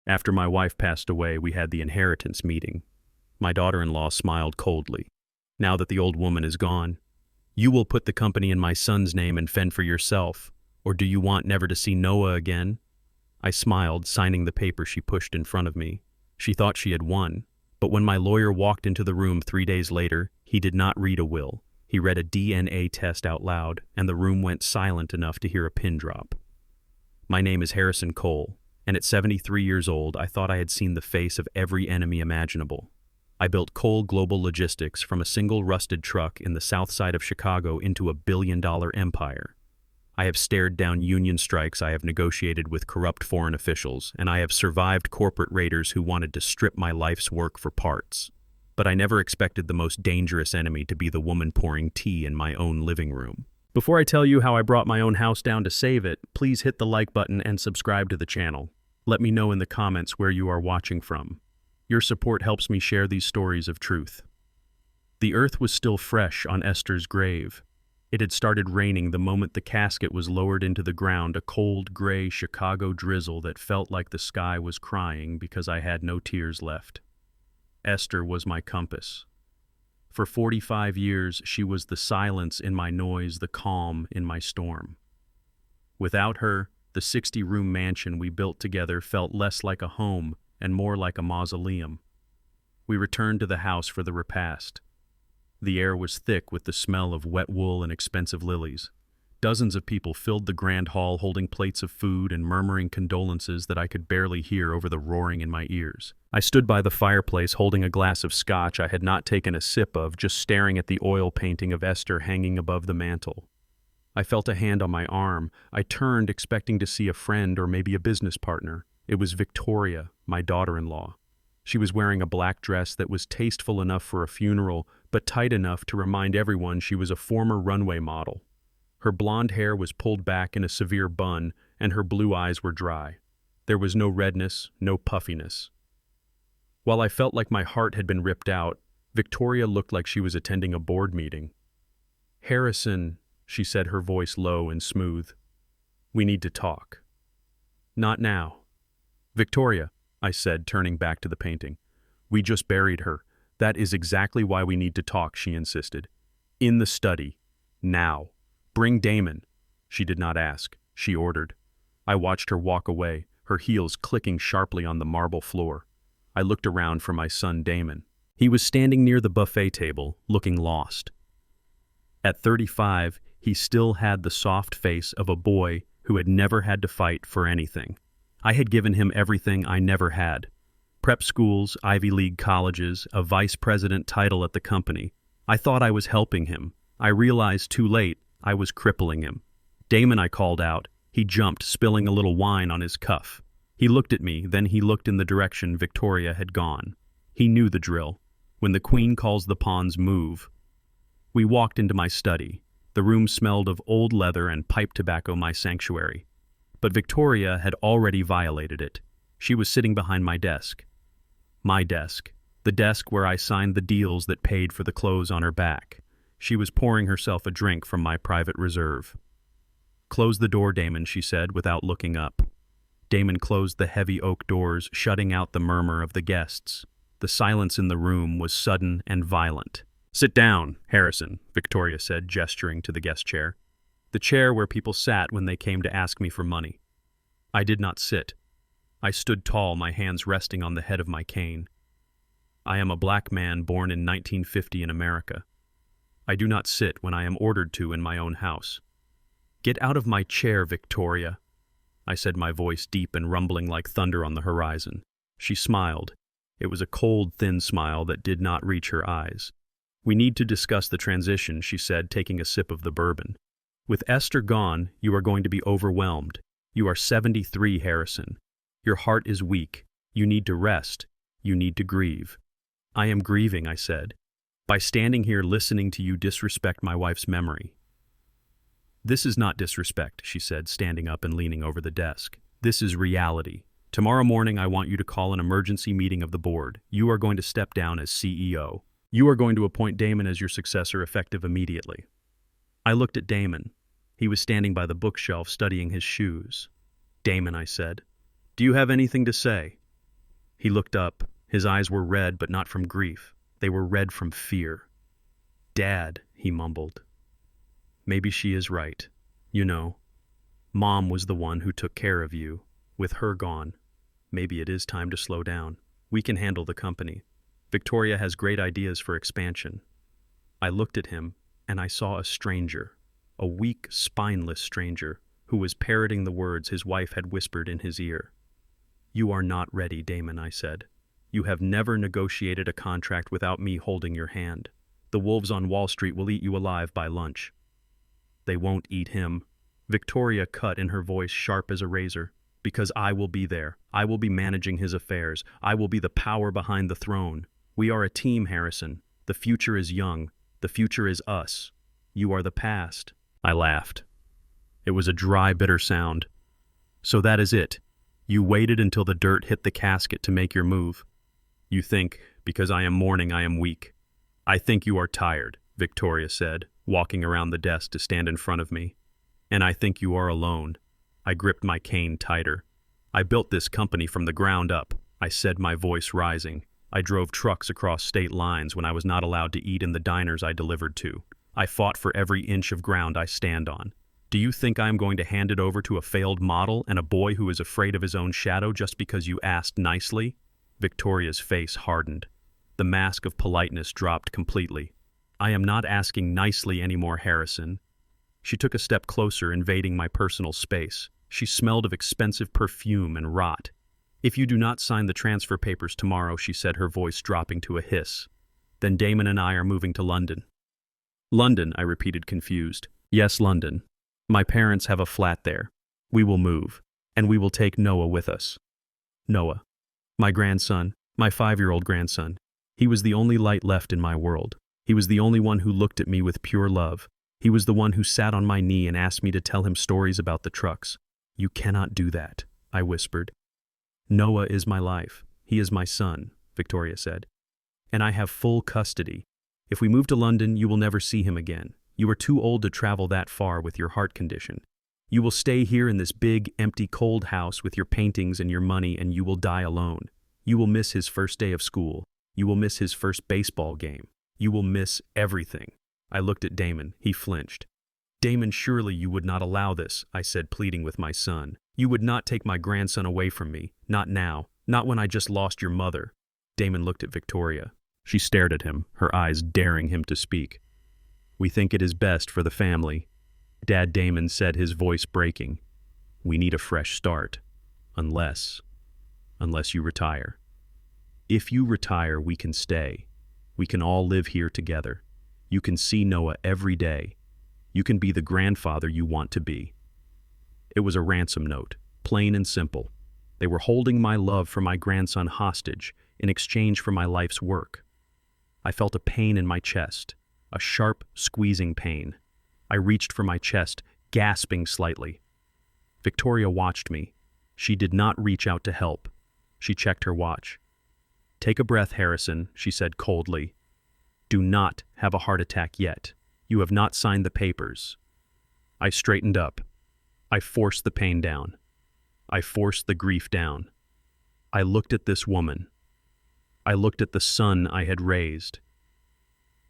After my wife passed away, we had the inheritance meeting. My daughter-in-law smiled coldly. Now that the old woman is gone, you will put the company in my son's name and fend for yourself, or do you want never to see Noah again? I smiled, signing the paper she pushed in front of me. She thought she had won, but when my lawyer walked into the room 3 days later, he did not read a will. He read a DNA test out loud, and the room went silent enough to hear a pin drop. My name is Harrison Cole, and at 73 years old, I thought I had seen the face of every enemy imaginable. I built Cole Global Logistics from a single rusted truck in the south side of Chicago into a billion-dollar empire. I have stared down union strikes, I have negotiated with corrupt foreign officials, and I have survived corporate raiders who wanted to strip my life's work for parts. But I never expected the most dangerous enemy to be the woman pouring tea in my own living room. Before I tell you how I brought my own house down to save it, please hit the like button and subscribe to the channel. Let me know in the comments where you are watching from. Your support helps me share these stories of truth. The earth was still fresh on Esther's grave. It had started raining the moment the casket was lowered into the ground, a cold, gray Chicago drizzle that felt like the sky was crying because I had no tears left. Esther was my compass. For 45 years, she was the silence in my noise, the calm in my storm. Without her, the 60-room mansion we built together felt less like a home and more like a mausoleum. We returned to the house for the repast. The air was thick with the smell of wet wool and expensive lilies. Dozens of people filled the grand hall holding plates of food and murmuring condolences that I could barely hear over the roaring in my ears. I stood by the fireplace holding a glass of scotch I had not taken a sip of, just staring at the oil painting of Esther hanging above the mantel. I felt a hand on my arm. I turned, expecting to see a friend or maybe a business partner. It was Victoria, my daughter-in-law. She was wearing a black dress that was tasteful enough for a funeral, but tight enough to remind everyone she was a former runway model. Her blonde hair was pulled back in a severe bun, and her blue eyes were dry. There was no redness, no puffiness. While I felt like my heart had been ripped out, Victoria looked like she was attending a board meeting. "Harrison," she said, her voice low and smooth. "We need to talk." "Not now." "Victoria," I said, turning back to the painting. "We just buried her. That is exactly why we need to talk," she insisted. "In the study. Now. Bring Damon." She did not ask. She ordered. I watched her walk away, her heels clicking sharply on the marble floor. I looked around for my son Damon. He was standing near the buffet table, looking lost. At 35, he still had the soft face of a boy who had never had to fight for anything. I had given him everything I never had. Prep schools, Ivy League colleges, a vice president title at the company. I thought I was helping him. I realized too late I was crippling him. "Damon," I called out. He jumped, spilling a little wine on his cuff. He looked at me, then he looked in the direction Victoria had gone. He knew the drill. When the queen calls the pawns, move. We walked into my study. The room smelled of old leather and pipe tobacco, my sanctuary. But Victoria had already violated it. She was sitting behind my desk. My desk. The desk where I signed the deals that paid for the clothes on her back. She was pouring herself a drink from my private reserve. "Close the door, Damon," she said, without looking up. Damon closed the heavy oak doors, shutting out the murmur of the guests. The silence in the room was sudden and violent. "Sit down, Harrison," Victoria said, gesturing to the guest chair. The chair where people sat when they came to ask me for money. I did not sit. I stood tall, my hands resting on the head of my cane. I am a black man born in 1950 in America. I do not sit when I am ordered to in my own house. "Get out of my chair, Victoria," I said, my voice deep and rumbling like thunder on the horizon. She smiled. It was a cold, thin smile that did not reach her eyes. "We need to discuss the transition," she said, taking a sip of the bourbon. "With Esther gone, you are going to be overwhelmed. You are 73, Harrison. Your heart is weak. You need to rest. You need to grieve." "I am grieving," I said. "By standing here listening to you disrespect my wife's memory." "This is not disrespect," she said, standing up and leaning over the desk. "This is reality. Tomorrow morning I want you to call an emergency meeting of the board. You are going to step down as CEO. You are going to appoint Damon as your successor effective immediately." I looked at Damon. He was standing by the bookshelf studying his shoes. "Damon," I said, "do you have anything to say?" He looked up. His eyes were red, but not from grief. They were red from fear. "Dad," he mumbled. "Maybe she is right. You know, Mom was the one who took care of you. With her gone, maybe it is time to slow down. We can handle the company. Victoria has great ideas for expansion." I looked at him, and I saw a stranger, a weak, spineless stranger, who was parroting the words his wife had whispered in his ear. "You are not ready, Damon," I said. "You have never negotiated a contract without me holding your hand. The wolves on Wall Street will eat you alive by lunch." "They won't eat him." Victoria cut in her voice sharp as a razor. "Because I will be there. I will be managing his affairs. I will be the power behind the throne. We are a team, Harrison. The future is young. The future is us. You are the past." I laughed. It was a dry, bitter sound. "So that is it. You waited until the dirt hit the casket to make your move. You think, because I am mourning, I am weak. I think you are tired," Victoria said, walking around the desk to stand in front of me. "And I think you are alone." I gripped my cane tighter. "I built this company from the ground up," I said, my voice rising. "I drove trucks across state lines when I was not allowed to eat in the diners I delivered to. I fought for every inch of ground I stand on. Do you think I am going to hand it over to a failed model and a boy who is afraid of his own shadow just because you asked nicely?" Victoria's face hardened. The mask of politeness dropped completely. "I am not asking nicely anymore, Harrison." She took a step closer, invading my personal space. She smelled of expensive perfume and rot. "If you do not sign the transfer papers tomorrow," she said, her voice dropping to a hiss, "then Damon and I are moving to London." "London," I repeated, confused. "Yes, London. My parents have a flat there. We will move, and we will take Noah with us." Noah. My grandson, my 5-year-old grandson. He was the only light left in my world. He was the only one who looked at me with pure love. He was the one who sat on my knee and asked me to tell him stories about the trucks. "You cannot do that," I whispered. "Noah is my life. He is my son," Victoria said. "And I have full custody. If we move to London, you will never see him again. You are too old to travel that far with your heart condition. You will stay here in this big, empty, cold house with your paintings and your money, and you will die alone. You will miss his first day of school. You will miss his first baseball game. You will miss everything." I looked at Damon. He flinched. "Damon, surely you would not allow this," I said, pleading with my son. "You would not take my grandson away from me. Not now. Not when I just lost your mother." Damon looked at Victoria. She stared at him, her eyes daring him to speak. "We think it is best for the family." Dad, Damon said, his voice breaking. "We need a fresh start. Unless you retire. If you retire, we can stay. We can all live here together. You can see Noah every day. You can be the grandfather you want to be." It was a ransom note, plain and simple. They were holding my love for my grandson hostage in exchange for my life's work. I felt a pain in my chest, a sharp, squeezing pain. I reached for my chest, gasping slightly. Victoria watched me. She did not reach out to help. She checked her watch. "Take a breath, Harrison," she said coldly. "Do not have a heart attack yet. You have not signed the papers." I straightened up. I forced the pain down. I forced the grief down. I looked at this woman. I looked at the son I had raised.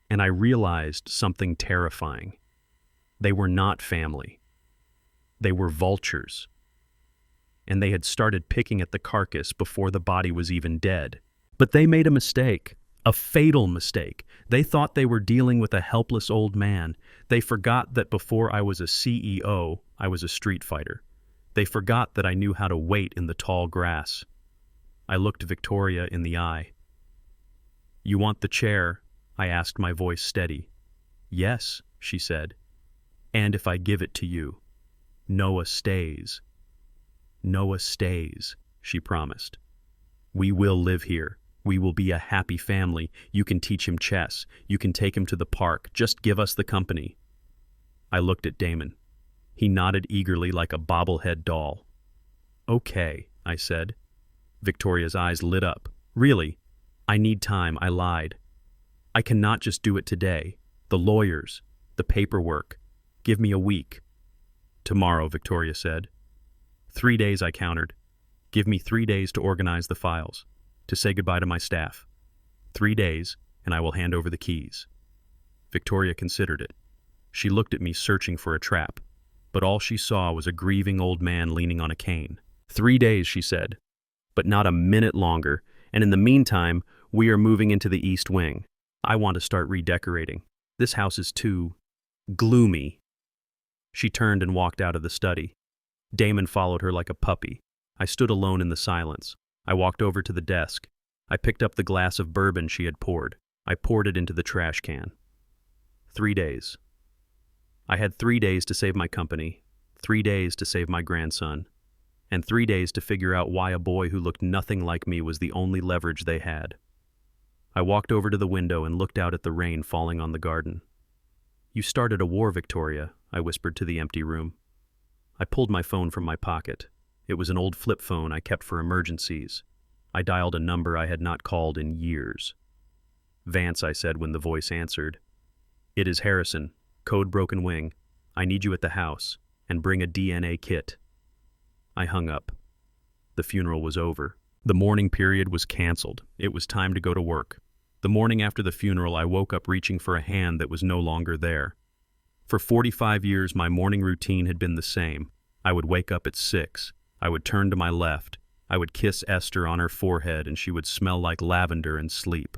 And I realized something terrifying. They were not family. They were vultures. And they had started picking at the carcass before the body was even dead. But they made a mistake. A fatal mistake. They thought they were dealing with a helpless old man. They forgot that before I was a CEO, I was a street fighter. They forgot that I knew how to wait in the tall grass. I looked Victoria in the eye. "You want the chair?" I asked, my voice steady. "Yes," she said. "And if I give it to you, Noah stays." "Noah stays," she promised. "We will live here. We will be a happy family. You can teach him chess. You can take him to the park. Just give us the company." I looked at Damon. He nodded eagerly like a bobblehead doll. "Okay," I said. Victoria's eyes lit up. "Really? I need time," I lied. "I cannot just do it today. The lawyers, the paperwork. Give me a week." "Tomorrow," Victoria said. 3 days, I countered. "Give me 3 days to organize the files." to say goodbye to my staff. 3 days, and I will hand over the keys." Victoria considered it. She looked at me, searching for a trap, but all she saw was a grieving old man leaning on a cane. 3 days, she said, but not a minute longer, and in the meantime, we are moving into the East Wing. I want to start redecorating. This house is too gloomy. She turned and walked out of the study. Damon followed her like a puppy. I stood alone in the silence. I walked over to the desk. I picked up the glass of bourbon she had poured. I poured it into the trash can. 3 days. I had 3 days to save my company, 3 days to save my grandson, and 3 days to figure out why a boy who looked nothing like me was the only leverage they had. I walked over to the window and looked out at the rain falling on the garden. "You started a war, Victoria," I whispered to the empty room. I pulled my phone from my pocket. It was an old flip phone I kept for emergencies. I dialed a number I had not called in years. "Vance," I said when the voice answered. "It is Harrison, code Broken Wing. I need you at the house, and bring a DNA kit." I hung up. The funeral was over. The mourning period was canceled. It was time to go to work. The morning after the funeral, I woke up reaching for a hand that was no longer there. For 45 years, my morning routine had been the same. I would wake up at 6. I would turn to my left. I would kiss Esther on her forehead, and she would smell like lavender and sleep.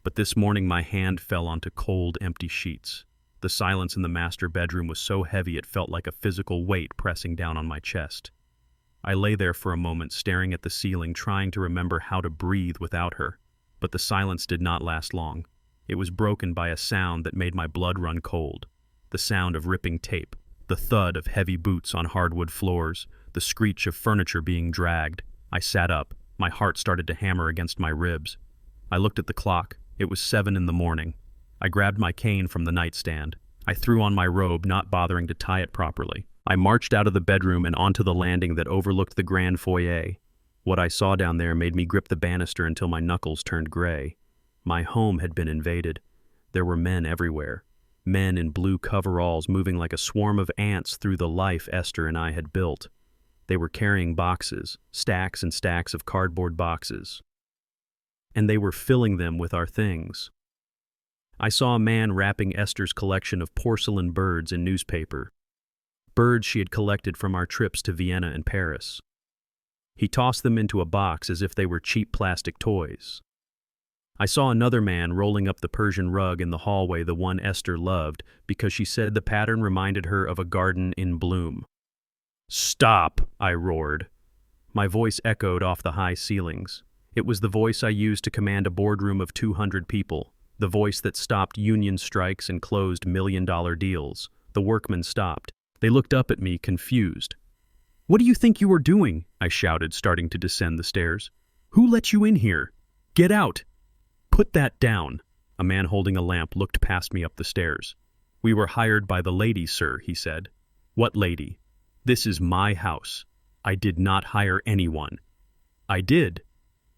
But this morning, my hand fell onto cold, empty sheets. The silence in the master bedroom was so heavy it felt like a physical weight pressing down on my chest. I lay there for a moment, staring at the ceiling, trying to remember how to breathe without her. But the silence did not last long. It was broken by a sound that made my blood run cold. The sound of ripping tape, the thud of heavy boots on hardwood floors, the screech of furniture being dragged. I sat up. My heart started to hammer against my ribs. I looked at the clock. It was 7 in the morning. I grabbed my cane from the nightstand. I threw on my robe, not bothering to tie it properly. I marched out of the bedroom and onto the landing that overlooked the grand foyer. What I saw down there made me grip the banister until my knuckles turned gray. My home had been invaded. There were men everywhere. Men in blue coveralls moving like a swarm of ants through the life Esther and I had built. They were carrying boxes, stacks and stacks of cardboard boxes. And they were filling them with our things. I saw a man wrapping Esther's collection of porcelain birds in newspaper. Birds she had collected from our trips to Vienna and Paris. He tossed them into a box as if they were cheap plastic toys. I saw another man rolling up the Persian rug in the hallway, the one Esther loved, because she said the pattern reminded her of a garden in bloom. "Stop!" I roared. My voice echoed off the high ceilings. It was the voice I used to command a boardroom of 200 people, the voice that stopped union strikes and closed million-dollar deals. The workmen stopped. They looked up at me, confused. "What do you think you are doing?" I shouted, starting to descend the stairs. "Who let you in here? Get out! Put that down." A man holding a lamp looked past me up the stairs. "We were hired by the lady, sir," he said. "What lady? This is my house. I did not hire anyone." "I did."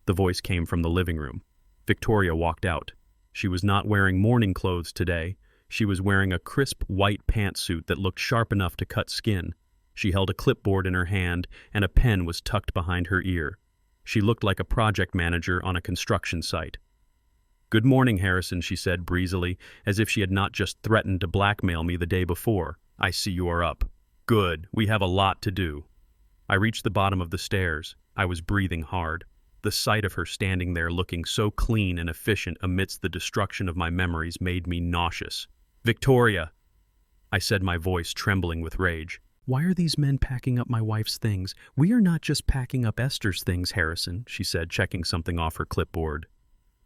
The voice came from the living room. Victoria walked out. She was not wearing morning clothes today. She was wearing a crisp white pantsuit that looked sharp enough to cut skin. She held a clipboard in her hand, and a pen was tucked behind her ear. She looked like a project manager on a construction site. "Good morning, Harrison," she said breezily, as if she had not just threatened to blackmail me the day before. "I see you are up. Good, we have a lot to do." I reached the bottom of the stairs. I was breathing hard. The sight of her standing there looking so clean and efficient amidst the destruction of my memories made me nauseous. "Victoria!" I said, my voice trembling with rage. "Why are these men packing up my wife's things? We are not just packing up Esther's things, Harrison," she said, checking something off her clipboard.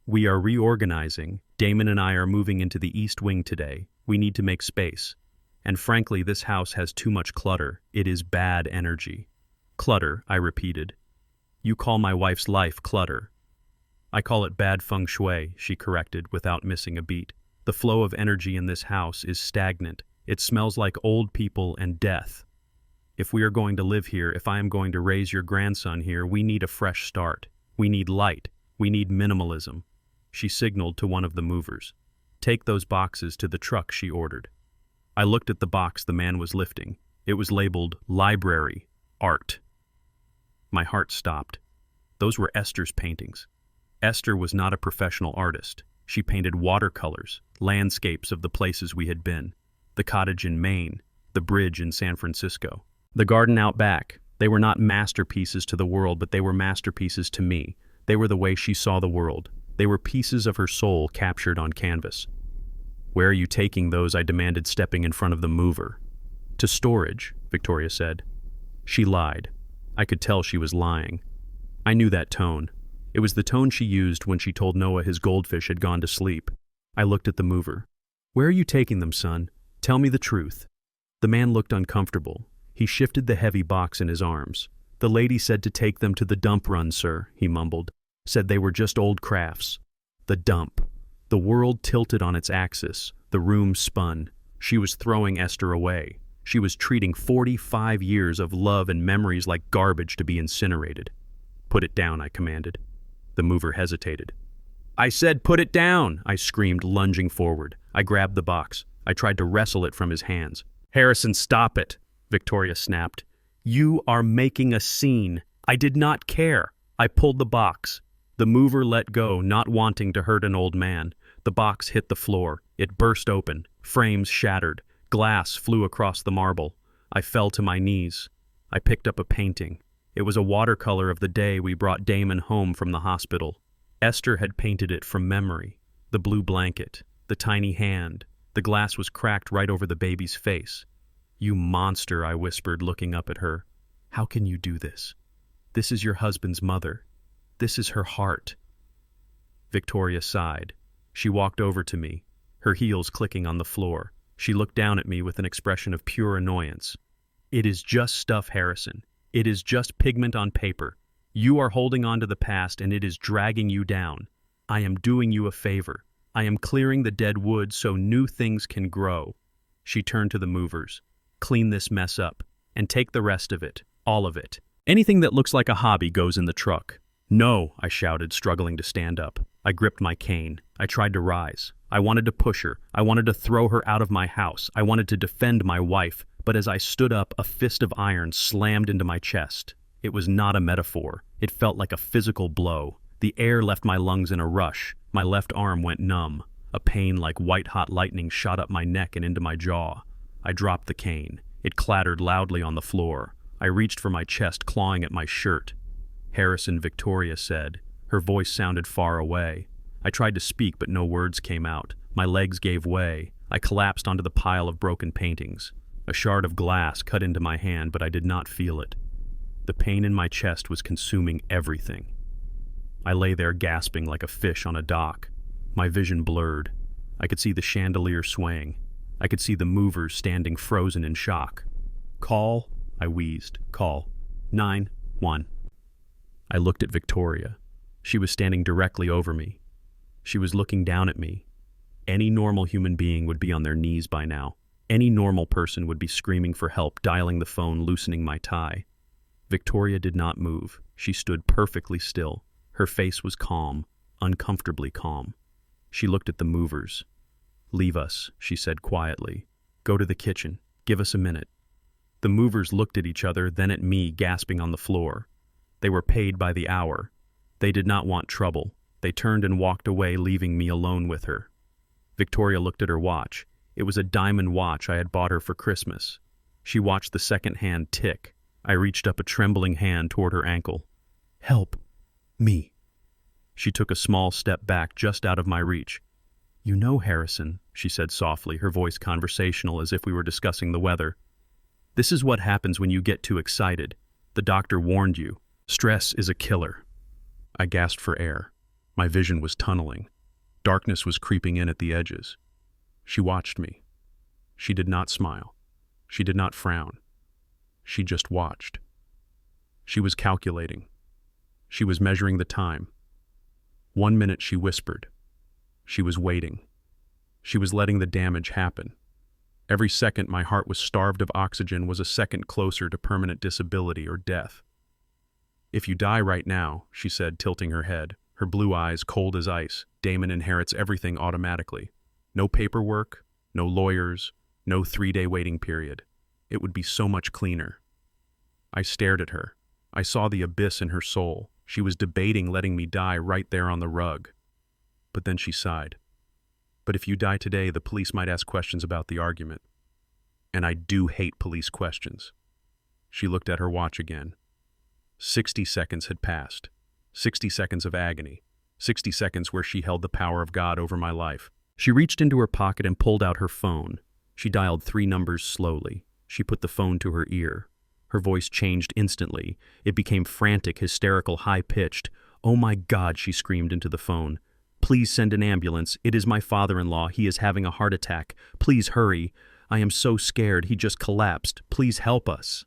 "We are reorganizing. Damon and I are moving into the East Wing today. We need to make space. And frankly, this house has too much clutter. It is bad energy." "Clutter," I repeated. "You call my wife's life clutter." "I call it bad feng shui," she corrected without missing a beat. "The flow of energy in this house is stagnant. It smells like old people and death. If we are going to live here, if I am going to raise your grandson here, we need a fresh start. We need light. We need minimalism." She signaled to one of the movers. "Take those boxes to the truck," she ordered. I looked at the box the man was lifting. It was labeled Library, Art. My heart stopped. Those were Esther's paintings. Esther was not a professional artist. She painted watercolors, landscapes of the places we had been, the cottage in Maine, the bridge in San Francisco, the garden out back. They were not masterpieces to the world, but they were masterpieces to me. They were the way she saw the world. They were pieces of her soul captured on canvas. "Where are you taking those?" I demanded, stepping in front of the mover. "To storage," Victoria said. She lied. I could tell she was lying. I knew that tone. It was the tone she used when she told Noah his goldfish had gone to sleep. I looked at the mover. "Where are you taking them, son? Tell me the truth." The man looked uncomfortable. He shifted the heavy box in his arms. "The lady said to take them to the dump run, sir," he mumbled. "Said they were just old crafts." The dump. The world tilted on its axis. The room spun. She was throwing Esther away. She was treating 45 years of love and memories like garbage to be incinerated. "Put it down," I commanded. The mover hesitated. "I said put it down!" I screamed, lunging forward. I grabbed the box. I tried to wrestle it from his hands. "Harrison, stop it!" Victoria snapped. "You are making a scene." I did not care. I pulled the box. The mover let go, not wanting to hurt an old man. The box hit the floor. It burst open. Frames shattered. Glass flew across the marble. I fell to my knees. I picked up a painting. It was a watercolor of the day we brought Damon home from the hospital. Esther had painted it from memory. The blue blanket, the tiny hand. The glass was cracked right over the baby's face. "You monster," I whispered, looking up at her. "How can you do this? This is your husband's mother. This is her heart." Victoria sighed. She walked over to me, her heels clicking on the floor. She looked down at me with an expression of pure annoyance. "It is just stuff, Harrison. It is just pigment on paper. You are holding on to the past and it is dragging you down. I am doing you a favor. I am clearing the dead wood so new things can grow." She turned to the movers. "Clean this mess up, and take the rest of it, all of it. Anything that looks like a hobby goes in the truck." "No," I shouted, struggling to stand up. I gripped my cane. I tried to rise. I wanted to push her. I wanted to throw her out of my house. I wanted to defend my wife. But as I stood up, a fist of iron slammed into my chest. It was not a metaphor. It felt like a physical blow. The air left my lungs in a rush. My left arm went numb. A pain like white-hot lightning shot up my neck and into my jaw. I dropped the cane. It clattered loudly on the floor. I reached for my chest, clawing at my shirt. "Harrison," Victoria said. Her voice sounded far away. I tried to speak, but no words came out. My legs gave way. I collapsed onto the pile of broken paintings. A shard of glass cut into my hand, but I did not feel it. The pain in my chest was consuming everything. I lay there gasping like a fish on a dock. My vision blurred. I could see the chandelier swaying. I could see the movers standing frozen in shock. "Call," I wheezed. "Call. 911. I looked at Victoria. She was standing directly over me. She was looking down at me. Any normal human being would be on their knees by now. Any normal person would be screaming for help, dialing the phone, loosening my tie. Victoria did not move. She stood perfectly still. Her face was calm, uncomfortably calm. She looked at the movers. "Leave us," she said quietly. "Go to the kitchen. Give us a minute." The movers looked at each other, then at me, gasping on the floor. They were paid by the hour. They did not want trouble. They turned and walked away, leaving me alone with her. Victoria looked at her watch. It was a diamond watch I had bought her for Christmas. She watched the second hand tick. I reached up a trembling hand toward her ankle. "Help. Me." She took a small step back, just out of my reach. "You know, Harrison," she said softly, her voice conversational as if we were discussing the weather. "This is what happens when you get too excited. The doctor warned you. Stress is a killer." I gasped for air. My vision was tunneling. Darkness was creeping in at the edges. She watched me. She did not smile. She did not frown. She just watched. She was calculating. She was measuring the time. 1 minute, she whispered. She was waiting. She was letting the damage happen. Every second my heart was starved of oxygen was a second closer to permanent disability or death. "If you die right now," she said, tilting her head, her blue eyes cold as ice, "Damon inherits everything automatically. No paperwork, no lawyers, no 3-day waiting period. It would be so much cleaner." I stared at her. I saw the abyss in her soul. She was debating letting me die right there on the rug. But then she sighed. But if you die today, the police might ask questions about the argument. And I do hate police questions. She looked at her watch again. 60 seconds had passed. 60 seconds of agony. 60 seconds where she held the power of God over my life. She reached into her pocket and pulled out her phone. She dialed 3 numbers slowly. She put the phone to her ear. Her voice changed instantly. It became frantic, hysterical, high-pitched. "Oh my God," she screamed into the phone. "Please send an ambulance. It is my father-in-law. He is having a heart attack. Please hurry. I am so scared. He just collapsed. Please help us."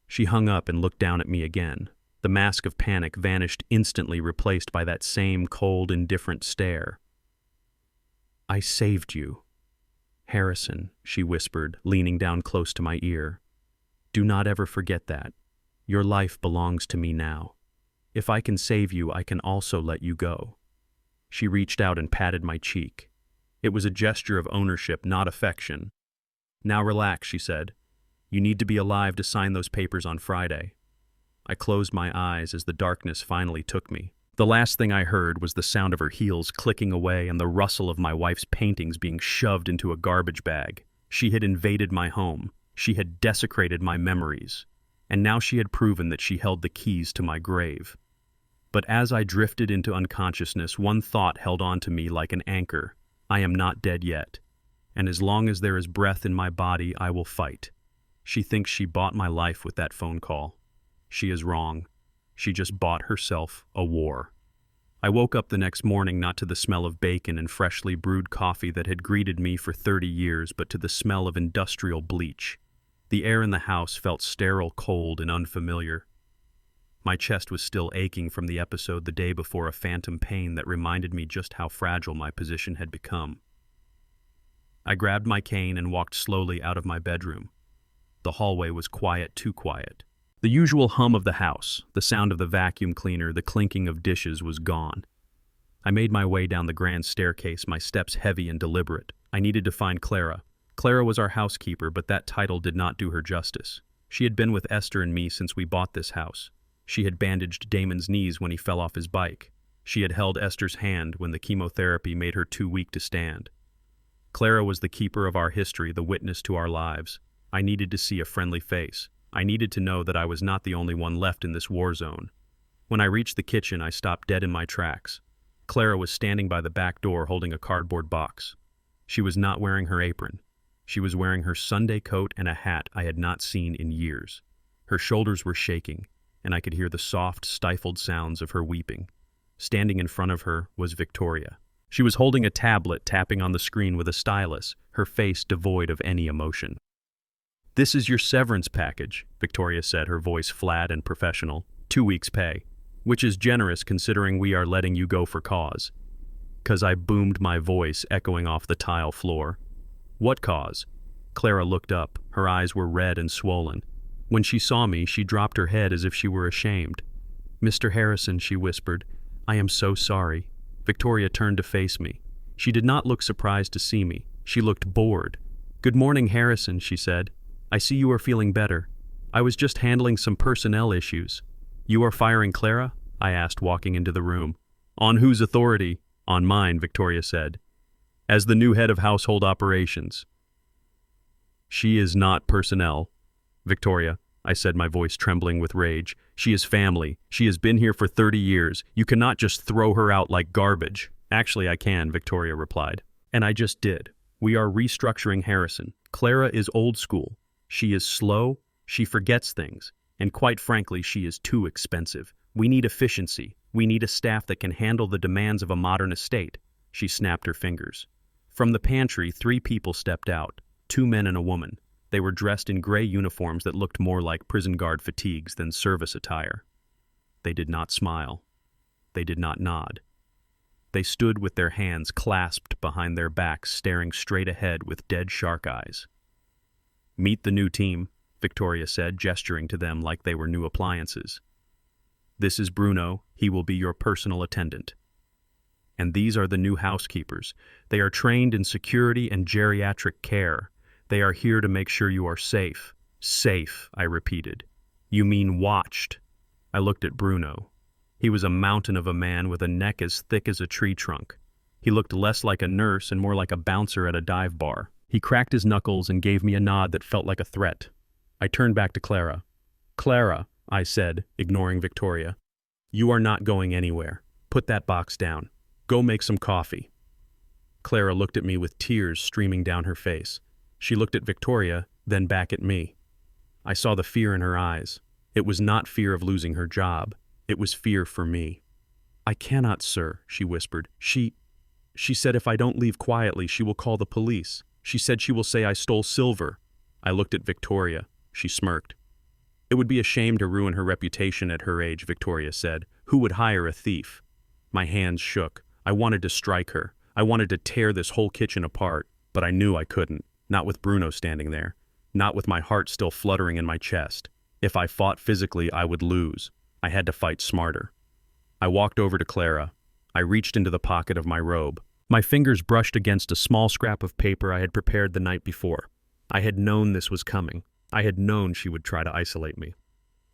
She hung up and looked down at me again. The mask of panic vanished instantly, replaced by that same cold, indifferent stare. "I saved you. Harrison," she whispered, leaning down close to my ear. "Do not ever forget that. Your life belongs to me now. If I can save you, I can also let you go." She reached out and patted my cheek. It was a gesture of ownership, not affection. "Now relax," she said. "You need to be alive to sign those papers on Friday." I closed my eyes as the darkness finally took me. The last thing I heard was the sound of her heels clicking away and the rustle of my wife's paintings being shoved into a garbage bag. She had invaded my home. She had desecrated my memories. And now she had proven that she held the keys to my grave. But as I drifted into unconsciousness, one thought held on to me like an anchor. I am not dead yet. And as long as there is breath in my body, I will fight. She thinks she bought my life with that phone call. She is wrong. She just bought herself a war. I woke up the next morning not to the smell of bacon and freshly brewed coffee that had greeted me for 30 years, but to the smell of industrial bleach. The air in the house felt sterile, cold, and unfamiliar. My chest was still aching from the episode the day before, a phantom pain that reminded me just how fragile my position had become. I grabbed my cane and walked slowly out of my bedroom. The hallway was quiet, too quiet. The usual hum of the house, the sound of the vacuum cleaner, the clinking of dishes was gone. I made my way down the grand staircase, my steps heavy and deliberate. I needed to find Clara. Clara was our housekeeper, but that title did not do her justice. She had been with Esther and me since we bought this house. She had bandaged Damon's knees when he fell off his bike. She had held Esther's hand when the chemotherapy made her too weak to stand. Clara was the keeper of our history, the witness to our lives. I needed to see a friendly face. I needed to know that I was not the only one left in this war zone. When I reached the kitchen, I stopped dead in my tracks. Clara was standing by the back door holding a cardboard box. She was not wearing her apron. She was wearing her Sunday coat and a hat I had not seen in years. Her shoulders were shaking, and I could hear the soft, stifled sounds of her weeping. Standing in front of her was Victoria. She was holding a tablet, tapping on the screen with a stylus, her face devoid of any emotion. "This is your severance package," Victoria said, her voice flat and professional. 2 weeks' pay, which is generous considering we are letting you go for cause. 'Cause I boomed my voice, echoing off the tile floor. "What cause?" Clara looked up. Her eyes were red and swollen. When she saw me, she dropped her head as if she were ashamed. "Mr. Harrison," she whispered, "I am so sorry." Victoria turned to face me. She did not look surprised to see me. She looked bored. "Good morning, Harrison," she said. "I see you are feeling better. I was just handling some personnel issues." "You are firing Clara?" I asked, walking into the room. "On whose authority?" "On mine," Victoria said. "As the new head of household operations." "She is not personnel." "Victoria," I said, my voice trembling with rage, "she is family. She has been here for 30 years. You cannot just throw her out like garbage." "Actually, I can," Victoria replied. "And I just did. We are restructuring Harrison. Clara is old school. She is slow, she forgets things, and quite frankly, she is too expensive. We need efficiency. We need a staff that can handle the demands of a modern estate." She snapped her fingers. From the pantry, 3 people stepped out, 2 men and a woman. They were dressed in gray uniforms that looked more like prison guard fatigues than service attire. They did not smile. They did not nod. They stood with their hands clasped behind their backs, staring straight ahead with dead shark eyes. "Meet the new team," Victoria said, gesturing to them like they were new appliances. "This is Bruno. He will be your personal attendant. And these are the new housekeepers. They are trained in security and geriatric care. They are here to make sure you are safe." "Safe," I repeated. "You mean watched." I looked at Bruno. He was a mountain of a man with a neck as thick as a tree trunk. He looked less like a nurse and more like a bouncer at a dive bar. He cracked his knuckles and gave me a nod that felt like a threat. I turned back to Clara. "Clara," I said, ignoring Victoria, "you are not going anywhere. Put that box down. Go make some coffee." Clara looked at me with tears streaming down her face. She looked at Victoria, then back at me. I saw the fear in her eyes. It was not fear of losing her job. It was fear for me. "I cannot, sir," she whispered. She said if I don't leave quietly, she will call the police. She said she will say I stole silver." I looked at Victoria. She smirked. "It would be a shame to ruin her reputation at her age," Victoria said. "Who would hire a thief?" My hands shook. I wanted to strike her. I wanted to tear this whole kitchen apart, but I knew I couldn't. Not with Bruno standing there. Not with my heart still fluttering in my chest. If I fought physically, I would lose. I had to fight smarter. I walked over to Clara. I reached into the pocket of my robe. My fingers brushed against a small scrap of paper I had prepared the night before. I had known this was coming. I had known she would try to isolate me.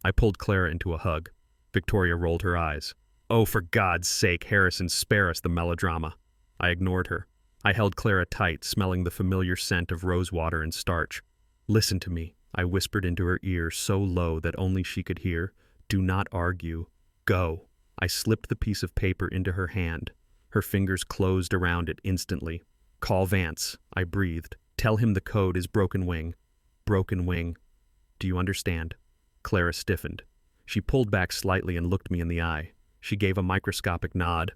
I pulled Clara into a hug. Victoria rolled her eyes. "Oh, for God's sake, Harrison, spare us the melodrama." I ignored her. I held Clara tight, smelling the familiar scent of rosewater and starch. "Listen to me," I whispered into her ear so low that only she could hear. "Do not argue. Go." I slipped the piece of paper into her hand. Her fingers closed around it instantly. "Call Vance," I breathed. "Tell him the code is broken wing." Broken wing. Do you understand? Clara stiffened. She pulled back slightly and looked me in the eye. She gave a microscopic nod.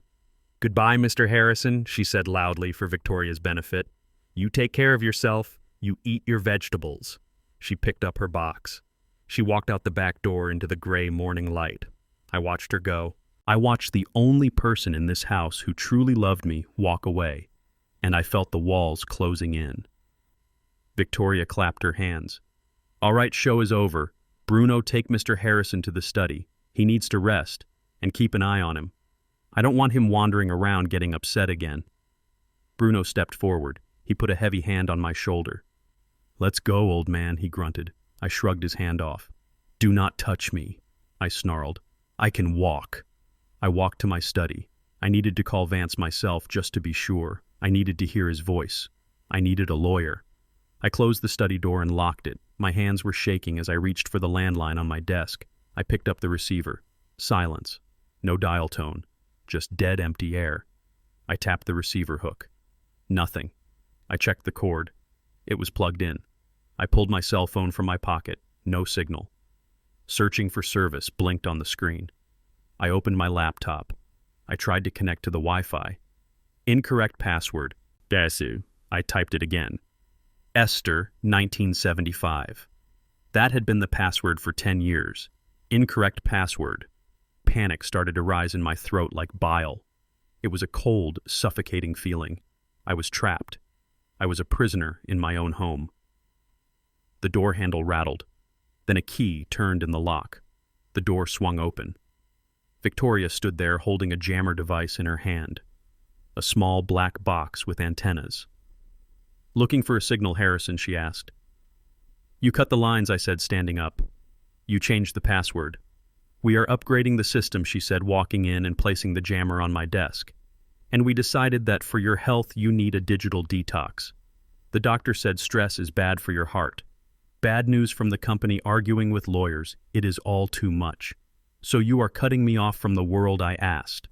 "Goodbye, Mr. Harrison," she said loudly for Victoria's benefit. "You take care of yourself. You eat your vegetables." She picked up her box. She walked out the back door into the gray morning light. I watched her go. I watched the only person in this house who truly loved me walk away, and I felt the walls closing in. Victoria clapped her hands. "All right, show is over. Bruno, take Mr. Harrison to the study. He needs to rest, and keep an eye on him. I don't want him wandering around getting upset again." Bruno stepped forward. He put a heavy hand on my shoulder. "Let's go, old man," he grunted. I shrugged his hand off. "Do not touch me," I snarled. "I can walk." I walked to my study. I needed to call Vance myself just to be sure. I needed to hear his voice. I needed a lawyer. I closed the study door and locked it. My hands were shaking as I reached for the landline on my desk. I picked up the receiver. Silence. No dial tone. Just dead empty air. I tapped the receiver hook. Nothing. I checked the cord. It was plugged in. I pulled my cell phone from my pocket. No signal. Searching for service blinked on the screen. I opened my laptop. I tried to connect to the Wi-Fi. Incorrect password. Dasu. I typed it again. Esther, 1975. That had been the password for 10 years. Incorrect password. Panic started to rise in my throat like bile. It was a cold, suffocating feeling. I was trapped. I was a prisoner in my own home. The door handle rattled. Then a key turned in the lock. The door swung open. Victoria stood there holding a jammer device in her hand. A small black box with antennas. "Looking for a signal, Harrison?" she asked. "You cut the lines," I said, standing up. "You changed the password." "We are upgrading the system," she said, walking in and placing the jammer on my desk. "And we decided that for your health you need a digital detox. The doctor said stress is bad for your heart. Bad news from the company arguing with lawyers. It is all too much. So you are cutting me off from the world I asked."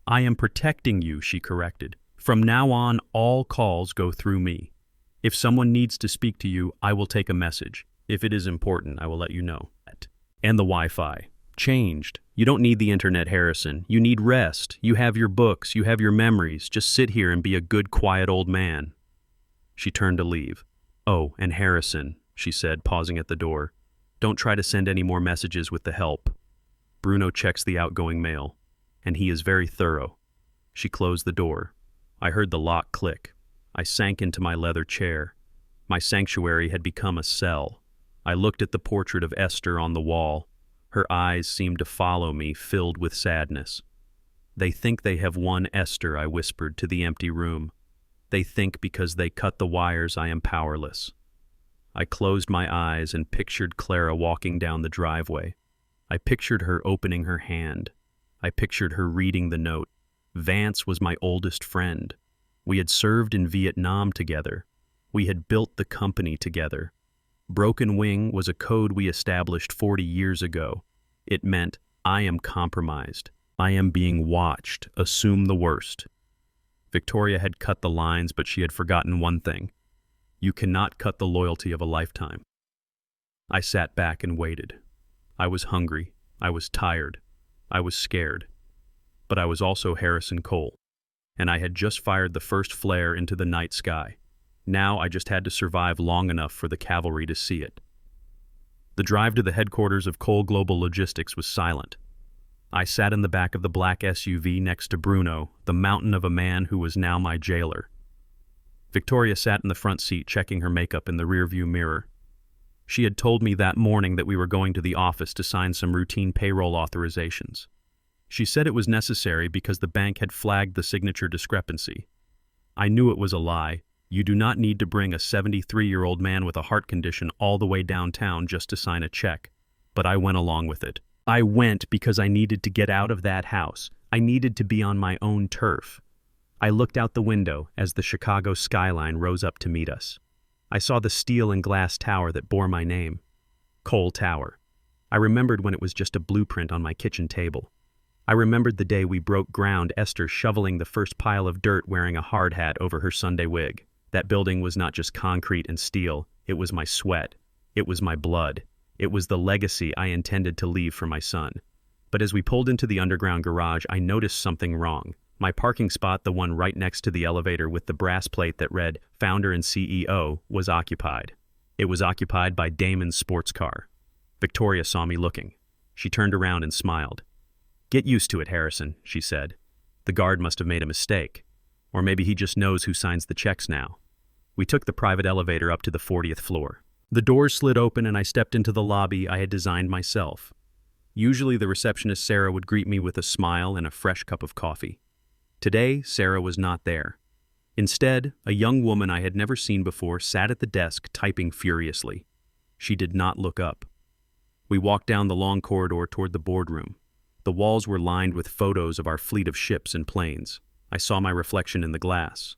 "I am protecting you," she corrected. "From now on, all calls go through me. If someone needs to speak to you, I will take a message. If it is important, I will let you know." And the Wi-Fi. Changed. You don't need the internet, Harrison. You need rest. You have your books. You have your memories. Just sit here and be a good, quiet old man. She turned to leave. "Oh, and Harrison," she said, pausing at the door. "Don't try to send any more messages with the help. Bruno checks the outgoing mail, and he is very thorough." She closed the door. I heard the lock click. I sank into my leather chair. My sanctuary had become a cell. I looked at the portrait of Esther on the wall. Her eyes seemed to follow me, filled with sadness. "They think they have won Esther," I whispered to the empty room. "They think because they cut the wires I am powerless." I closed my eyes and pictured Clara walking down the driveway. I pictured her opening her hand. I pictured her reading the note. Vance was my oldest friend. We had served in Vietnam together. We had built the company together. Broken Wing was a code we established 40 years ago. It meant, I am compromised. I am being watched. Assume the worst. Victoria had cut the lines, but she had forgotten one thing. You cannot cut the loyalty of a lifetime. I sat back and waited. I was hungry. I was tired. I was scared. But I was also Harrison Cole, and I had just fired the first flare into the night sky. Now I just had to survive long enough for the cavalry to see it. The drive to the headquarters of Cole Global Logistics was silent. I sat in the back of the black SUV next to Bruno, the mountain of a man who was now my jailer. Victoria sat in the front seat checking her makeup in the rearview mirror. She had told me that morning that we were going to the office to sign some routine payroll authorizations. She said it was necessary because the bank had flagged the signature discrepancy. I knew it was a lie. You do not need to bring a 73-year-old man with a heart condition all the way downtown just to sign a check. But I went along with it. I went because I needed to get out of that house. I needed to be on my own turf. I looked out the window as the Chicago skyline rose up to meet us. I saw the steel and glass tower that bore my name, Cole Tower. I remembered when it was just a blueprint on my kitchen table. I remembered the day we broke ground, Esther shoveling the first pile of dirt wearing a hard hat over her Sunday wig. That building was not just concrete and steel, it was my sweat. It was my blood. It was the legacy I intended to leave for my son. But as we pulled into the underground garage, I noticed something wrong. My parking spot, the one right next to the elevator with the brass plate that read Founder and CEO, was occupied. It was occupied by Damon's sports car. Victoria saw me looking. She turned around and smiled. "Get used to it, Harrison," she said. "The guard must have made a mistake. Or maybe he just knows who signs the checks now." We took the private elevator up to the 40th floor. The doors slid open and I stepped into the lobby I had designed myself. Usually the receptionist Sarah would greet me with a smile and a fresh cup of coffee. Today, Sarah was not there. Instead, a young woman I had never seen before sat at the desk typing furiously. She did not look up. We walked down the long corridor toward the boardroom. The walls were lined with photos of our fleet of ships and planes. I saw my reflection in the glass.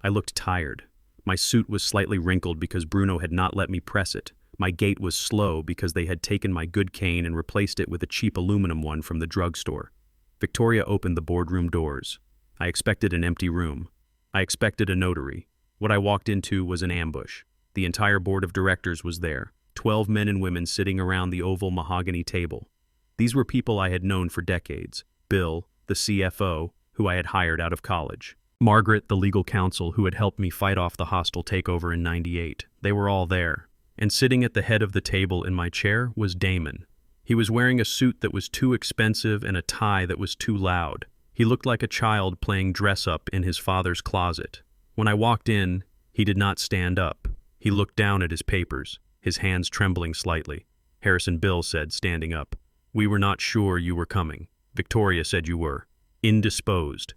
I looked tired. My suit was slightly wrinkled because Bruno had not let me press it. My gait was slow because they had taken my good cane and replaced it with a cheap aluminum one from the drugstore. Victoria opened the boardroom doors. I expected an empty room. I expected a notary. What I walked into was an ambush. The entire board of directors was there, 12 men and women sitting around the oval mahogany table. These were people I had known for decades. Bill, the CFO, who I had hired out of college. Margaret, the legal counsel who had helped me fight off the hostile takeover in '98. They were all there. And sitting at the head of the table in my chair was Damon. He was wearing a suit that was too expensive and a tie that was too loud. He looked like a child playing dress-up in his father's closet. When I walked in, he did not stand up. He looked down at his papers, his hands trembling slightly. Harrison Bill said, standing up, "We were not sure you were coming. Victoria said you were. Indisposed."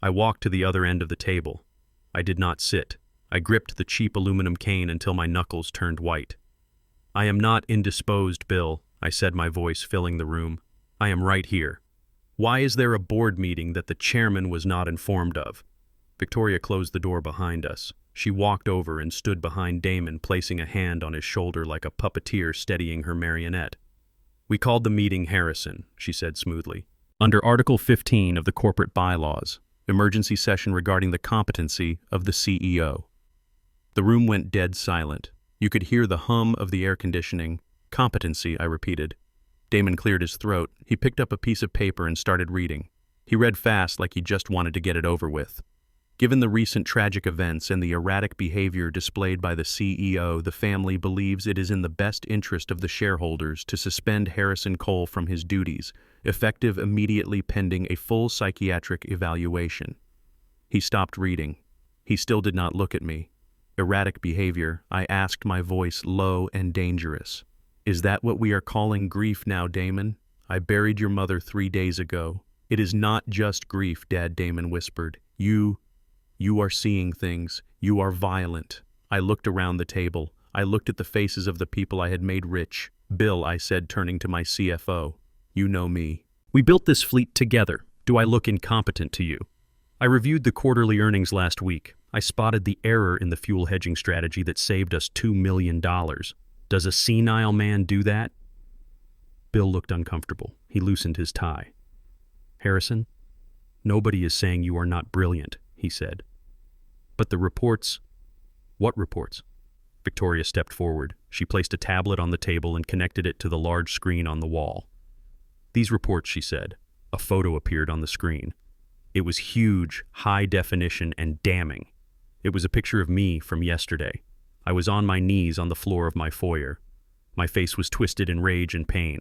I walked to the other end of the table. I did not sit. I gripped the cheap aluminum cane until my knuckles turned white. "I am not indisposed, Bill," I said, my voice filling the room. "I am right here. Why is there a board meeting that the chairman was not informed of?" Victoria closed the door behind us. She walked over and stood behind Damon, placing a hand on his shoulder like a puppeteer steadying her marionette. "We called the meeting Harrison," she said smoothly. "Under Article 15 of the corporate bylaws, emergency session regarding the competency of the CEO." The room went dead silent. You could hear the hum of the air conditioning. "Competency," I repeated. Damon cleared his throat. He picked up a piece of paper and started reading. He read fast like he just wanted to get it over with. "Given the recent tragic events and the erratic behavior displayed by the CEO, the family believes it is in the best interest of the shareholders to suspend Harrison Cole from his duties, effective immediately pending a full psychiatric evaluation." He stopped reading. He still did not look at me. "Erratic behavior," I asked, my voice low and dangerous. "Is that what we are calling grief now, Damon? I buried your mother 3 days ago." "It is not just grief, Dad," Damon whispered. You are seeing things. You are violent." I looked around the table. I looked at the faces of the people I had made rich. "Bill," I said, turning to my CFO. "You know me. We built this fleet together. Do I look incompetent to you? I reviewed the quarterly earnings last week. I spotted the error in the fuel hedging strategy that saved us $2 million. Does a senile man do that? Bill looked uncomfortable. He loosened his tie. Harrison, nobody is saying you are not brilliant, he said. But the reports... What reports? Victoria stepped forward. She placed a tablet on the table and connected it to the large screen on the wall. These reports, she said. A photo appeared on the screen. It was huge, high definition, and damning. It was a picture of me from yesterday. I was on my knees on the floor of my foyer. My face was twisted in rage and pain.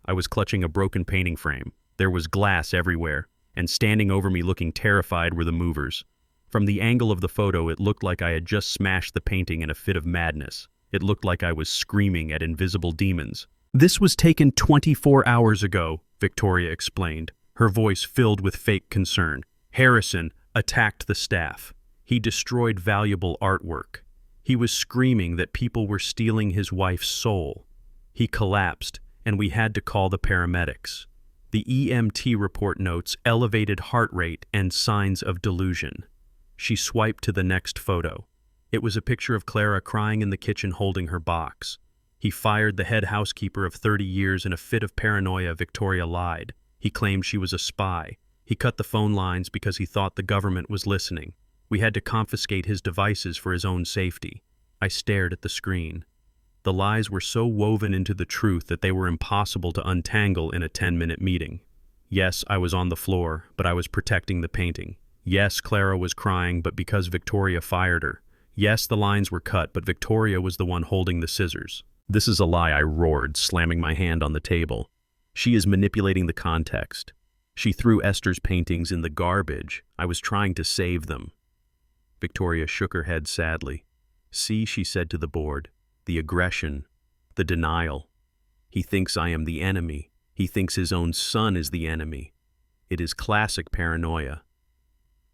I was clutching a broken painting frame. There was glass everywhere, and standing over me looking terrified were the movers. From the angle of the photo, it looked like I had just smashed the painting in a fit of madness. It looked like I was screaming at invisible demons. This was taken 24 hours ago, Victoria explained, her voice filled with fake concern. Harrison attacked the staff. He destroyed valuable artwork. He was screaming that people were stealing his wife's soul. He collapsed, and we had to call the paramedics. The EMT report notes elevated heart rate and signs of delusion. She swiped to the next photo. It was a picture of Clara crying in the kitchen holding her box. He fired the head housekeeper of 30 years in a fit of paranoia. Victoria lied. He claimed she was a spy. He cut the phone lines because he thought the government was listening. We had to confiscate his devices for his own safety. I stared at the screen. The lies were so woven into the truth that they were impossible to untangle in a 10-minute meeting. Yes, I was on the floor, but I was protecting the painting. Yes, Clara was crying, but because Victoria fired her. Yes, the lines were cut, but Victoria was the one holding the scissors. This is a lie, I roared, slamming my hand on the table. She is manipulating the context. She threw Esther's paintings in the garbage. I was trying to save them. Victoria shook her head sadly. See, she said to the board, the aggression, the denial. He thinks I am the enemy. He thinks his own son is the enemy. It is classic paranoia.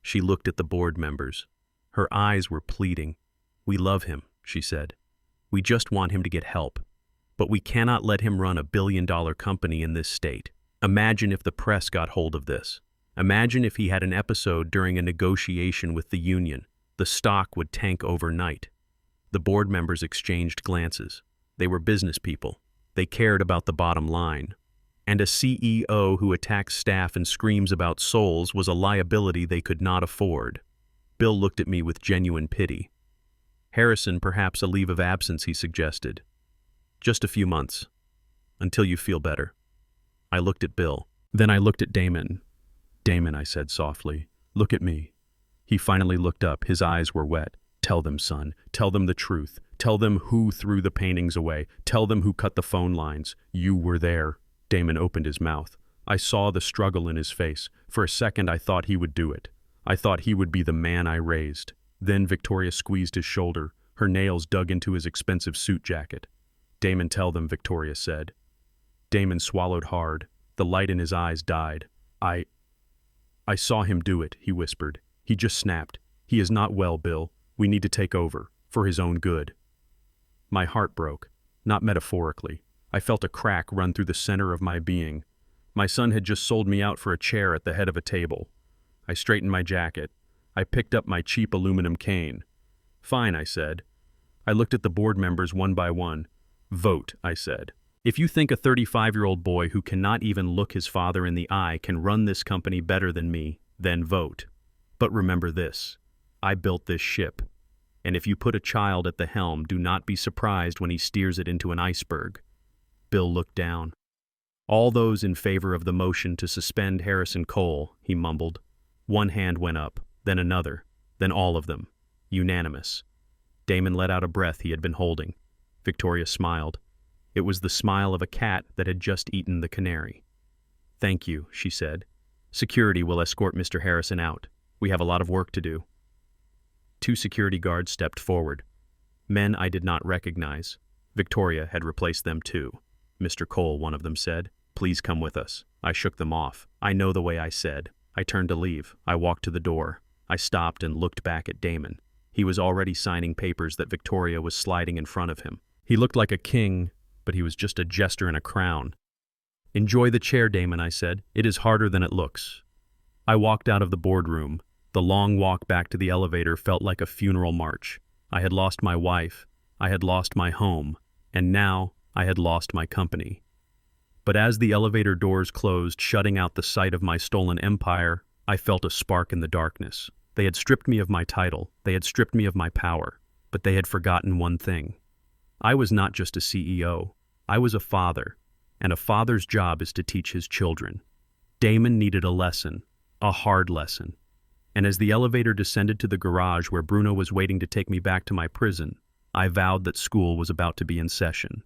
She looked at the board members. Her eyes were pleading. We love him, she said. We just want him to get help. But we cannot let him run a billion-dollar company in this state. Imagine if the press got hold of this. Imagine if he had an episode during a negotiation with the union. The stock would tank overnight. The board members exchanged glances. They were business people. They cared about the bottom line. And a CEO who attacks staff and screams about souls was a liability they could not afford. Bill looked at me with genuine pity. Harrison, perhaps a leave of absence, he suggested. Just a few months, until you feel better. I looked at Bill. Then I looked at Damon. Damon, I said softly, look at me. He finally looked up. His eyes were wet. Tell them, son. Tell them the truth. Tell them who threw the paintings away. Tell them who cut the phone lines. You were there. Damon opened his mouth. I saw the struggle in his face. For a second, I thought he would do it. I thought he would be the man I raised. Then Victoria squeezed his shoulder. Her nails dug into his expensive suit jacket. Damon, tell them, Victoria said. Damon swallowed hard. The light in his eyes died. I saw him do it, he whispered. He just snapped. He is not well, Bill. We need to take over, for his own good. My heart broke, not metaphorically. I felt a crack run through the center of my being. My son had just sold me out for a chair at the head of a table. I straightened my jacket. I picked up my cheap aluminum cane. Fine, I said. I looked at the board members one by one. Vote, I said. If you think a 35-year-old boy who cannot even look his father in the eye can run this company better than me, then vote. But remember this. I built this ship. And if you put a child at the helm, do not be surprised when he steers it into an iceberg. Bill looked down. All those in favor of the motion to suspend Harrison Cole, he mumbled. One hand went up, then another, then all of them. Unanimous. Damon let out a breath he had been holding. Victoria smiled. It was the smile of a cat that had just eaten the canary. Thank you, she said. Security will escort Mr. Harrison out. We have a lot of work to do. 2 security guards stepped forward. Men I did not recognize. Victoria had replaced them too. Mr. Cole, one of them said. Please come with us. I shook them off. I know the way, I said. I turned to leave. I walked to the door. I stopped and looked back at Damon. He was already signing papers that Victoria was sliding in front of him. He looked like a king, but he was just a jester in a crown. Enjoy the chair, Damon, I said. It is harder than it looks. I walked out of the boardroom. The long walk back to the elevator felt like a funeral march. I had lost my wife, I had lost my home, and now I had lost my company. But as the elevator doors closed, shutting out the sight of my stolen empire, I felt a spark in the darkness. They had stripped me of my title, they had stripped me of my power, but they had forgotten one thing. I was not just a CEO, I was a father, and a father's job is to teach his children. Damon needed a lesson, a hard lesson. And as the elevator descended to the garage where Bruno was waiting to take me back to my prison, I vowed that school was about to be in session.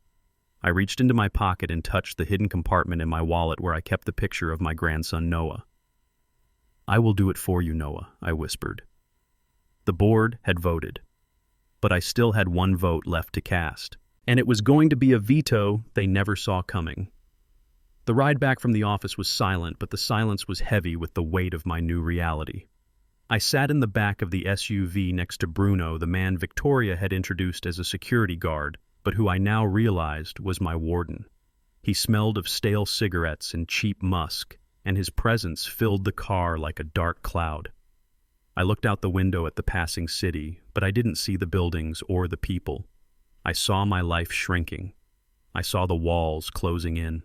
I reached into my pocket and touched the hidden compartment in my wallet where I kept the picture of my grandson Noah. "I will do it for you, Noah," I whispered. The board had voted, but I still had one vote left to cast, and it was going to be a veto they never saw coming. The ride back from the office was silent, but the silence was heavy with the weight of my new reality. I sat in the back of the SUV next to Bruno, the man Victoria had introduced as a security guard, but who I now realized was my warden. He smelled of stale cigarettes and cheap musk, and his presence filled the car like a dark cloud. I looked out the window at the passing city, but I didn't see the buildings or the people. I saw my life shrinking. I saw the walls closing in.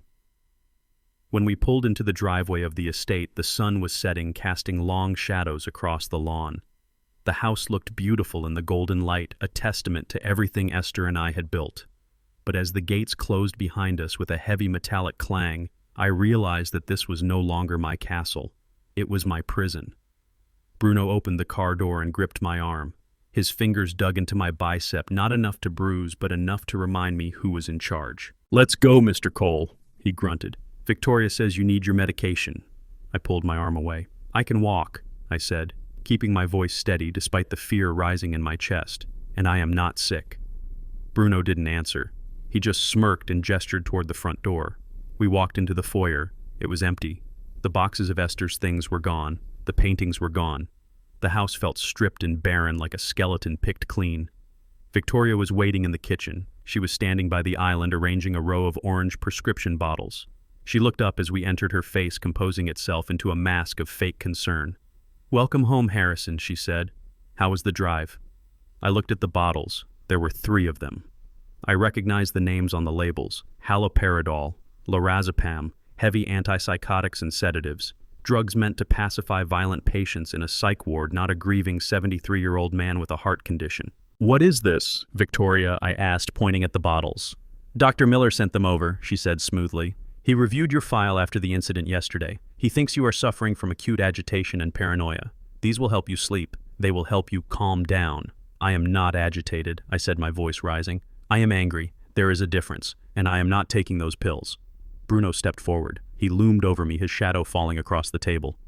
When we pulled into the driveway of the estate, the sun was setting, casting long shadows across the lawn. The house looked beautiful in the golden light, a testament to everything Esther and I had built. But as the gates closed behind us with a heavy metallic clang, I realized that this was no longer my castle. It was my prison. Bruno opened the car door and gripped my arm. His fingers dug into my bicep, not enough to bruise, but enough to remind me who was in charge. "Let's go, Mr. Cole," he grunted. "Victoria says you need your medication." I pulled my arm away. "I can walk," I said, keeping my voice steady despite the fear rising in my chest. "And I am not sick." Bruno didn't answer. He just smirked and gestured toward the front door. We walked into the foyer. It was empty. The boxes of Esther's things were gone. The paintings were gone. The house felt stripped and barren, like a skeleton picked clean. Victoria was waiting in the kitchen. She was standing by the island arranging a row of orange prescription bottles. She looked up as we entered, her face composing itself into a mask of fake concern. "Welcome home, Harrison," she said. "How was the drive?" I looked at the bottles. There were 3 of them. I recognized the names on the labels: haloperidol, lorazepam, heavy antipsychotics and sedatives, drugs meant to pacify violent patients in a psych ward, not a grieving 73-year-old man with a heart condition. "What is this, Victoria?" I asked, pointing at the bottles. "Dr. Miller sent them over," she said smoothly. "He reviewed your file after the incident yesterday. He thinks you are suffering from acute agitation and paranoia. These will help you sleep. They will help you calm down." "I am not agitated," I said, my voice rising. "I am angry. There is a difference, and I am not taking those pills." Bruno stepped forward. He loomed over me, his shadow falling across the table.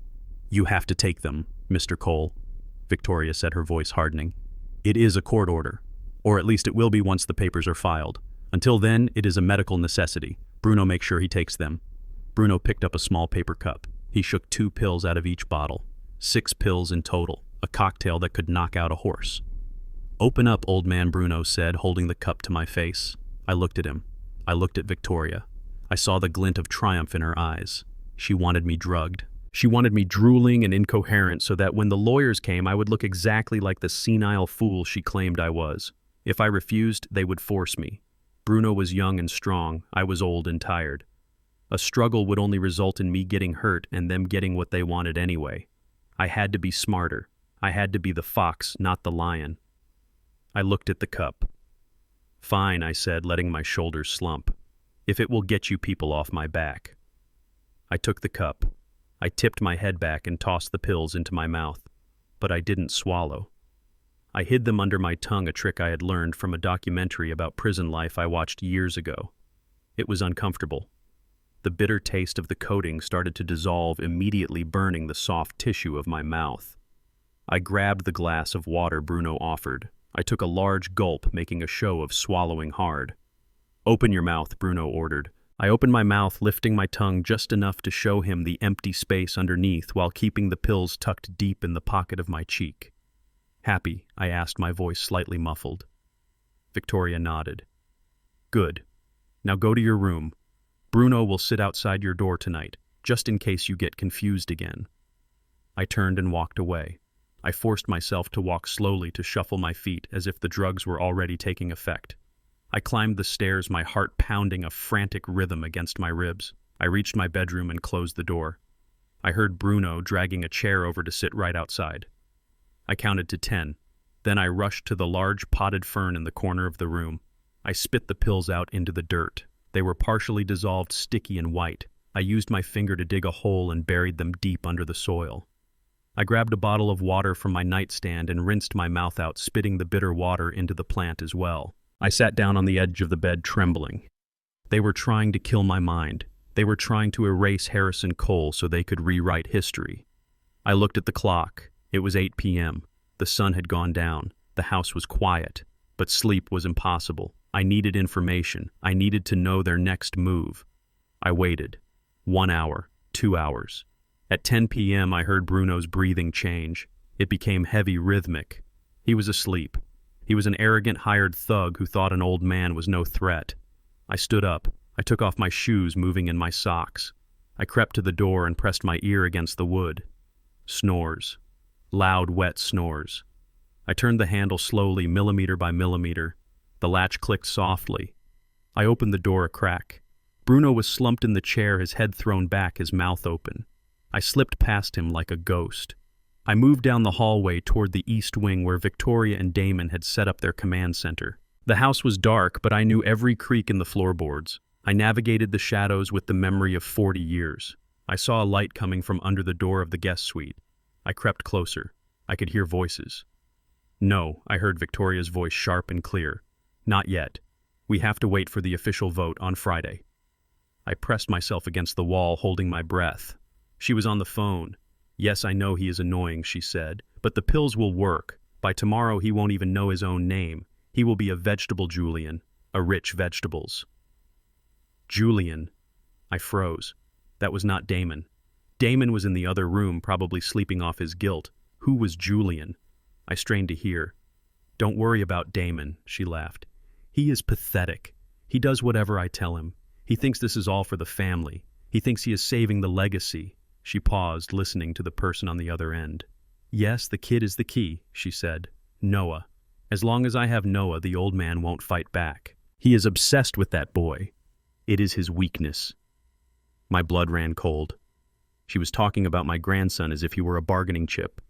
"You have to take them, Mr. Cole," Victoria said, her voice hardening. "It is a court order, or at least it will be once the papers are filed. Until then, it is a medical necessity. Bruno, make sure he takes them." Bruno picked up a small paper cup. He shook 2 pills out of each bottle. 6 pills in total, a cocktail that could knock out a horse. "Open up, old man," Bruno said, holding the cup to my face. I looked at him. I looked at Victoria. I saw the glint of triumph in her eyes. She wanted me drugged. She wanted me drooling and incoherent so that when the lawyers came, I would look exactly like the senile fool she claimed I was. If I refused, they would force me. Bruno was young and strong. I was old and tired. A struggle would only result in me getting hurt and them getting what they wanted anyway. I had to be smarter. I had to be the fox, not the lion. I looked at the cup. "Fine," I said, letting my shoulders slump. "If it will get you people off my back." I took the cup. I tipped my head back and tossed the pills into my mouth, but I didn't swallow. I hid them under my tongue, a trick I had learned from a documentary about prison life I watched years ago. It was uncomfortable. The bitter taste of the coating started to dissolve, immediately burning the soft tissue of my mouth. I grabbed the glass of water Bruno offered. I took a large gulp, making a show of swallowing hard. "Open your mouth," Bruno ordered. I opened my mouth, lifting my tongue just enough to show him the empty space underneath while keeping the pills tucked deep in the pocket of my cheek. "Happy?" I asked, my voice slightly muffled. Victoria nodded. "Good. Now go to your room. Bruno will sit outside your door tonight, just in case you get confused again. I turned and walked away. I forced myself to walk slowly to shuffle my feet as if the drugs were already taking effect. I climbed the stairs, my heart pounding a frantic rhythm against my ribs. I reached my bedroom and closed the door. I heard Bruno dragging a chair over to sit right outside. I counted to 10. Then I rushed to the large potted fern in the corner of the room. I spit the pills out into the dirt. They were partially dissolved, sticky and white. I used my finger to dig a hole and buried them deep under the soil. I grabbed a bottle of water from my nightstand and rinsed my mouth out, spitting the bitter water into the plant as well. I sat down on the edge of the bed, trembling. They were trying to kill my mind. They were trying to erase Harrison Cole so they could rewrite history. I looked at the clock. It was 8 p.m. The sun had gone down. The house was quiet, but sleep was impossible. I needed information. I needed to know their next move. I waited. 1 hour, 2 hours. At 10 p.m., I heard Bruno's breathing change. It became heavy, rhythmic. He was asleep. He was an arrogant hired thug who thought an old man was no threat. I stood up. I took off my shoes, moving in my socks. I crept to the door and pressed my ear against the wood. Snores. Loud, wet snores. I turned the handle slowly, millimeter by millimeter. The latch clicked softly. I opened the door a crack. Bruno was slumped in the chair, his head thrown back, his mouth open. I slipped past him like a ghost. I moved down the hallway toward the east wing where Victoria and Damon had set up their command center. The house was dark, but I knew every creak in the floorboards. I navigated the shadows with the memory of 40 years. I saw a light coming from under the door of the guest suite. I crept closer. I could hear voices. "No," I heard Victoria's voice, sharp and clear. "Not yet. We have to wait for the official vote on Friday." I pressed myself against the wall, holding my breath. She was on the phone. "Yes, I know he is annoying," she said, "but the pills will work. By tomorrow he won't even know his own name. He will be a vegetable Julian, a rich vegetables." Julian. I froze. That was not Damon. Damon was in the other room, probably sleeping off his guilt. Who was Julian? I strained to hear. "Don't worry about Damon," she laughed. "He is pathetic. He does whatever I tell him. He thinks this is all for the family. He thinks he is saving the legacy." She paused, listening to the person on the other end. "Yes, the kid is the key," she said. "Noah. As long as I have Noah, the old man won't fight back. He is obsessed with that boy. It is his weakness." My blood ran cold. She was talking about my grandson as if he were a bargaining chip.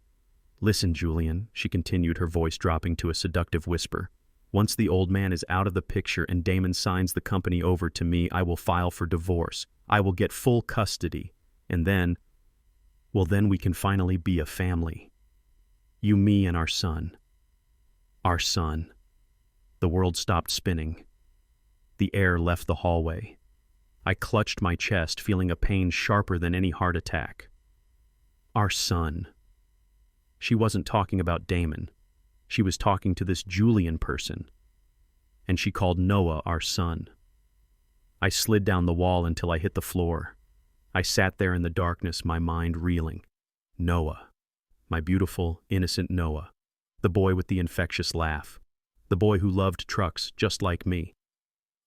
"Listen, Julian," she continued, her voice dropping to a seductive whisper. "Once the old man is out of the picture and Damon signs the company over to me, I will file for divorce. I will get full custody. And then, well, then we can finally be a family. You, me, and our son. Our son." The world stopped spinning. The air left the hallway. I clutched my chest, feeling a pain sharper than any heart attack. Our son. She wasn't talking about Damon. She was talking to this Julian person. And she called Noah our son. I slid down the wall until I hit the floor. I sat there in the darkness, my mind reeling. Noah. My beautiful, innocent Noah. The boy with the infectious laugh. The boy who loved trucks just like me.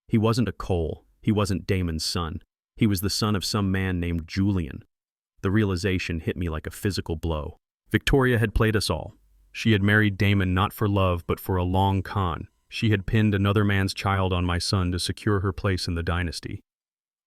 He wasn't a Cole. He wasn't Damon's son. He was the son of some man named Julian. The realization hit me like a physical blow. Victoria had played us all. She had married Damon not for love, but for a long con. She had pinned another man's child on my son to secure her place in the dynasty.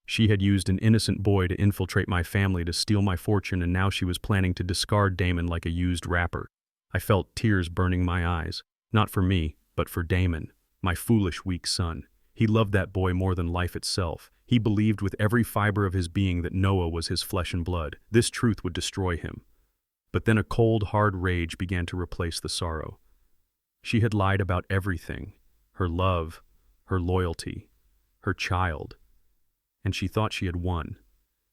She had used an innocent boy to infiltrate my family to steal my fortune, and now she was planning to discard Damon like a used wrapper. I felt tears burning my eyes. Not for me, but for Damon, my foolish, weak son. He loved that boy more than life itself. He believed with every fiber of his being that Noah was his flesh and blood. This truth would destroy him. But then a cold, hard rage began to replace the sorrow. She had lied about everything. Her love, her loyalty, her child. And she thought she had won.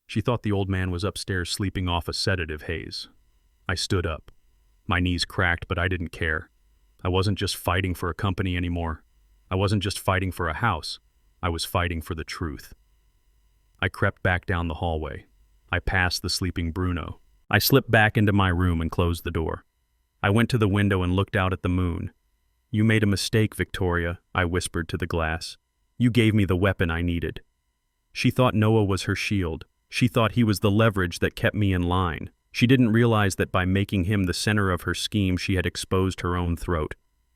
She thought the old man was upstairs sleeping off a sedative haze. I stood up. My knees cracked, but I didn't care. I wasn't just fighting for a company anymore. I wasn't just fighting for a house. I was fighting for the truth. I crept back down the hallway. I passed the sleeping Bruno. I slipped back into my room and closed the door. I went to the window and looked out at the moon. "You made a mistake, Victoria," I whispered to the glass. "You gave me the weapon I needed." She thought Noah was her shield. She thought he was the leverage that kept me in line. She didn't realize that by making him the center of her scheme, she had exposed her own throat.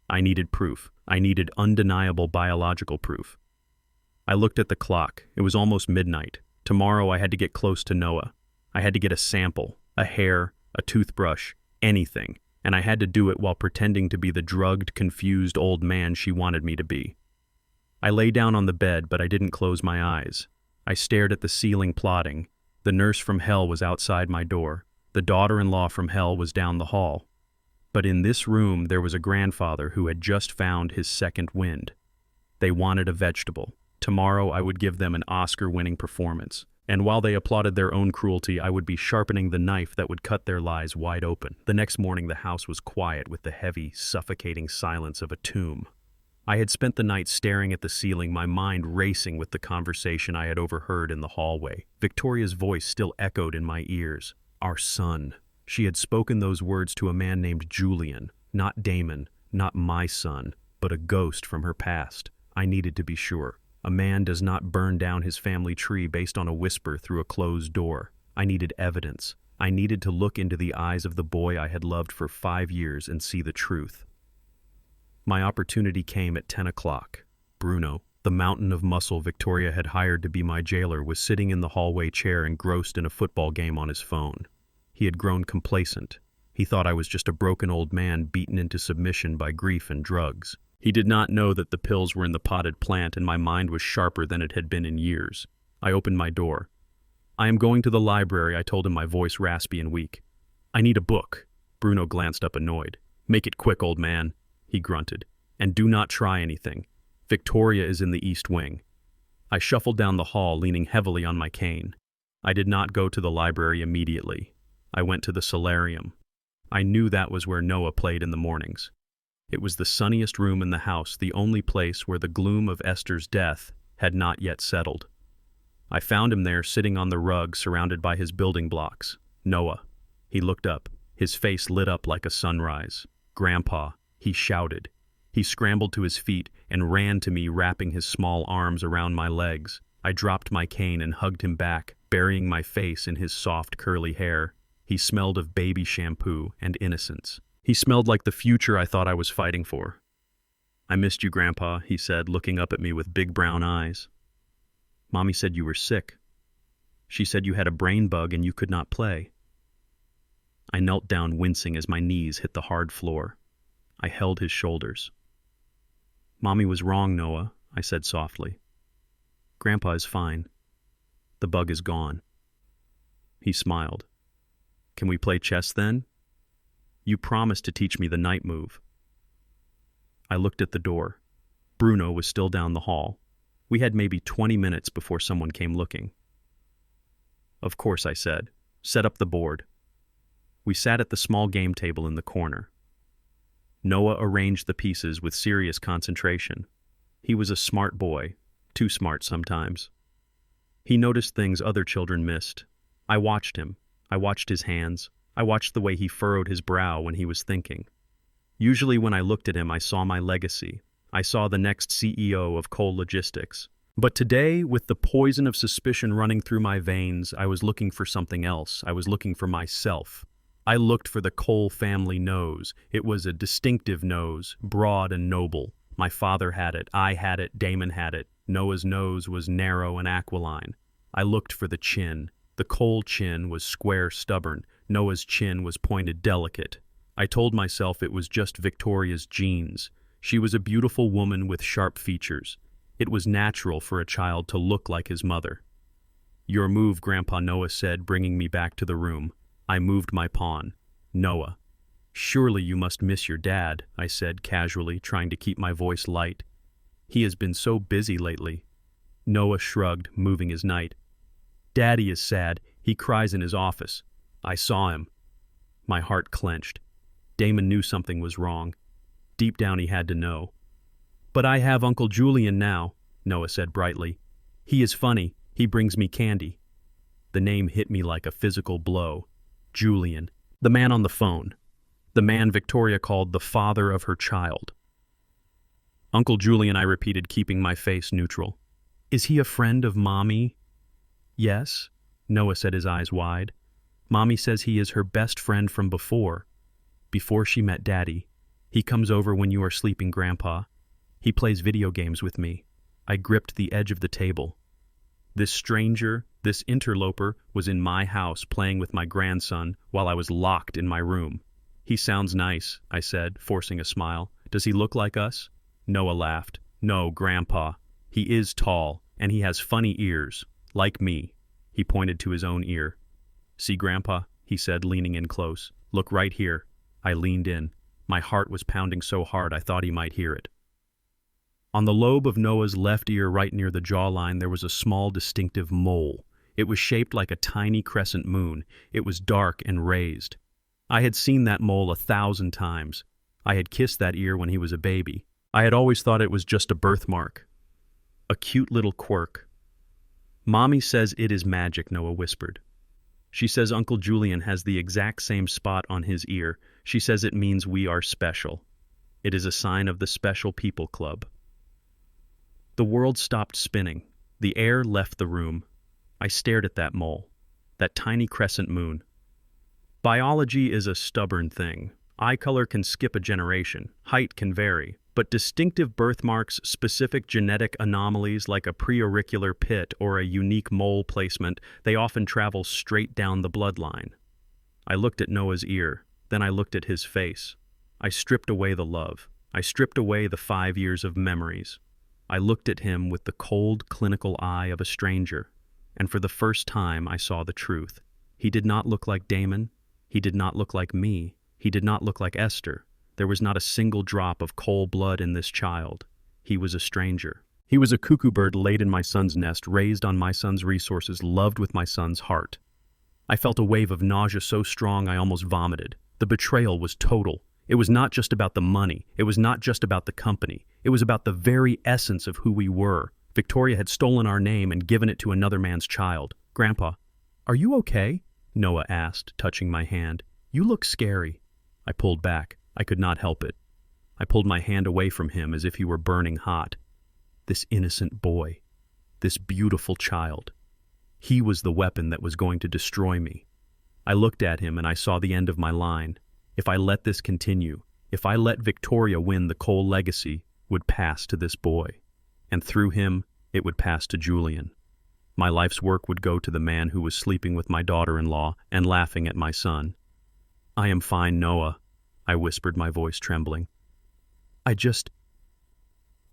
I needed proof. I needed undeniable biological proof. I looked at the clock. It was almost midnight. Tomorrow I had to get close to Noah. I had to get a sample, a hair, a toothbrush, anything. And I had to do it while pretending to be the drugged, confused old man she wanted me to be. I lay down on the bed, but I didn't close my eyes. I stared at the ceiling, plotting. The nurse from hell was outside my door. The daughter-in-law from hell was down the hall. But in this room there was a grandfather who had just found his second wind. They wanted a vegetable. Tomorrow I would give them an Oscar-winning performance. And while they applauded their own cruelty, I would be sharpening the knife that would cut their lies wide open. The next morning the house was quiet with the heavy, suffocating silence of a tomb. I had spent the night staring at the ceiling, my mind racing with the conversation I had overheard in the hallway. Victoria's voice still echoed in my ears. Our son. She had spoken those words to a man named Julian, not Damon, not my son, but a ghost from her past. I needed to be sure. A man does not burn down his family tree based on a whisper through a closed door. I needed evidence. I needed to look into the eyes of the boy I had loved for 5 years and see the truth. My opportunity came at 10 o'clock. Bruno, the mountain of muscle Victoria had hired to be my jailer, was sitting in the hallway chair engrossed in a football game on his phone. He had grown complacent. He thought I was just a broken old man beaten into submission by grief and drugs. He did not know that the pills were in the potted plant and my mind was sharper than it had been in years. I opened my door. I am going to the library, I told him, my voice raspy and weak. I need a book. Bruno glanced up annoyed. Make it quick, old man, he grunted. And do not try anything. Victoria is in the East Wing. I shuffled down the hall, leaning heavily on my cane. I did not go to the library immediately. I went to the solarium. I knew that was where Noah played in the mornings. It was the sunniest room in the house, the only place where the gloom of Esther's death had not yet settled. I found him there, sitting on the rug, surrounded by his building blocks. Noah. He looked up. His face lit up like a sunrise. Grandpa, he shouted. He scrambled to his feet and ran to me, wrapping his small arms around my legs. I dropped my cane and hugged him back, burying my face in his soft, curly hair. He smelled of baby shampoo and innocence. He smelled like the future I thought I was fighting for. I missed you, Grandpa, he said, looking up at me with big brown eyes. Mommy said you were sick. She said you had a brain bug and you could not play. I knelt down, wincing as my knees hit the hard floor. I held his shoulders. Mommy was wrong, Noah, I said softly. Grandpa is fine. The bug is gone. He smiled. Can we play chess then? You promised to teach me the night move. I looked at the door. Bruno was still down the hall. We had maybe 20 minutes before someone came looking. Of course, I said. Set up the board. We sat at the small game table in the corner. Noah arranged the pieces with serious concentration. He was a smart boy, too smart sometimes. He noticed things other children missed. I watched him. I watched his hands. I watched the way he furrowed his brow when he was thinking. Usually when I looked at him, I saw my legacy. I saw the next CEO of Coal Logistics. But today, with the poison of suspicion running through my veins, I was looking for something else. I was looking for myself. I looked for the Coal family nose. It was a distinctive nose, broad and noble. My father had it, I had it, Damon had it. Noah's nose was narrow and aquiline. I looked for the chin. The Coal chin was square, stubborn. Noah's chin was pointed, delicate. I told myself it was just Victoria's genes. She was a beautiful woman with sharp features. It was natural for a child to look like his mother. Your move, Grandpa, Noah said, bringing me back to the room. I moved my pawn. Noah. Surely you must miss your dad, I said casually, trying to keep my voice light. He has been so busy lately. Noah shrugged, moving his knight. Daddy is sad. He cries in his office. I saw him. My heart clenched. Damon knew something was wrong. Deep down he had to know. But I have Uncle Julian now, Noah said brightly. He is funny. He brings me candy. The name hit me like a physical blow. Julian. The man on the phone. The man Victoria called the father of her child. Uncle Julian, I repeated, keeping my face neutral. Is he a friend of Mommy? Yes, Noah said, his eyes wide. Mommy says he is her best friend from before she met Daddy. He comes over when you are sleeping, Grandpa. He plays video games with me. I gripped the edge of the table. This stranger, this interloper, was in my house playing with my grandson while I was locked in my room. He sounds nice, I said, forcing a smile. Does he look like us? Noah laughed. No, Grandpa. He is tall, and he has funny ears, like me. He pointed to his own ear. See, Grandpa, he said, leaning in close. Look right here. I leaned in. My heart was pounding so hard I thought he might hear it. On the lobe of Noah's left ear, right near the jawline, there was a small, distinctive mole. It was shaped like a tiny crescent moon. It was dark and raised. I had seen that mole 1,000 times. I had kissed that ear when he was a baby. I had always thought it was just a birthmark. A cute little quirk. Mommy says it is magic, Noah whispered. She says Uncle Julian has the exact same spot on his ear. She says it means we are special. It is a sign of the Special People Club. The world stopped spinning. The air left the room. I stared at that mole, that tiny crescent moon. Biology is a stubborn thing. Eye color can skip a generation. Height can vary. But distinctive birthmarks, specific genetic anomalies like a preauricular pit or a unique mole placement, they often travel straight down the bloodline. I looked at Noah's ear. Then I looked at his face. I stripped away the love. I stripped away the 5 years of memories. I looked at him with the cold, clinical eye of a stranger, and for the first time I saw the truth. He did not look like Damon. He did not look like me. He did not look like Esther. There was not a single drop of Cole blood in this child. He was a stranger. He was a cuckoo bird laid in my son's nest, raised on my son's resources, loved with my son's heart. I felt a wave of nausea so strong I almost vomited. The betrayal was total. It was not just about the money. It was not just about the company. It was about the very essence of who we were. Victoria had stolen our name and given it to another man's child. Grandpa, are you okay? Noah asked, touching my hand. You look scary. I pulled back. I could not help it. I pulled my hand away from him as if he were burning hot. This innocent boy. This beautiful child. He was the weapon that was going to destroy me. I looked at him and I saw the end of my line. If I let this continue, if I let Victoria win, the Cole legacy would pass to this boy. And through him, it would pass to Julian. My life's work would go to the man who was sleeping with my daughter-in-law and laughing at my son. I am fine, Noah, I whispered, my voice trembling. I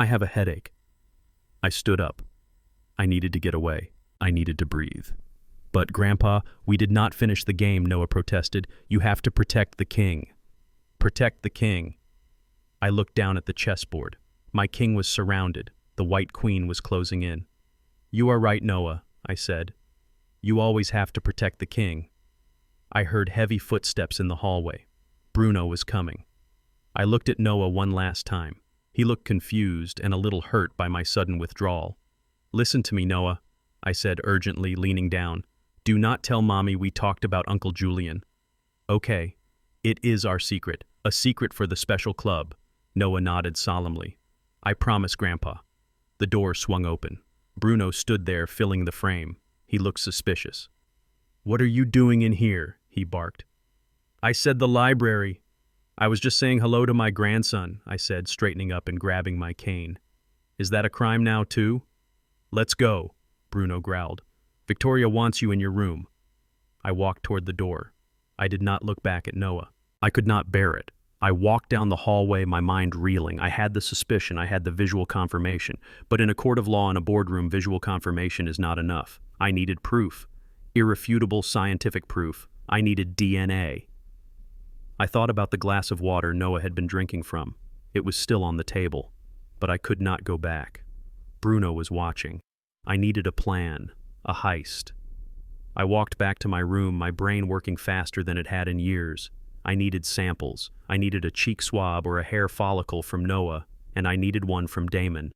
have a headache. I stood up. I needed to get away. I needed to breathe. But, Grandpa, we did not finish the game, Noah protested. You have to protect the king. Protect the king. I looked down at the chessboard. My king was surrounded. The white queen was closing in. You are right, Noah, I said. You always have to protect the king. I heard heavy footsteps in the hallway. Bruno was coming. I looked at Noah one last time. He looked confused and a little hurt by my sudden withdrawal. Listen to me, Noah, I said urgently, leaning down. Do not tell Mommy we talked about Uncle Julian. Okay. It is our secret. A secret for the special club. Noah nodded solemnly. I promise, Grandpa. The door swung open. Bruno stood there, filling the frame. He looked suspicious. What are you doing in here? He barked. I said the library. I was just saying hello to my grandson, I said, straightening up and grabbing my cane. Is that a crime now, too? Let's go, Bruno growled. Victoria wants you in your room. I walked toward the door. I did not look back at Noah. I could not bear it. I walked down the hallway, my mind reeling. I had the suspicion, I had the visual confirmation. But in a court of law and a boardroom, visual confirmation is not enough. I needed proof. Irrefutable scientific proof. I needed DNA. I thought about the glass of water Noah had been drinking from. It was still on the table. But I could not go back. Bruno was watching. I needed a plan. A heist. I walked back to my room, my brain working faster than it had in years. I needed samples. I needed a cheek swab or a hair follicle from Noah, and I needed one from Damon.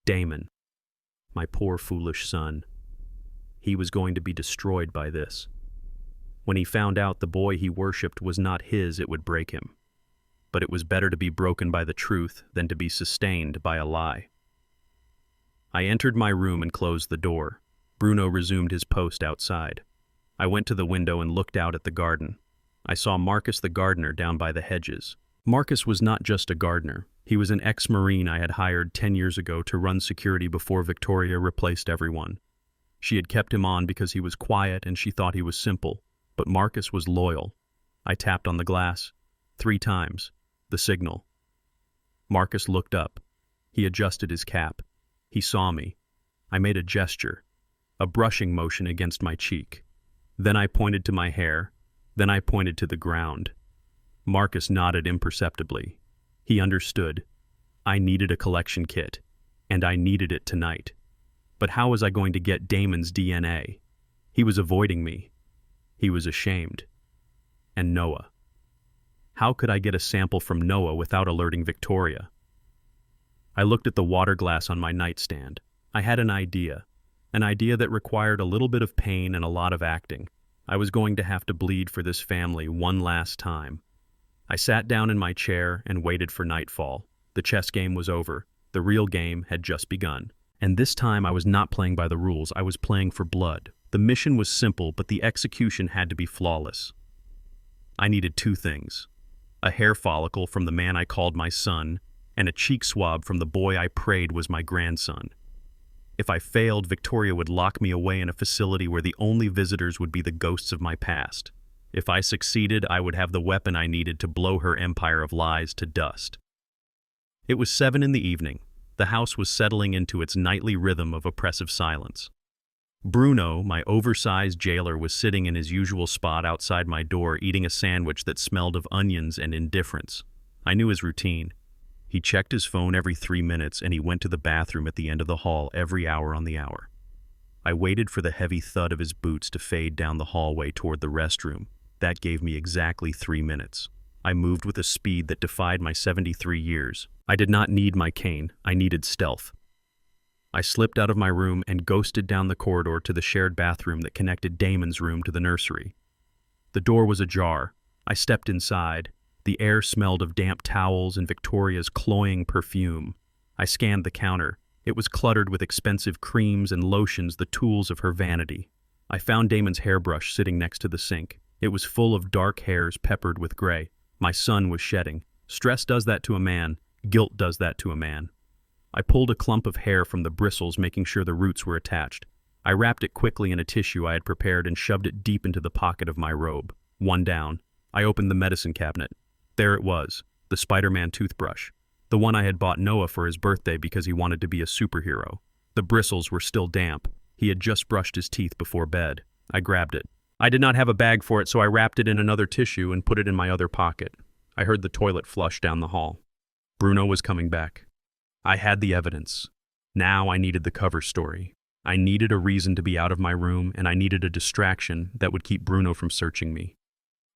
Damon. My poor foolish son. He was going to be destroyed by this. When he found out the boy he worshipped was not his, it would break him. But it was better to be broken by the truth than to be sustained by a lie. I entered my room and closed the door. Bruno resumed his post outside. I went to the window and looked out at the garden. I saw Marcus the gardener down by the hedges. Marcus was not just a gardener. He was an ex-Marine I had hired 10 years ago to run security before Victoria replaced everyone. She had kept him on because he was quiet and she thought he was simple, but Marcus was loyal. I tapped on the glass. 3 times. The signal. Marcus looked up. He adjusted his cap. He saw me. I made a gesture, a brushing motion against my cheek. Then I pointed to my hair. Then I pointed to the ground. Marcus nodded imperceptibly. He understood. I needed a collection kit, and I needed it tonight. But how was I going to get Damon's DNA? He was avoiding me. He was ashamed. And Noah. How could I get a sample from Noah without alerting Victoria? I looked at the water glass on my nightstand. I had an idea that required a little bit of pain and a lot of acting. I was going to have to bleed for this family one last time. I sat down in my chair and waited for nightfall. The chess game was over. The real game had just begun. And this time I was not playing by the rules. I was playing for blood. The mission was simple, but the execution had to be flawless. I needed 2 things. A hair follicle from the man I called my son, and a cheek swab from the boy I prayed was my grandson. If I failed, Victoria would lock me away in a facility where the only visitors would be the ghosts of my past. If I succeeded, I would have the weapon I needed to blow her empire of lies to dust. It was 7 in the evening. The house was settling into its nightly rhythm of oppressive silence. Bruno, my oversized jailer, was sitting in his usual spot outside my door eating a sandwich that smelled of onions and indifference. I knew his routine. He checked his phone every 3 minutes and he went to the bathroom at the end of the hall every hour on the hour. I waited for the heavy thud of his boots to fade down the hallway toward the restroom. That gave me exactly 3 minutes. I moved with a speed that defied my 73 years. I did not need my cane. I needed stealth. I slipped out of my room and ghosted down the corridor to the shared bathroom that connected Damon's room to the nursery. The door was ajar. I stepped inside. The air smelled of damp towels and Victoria's cloying perfume. I scanned the counter. It was cluttered with expensive creams and lotions, the tools of her vanity. I found Damon's hairbrush sitting next to the sink. It was full of dark hairs peppered with gray. My son was shedding. Stress does that to a man. Guilt does that to a man. I pulled a clump of hair from the bristles, making sure the roots were attached. I wrapped it quickly in a tissue I had prepared and shoved it deep into the pocket of my robe. One down. I opened the medicine cabinet. There it was, the Spider-Man toothbrush. The one I had bought Noah for his birthday because he wanted to be a superhero. The bristles were still damp. He had just brushed his teeth before bed. I grabbed it. I did not have a bag for it, so I wrapped it in another tissue and put it in my other pocket. I heard the toilet flush down the hall. Bruno was coming back. I had the evidence. Now I needed the cover story. I needed a reason to be out of my room, and I needed a distraction that would keep Bruno from searching me.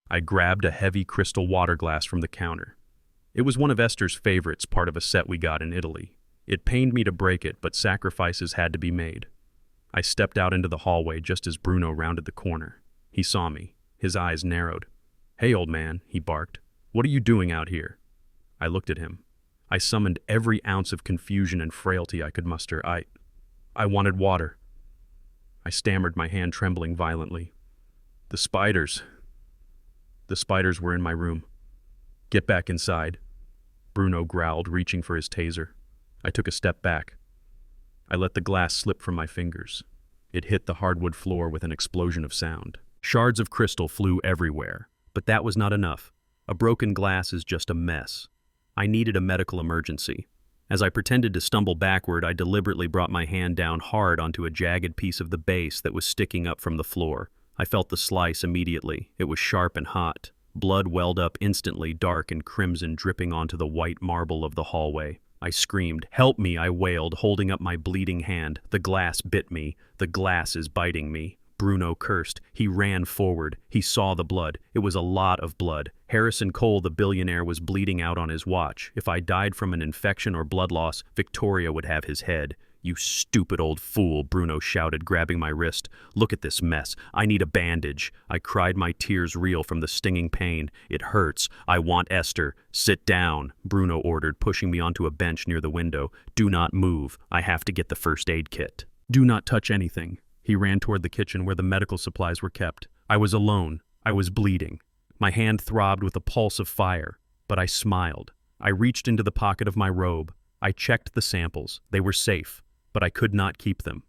I grabbed a heavy crystal water glass from the counter. It was one of Esther's favorites, part of a set we got in Italy. It pained me to break it, but sacrifices had to be made. I stepped out into the hallway just as Bruno rounded the corner. He saw me. His eyes narrowed. "Hey, old man," he barked. "What are you doing out here?" I looked at him. I summoned every ounce of confusion and frailty I could muster. I wanted water. I stammered, my hand trembling violently. The spiders were in my room. "Get back inside," Bruno growled, reaching for his taser. I took a step back. I let the glass slip from my fingers. It hit the hardwood floor with an explosion of sound. Shards of crystal flew everywhere, but that was not enough. A broken glass is just a mess. I needed a medical emergency. As I pretended to stumble backward, I deliberately brought my hand down hard onto a jagged piece of the base that was sticking up from the floor. I felt the slice immediately. It was sharp and hot. Blood welled up instantly, dark and crimson, dripping onto the white marble of the hallway. I screamed. "Help me," I wailed, holding up my bleeding hand. "The glass bit me. The glass is biting me." Bruno cursed. He ran forward. He saw the blood. It was a lot of blood. Harrison Cole, the billionaire, was bleeding out on his watch. If I died from an infection or blood loss, Victoria would have his head. "You stupid old fool," Bruno shouted, grabbing my wrist. "Look at this mess. I need a bandage." I cried, my tears real from the stinging pain. "It hurts. I want Esther." "Sit down," Bruno ordered, pushing me onto a bench near the window. "Do not move. I have to get the first aid kit." "Do not touch anything." He ran toward the kitchen where the medical supplies were kept. I was alone. I was bleeding. My hand throbbed with a pulse of fire, but I smiled. I reached into the pocket of my robe. I checked the samples. They were safe, but I could not keep them.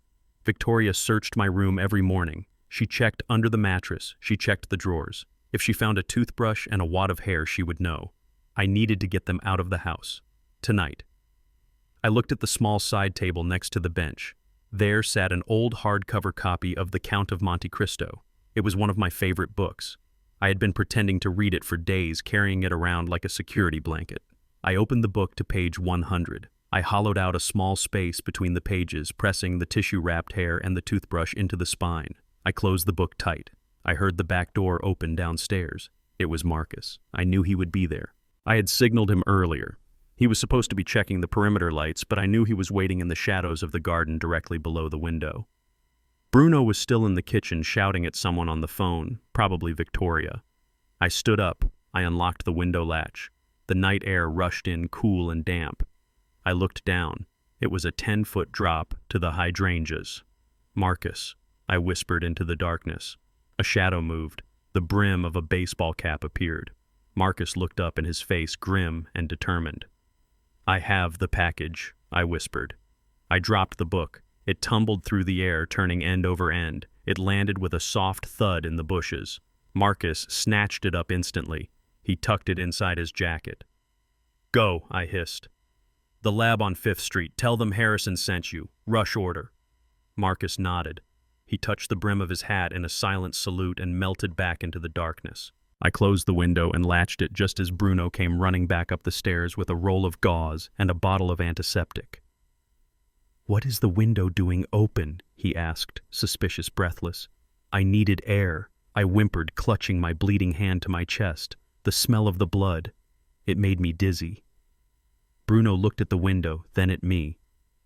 Victoria searched my room every morning. She checked under the mattress. She checked the drawers. If she found a toothbrush and a wad of hair, she would know. I needed to get them out of the house. Tonight. I looked at the small side table next to the bench. There sat an old hardcover copy of The Count of Monte Cristo. It was one of my favorite books. I had been pretending to read it for days, carrying it around like a security blanket. I opened the book to page 100. I hollowed out a small space between the pages, pressing the tissue-wrapped hair and the toothbrush into the spine. I closed the book tight. I heard the back door open downstairs. It was Marcus. I knew he would be there. I had signaled him earlier. He was supposed to be checking the perimeter lights, but I knew he was waiting in the shadows of the garden directly below the window. Bruno was still in the kitchen shouting at someone on the phone, probably Victoria. I stood up. I unlocked the window latch. The night air rushed in cool and damp. I looked down. It was a 10-foot drop to the hydrangeas. "Marcus," I whispered into the darkness. A shadow moved. The brim of a baseball cap appeared. Marcus looked up and his face grim and determined. "I have the package," I whispered. I dropped the book. It tumbled through the air, turning end over end. It landed with a soft thud in the bushes. Marcus snatched it up instantly. He tucked it inside his jacket. "Go," I hissed. "The lab on 5th Street. Tell them Harrison sent you. Rush order." Marcus nodded. He touched the brim of his hat in a silent salute and melted back into the darkness. I closed the window and latched it just as Bruno came running back up the stairs with a roll of gauze and a bottle of antiseptic. "What is the window doing open?" he asked, suspicious, breathless. I needed air. I whimpered, clutching my bleeding hand to my chest. The smell of the blood. It made me dizzy. Bruno looked at the window, then at me.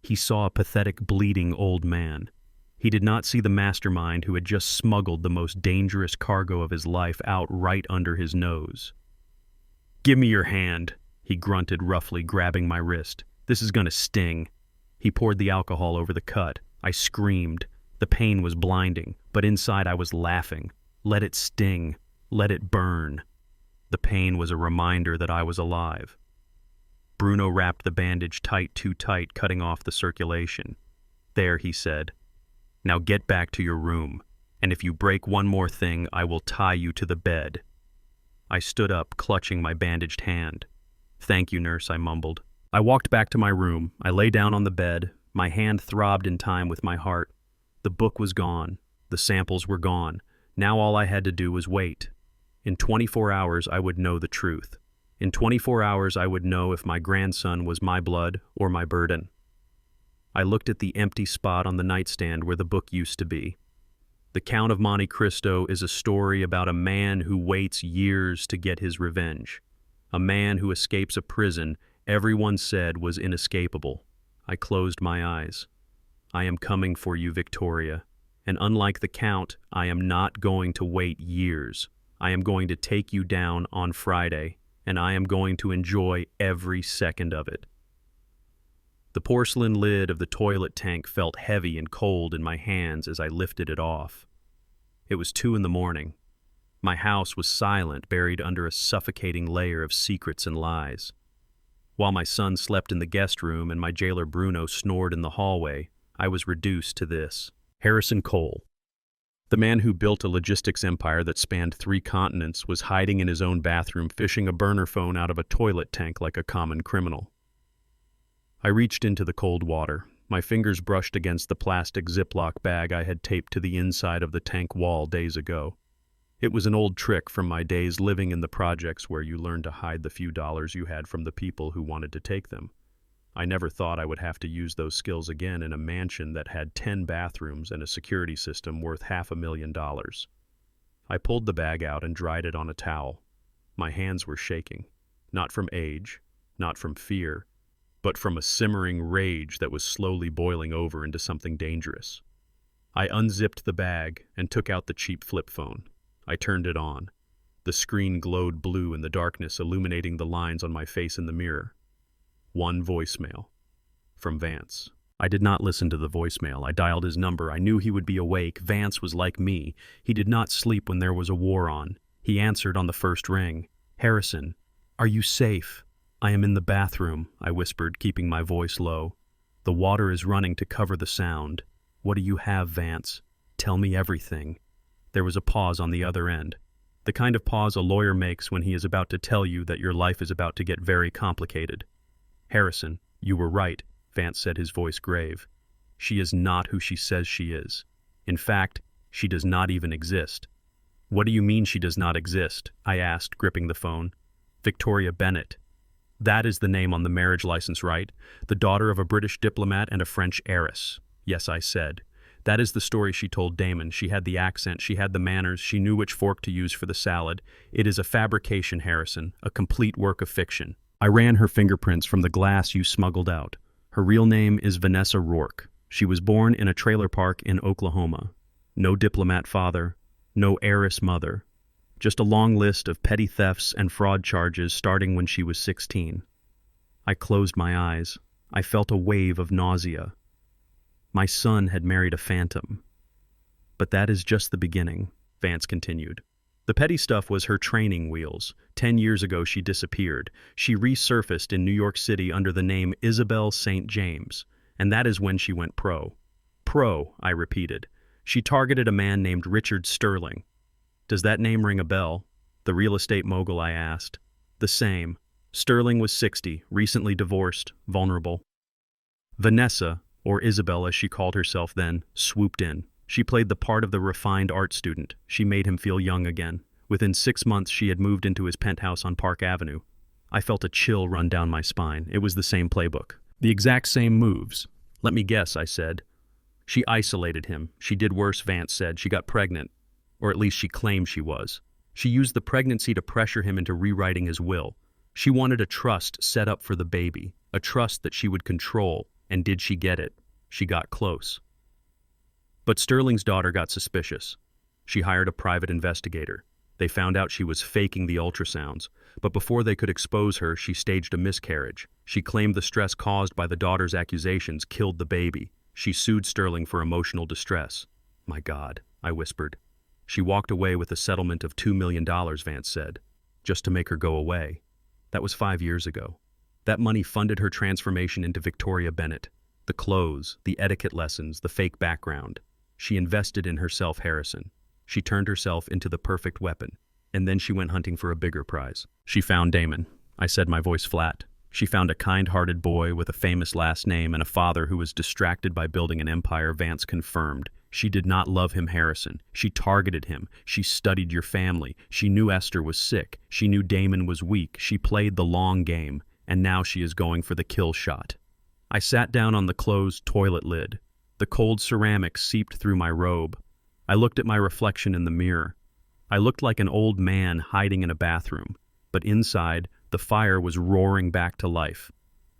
He saw a pathetic, bleeding old man. He did not see the mastermind who had just smuggled the most dangerous cargo of his life out right under his nose. "Give me your hand," he grunted roughly, grabbing my wrist. "This is gonna sting." He poured the alcohol over the cut. I screamed. The pain was blinding, but inside I was laughing. Let it sting. Let it burn. The pain was a reminder that I was alive. Bruno wrapped the bandage tight, too tight, cutting off the circulation. "There," he said. "Now get back to your room, and if you break one more thing, I will tie you to the bed." I stood up, clutching my bandaged hand. "Thank you, nurse," I mumbled. I walked back to my room. I lay down on the bed. My hand throbbed in time with my heart. The book was gone. The samples were gone. Now all I had to do was wait. In 24 hours, I would know the truth. In 24 hours, I would know if my grandson was my blood or my burden. I looked at the empty spot on the nightstand where the book used to be. The Count of Monte Cristo is a story about a man who waits years to get his revenge. A man who escapes a prison everyone said was inescapable. I closed my eyes. I am coming for you, Victoria. And unlike the Count, I am not going to wait years. I am going to take you down on Friday, and I am going to enjoy every second of it. The porcelain lid of the toilet tank felt heavy and cold in my hands as I lifted it off. It was 2 a.m. My house was silent, buried under a suffocating layer of secrets and lies. While my son slept in the guest room and my jailer Bruno snored in the hallway, I was reduced to this. Harrison Cole, the man who built a logistics empire that spanned 3 continents, was hiding in his own bathroom, fishing a burner phone out of a toilet tank like a common criminal. I reached into the cold water. My fingers brushed against the plastic Ziploc bag I had taped to the inside of the tank wall days ago. It was an old trick from my days living in the projects where you learned to hide the few dollars you had from the people who wanted to take them. I never thought I would have to use those skills again in a mansion that had 10 bathrooms and a security system worth $500,000. I pulled the bag out and dried it on a towel. My hands were shaking, not from age, not from fear, but from a simmering rage that was slowly boiling over into something dangerous. I unzipped the bag and took out the cheap flip phone. I turned it on. The screen glowed blue in the darkness, illuminating the lines on my face in the mirror. One voicemail. From Vance. I did not listen to the voicemail. I dialed his number. I knew he would be awake. Vance was like me. He did not sleep when there was a war on. He answered on the first ring. "Harrison, are you safe?" "I am in the bathroom," I whispered, keeping my voice low. "The water is running to cover the sound. What do you have, Vance? Tell me everything." There was a pause on the other end. The kind of pause a lawyer makes when he is about to tell you that your life is about to get very complicated. "Harrison, you were right," Vance said, his voice grave. "She is not who she says she is. In fact, she does not even exist." "What do you mean she does not exist?" I asked, gripping the phone. "Victoria Bennett. That is the name on the marriage license, right? The daughter of a British diplomat and a French heiress." "Yes," I said. "That is the story she told Damon. She had the accent, she had the manners, she knew which fork to use for the salad. It is a fabrication, Harrison, a complete work of fiction." I ran her fingerprints from the glass you smuggled out. "Her real name is Vanessa Rourke. She was born in a trailer park in Oklahoma. No diplomat father, no heiress mother. Just a long list of petty thefts and fraud charges starting when she was 16. I closed my eyes. I felt a wave of nausea. My son had married a phantom. "But that is just the beginning," Vance continued. "The petty stuff was her training wheels. 10 years ago she disappeared. She resurfaced in New York City under the name Isabel St. James, and that is when she went pro." "Pro," I repeated. "She targeted a man named Richard Sterling." "Does that name ring a bell?" "The real estate mogul?" I asked. "The same. Sterling was 60, recently divorced, vulnerable. Vanessa, or Isabel as she called herself then, swooped in. She played the part of the refined art student. She made him feel young again. Within 6 months she had moved into his penthouse on Park Avenue. I felt a chill run down my spine. It was the same playbook. The exact same moves. "Let me guess," I said. "She isolated him. She did worse," Vance said. "She got pregnant. Or at least she claimed she was. She used the pregnancy to pressure him into rewriting his will. She wanted a trust set up for the baby, a trust that she would control, and did she get it? She got close. But Sterling's daughter got suspicious. She hired a private investigator. They found out she was faking the ultrasounds, but before they could expose her, she staged a miscarriage. She claimed the stress caused by the daughter's accusations killed the baby. She sued Sterling for emotional distress." "My God," I whispered. "She walked away with a settlement of $2 million, Vance said, just to make her go away. That was 5 years ago. That money funded her transformation into Victoria Bennett. The clothes, the etiquette lessons, the fake background. She invested in herself, Harrison. She turned herself into the perfect weapon, and then she went hunting for a bigger prize. She found Damon," I said, my voice flat. "She found a kind-hearted boy with a famous last name and a father who was distracted by building an empire," Vance confirmed. "She did not love him, Harrison. She targeted him. She studied your family. She knew Esther was sick. She knew Damon was weak. She played the long game, and now she is going for the kill shot." I sat down on the closed toilet lid. The cold ceramic seeped through my robe. I looked at my reflection in the mirror. I looked like an old man hiding in a bathroom, but inside, the fire was roaring back to life.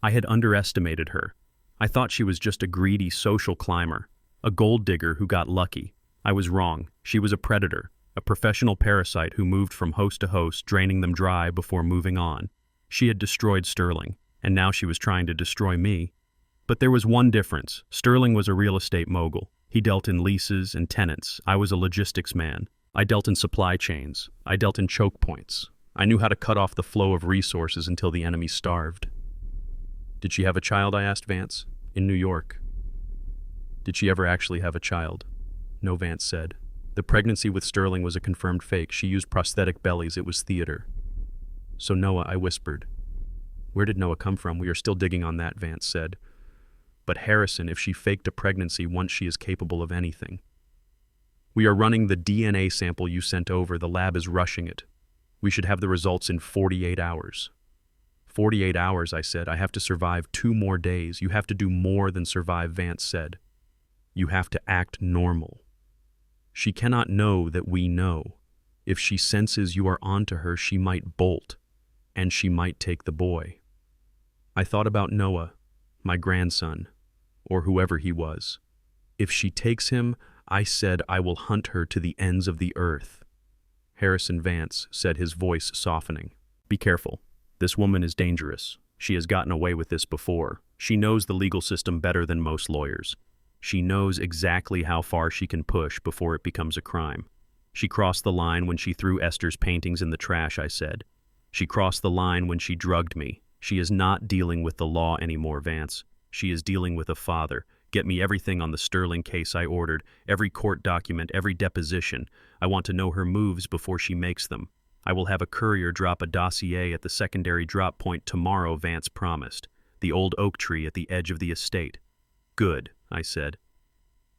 I had underestimated her. I thought she was just a greedy social climber, a gold digger who got lucky. I was wrong. She was a predator, a professional parasite who moved from host to host, draining them dry before moving on. She had destroyed Sterling, and now she was trying to destroy me. But there was one difference. Sterling was a real estate mogul. He dealt in leases and tenants. I was a logistics man. I dealt in supply chains. I dealt in choke points. I knew how to cut off the flow of resources until the enemy starved. "Did she have a child?" I asked Vance. "In New York." "Did she ever actually have a child?" "No," Vance said. "The pregnancy with Sterling was a confirmed fake. She used prosthetic bellies. It was theater." "So Noah," I whispered. "Where did Noah come from?" "We are still digging on that," Vance said. "But Harrison, if she faked a pregnancy once, she is capable of anything. We are running the DNA sample you sent over. The lab is rushing it. We should have the results in 48 hours. 48 hours, I said. I have to survive 2 more days. You have to do more than survive, Vance said. You have to act normal. She cannot know that we know. If she senses you are onto her, she might bolt, and she might take the boy." I thought about Noah, my grandson, or whoever he was. "If she takes him," I said, "I will hunt her to the ends of the earth." Harrison Vance said, his voice softening. "Be careful. This woman is dangerous. She has gotten away with this before. She knows the legal system better than most lawyers. She knows exactly how far she can push before it becomes a crime. She crossed the line when she threw Esther's paintings in the trash, I said. She crossed the line when she drugged me. She is not dealing with the law anymore, Vance. She is dealing with a father. Get me everything on the Sterling case I ordered, every court document, every deposition. I want to know her moves before she makes them. I will have a courier drop a dossier at the secondary drop point tomorrow, Vance promised. The old oak tree at the edge of the estate. Good, I said.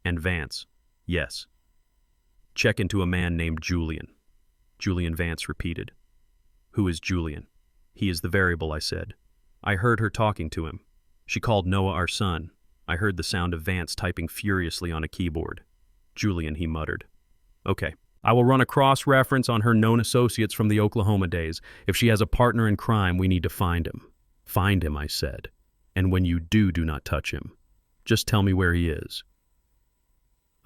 And Vance, yes. Check into a man named Julian. Julian Vance repeated. Who is Julian? He is the variable, I said. I heard her talking to him. She called Noah our son. I heard the sound of Vance typing furiously on a keyboard. Julian, he muttered. Okay. I will run a cross-reference on her known associates from the Oklahoma days. If she has a partner in crime, we need to find him. Find him, I said. And when you do not touch him. Just tell me where he is.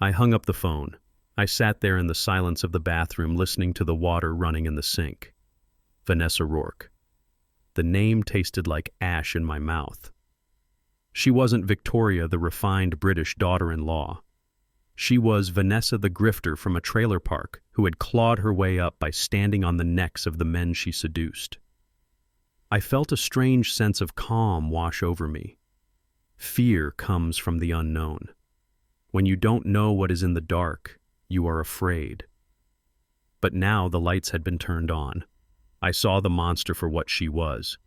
I hung up the phone. I sat there in the silence of the bathroom listening to the water running in the sink. Vanessa Rourke. The name tasted like ash in my mouth. She wasn't Victoria, the refined British daughter-in-law. She was Vanessa the grifter from a trailer park who had clawed her way up by standing on the necks of the men she seduced. I felt a strange sense of calm wash over me. Fear comes from the unknown. When you don't know what is in the dark, you are afraid. But now the lights had been turned on. I saw the monster for what she was.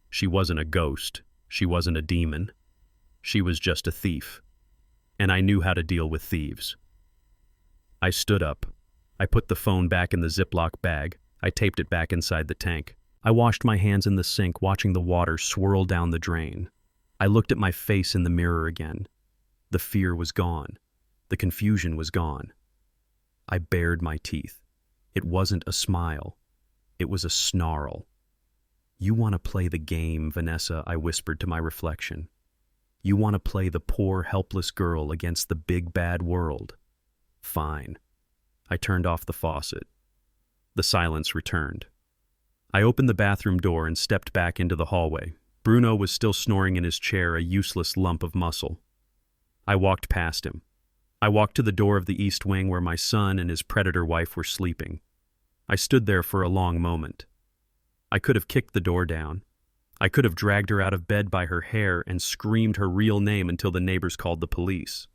She wasn't a ghost. She wasn't a demon. She was just a thief. And I knew how to deal with thieves. I stood up. I put the phone back in the Ziploc bag. I taped it back inside the tank. I washed my hands in the sink, watching the water swirl down the drain. I looked at my face in the mirror again. The fear was gone. The confusion was gone. I bared my teeth. It wasn't a smile. It was a snarl. You want to play the game, Vanessa, I whispered to my reflection. You want to play the poor, helpless girl against the big, bad world. Fine. I turned off the faucet. The silence returned. I opened the bathroom door and stepped back into the hallway. Bruno was still snoring in his chair, a useless lump of muscle. I walked past him. I walked to the door of the east wing where my son and his predator wife were sleeping. I stood there for a long moment. I could have kicked the door down. I could have dragged her out of bed by her hair and screamed her real name until the neighbors called the police.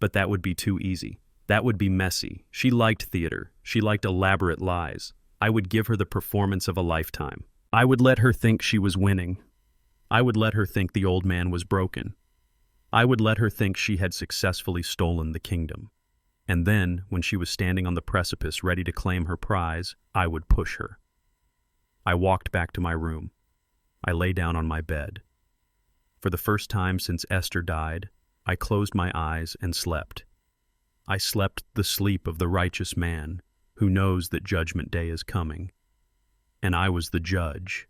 But that would be too easy. That would be messy. She liked theater. She liked elaborate lies. I would give her the performance of a lifetime. I would let her think she was winning. I would let her think the old man was broken. I would let her think she had successfully stolen the kingdom. And then, when she was standing on the precipice ready to claim her prize, I would push her. I walked back to my room. I lay down on my bed. For the first time since Esther died, I closed my eyes and slept. I slept the sleep of the righteous man who knows that Judgment Day is coming. And I was the judge.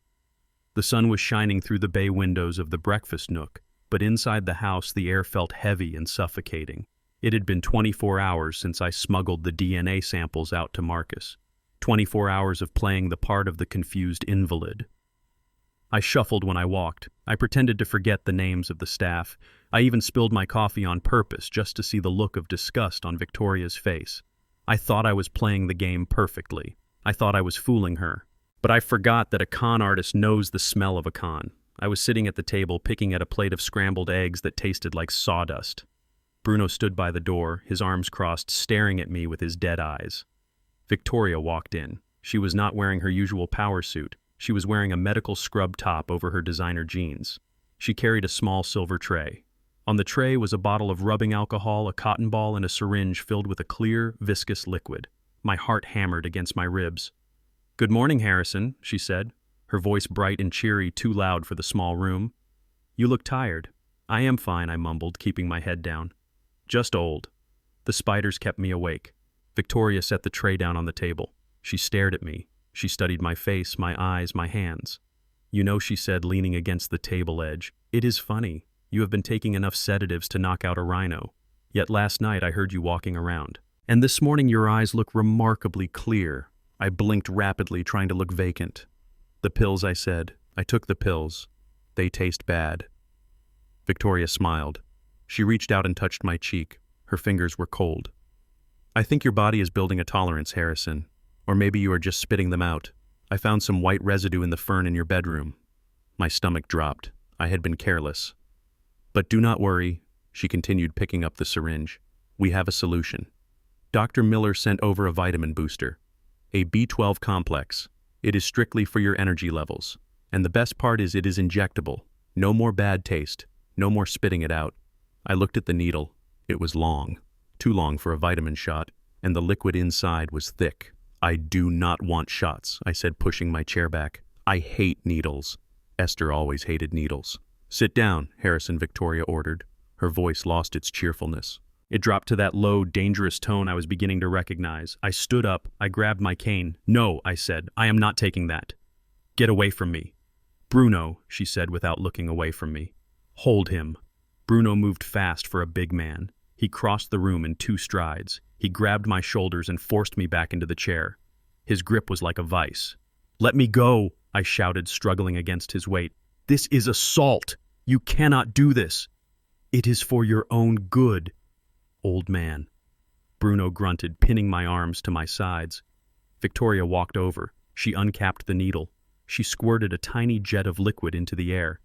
The sun was shining through the bay windows of the breakfast nook, but inside the house the air felt heavy and suffocating. It had been 24 hours since I smuggled the DNA samples out to Marcus. 24 hours of playing the part of the confused invalid. I shuffled when I walked. I pretended to forget the names of the staff. I even spilled my coffee on purpose just to see the look of disgust on Victoria's face. I thought I was playing the game perfectly. I thought I was fooling her. But I forgot that a con artist knows the smell of a con. I was sitting at the table picking at a plate of scrambled eggs that tasted like sawdust. Bruno stood by the door, his arms crossed, staring at me with his dead eyes. Victoria walked in. She was not wearing her usual power suit. She was wearing a medical scrub top over her designer jeans. She carried a small silver tray. On the tray was a bottle of rubbing alcohol, a cotton ball, and a syringe filled with a clear, viscous liquid. My heart hammered against my ribs. "Good morning, Harrison," she said, her voice bright and cheery, too loud for the small room. "You look tired." "I am fine," I mumbled, keeping my head down. "Just old." The spiders kept me awake. Victoria set the tray down on the table. She stared at me. She studied my face, my eyes, my hands. "You know," she said, leaning against the table edge, "it is funny. You have been taking enough sedatives to knock out a rhino. Yet last night I heard you walking around. And this morning your eyes look remarkably clear." I blinked rapidly, trying to look vacant. "The pills," I said. "I took the pills." They taste bad. Victoria smiled. She reached out and touched my cheek. Her fingers were cold. I think your body is building a tolerance, Harrison. Or maybe you are just spitting them out. I found some white residue in the fern in your bedroom. My stomach dropped. I had been careless. But do not worry, she continued, picking up the syringe. We have a solution. Dr. Miller sent over a vitamin booster. A B12 complex. It is strictly for your energy levels. And the best part is it is injectable. No more bad taste. No more spitting it out. I looked at the needle. It was long. Too long for a vitamin shot, and the liquid inside was thick. I do not want shots, I said, pushing my chair back. I hate needles. Esther always hated needles. Sit down, Harrison, Victoria ordered. Her voice lost its cheerfulness. It dropped to that low, dangerous tone I was beginning to recognize. I stood up. I grabbed my cane. No, I said, I am not taking that. Get away from me. Bruno, she said without looking away from me. Hold him. Bruno moved fast for a big man. He crossed the room in 2 strides. He grabbed my shoulders and forced me back into the chair. His grip was like a vice. Let me go, I shouted, struggling against his weight. This is assault. You cannot do this. It is for your own good. Old man. Bruno grunted, pinning my arms to my sides. Victoria walked over. She uncapped the needle. She squirted a tiny jet of liquid into the air.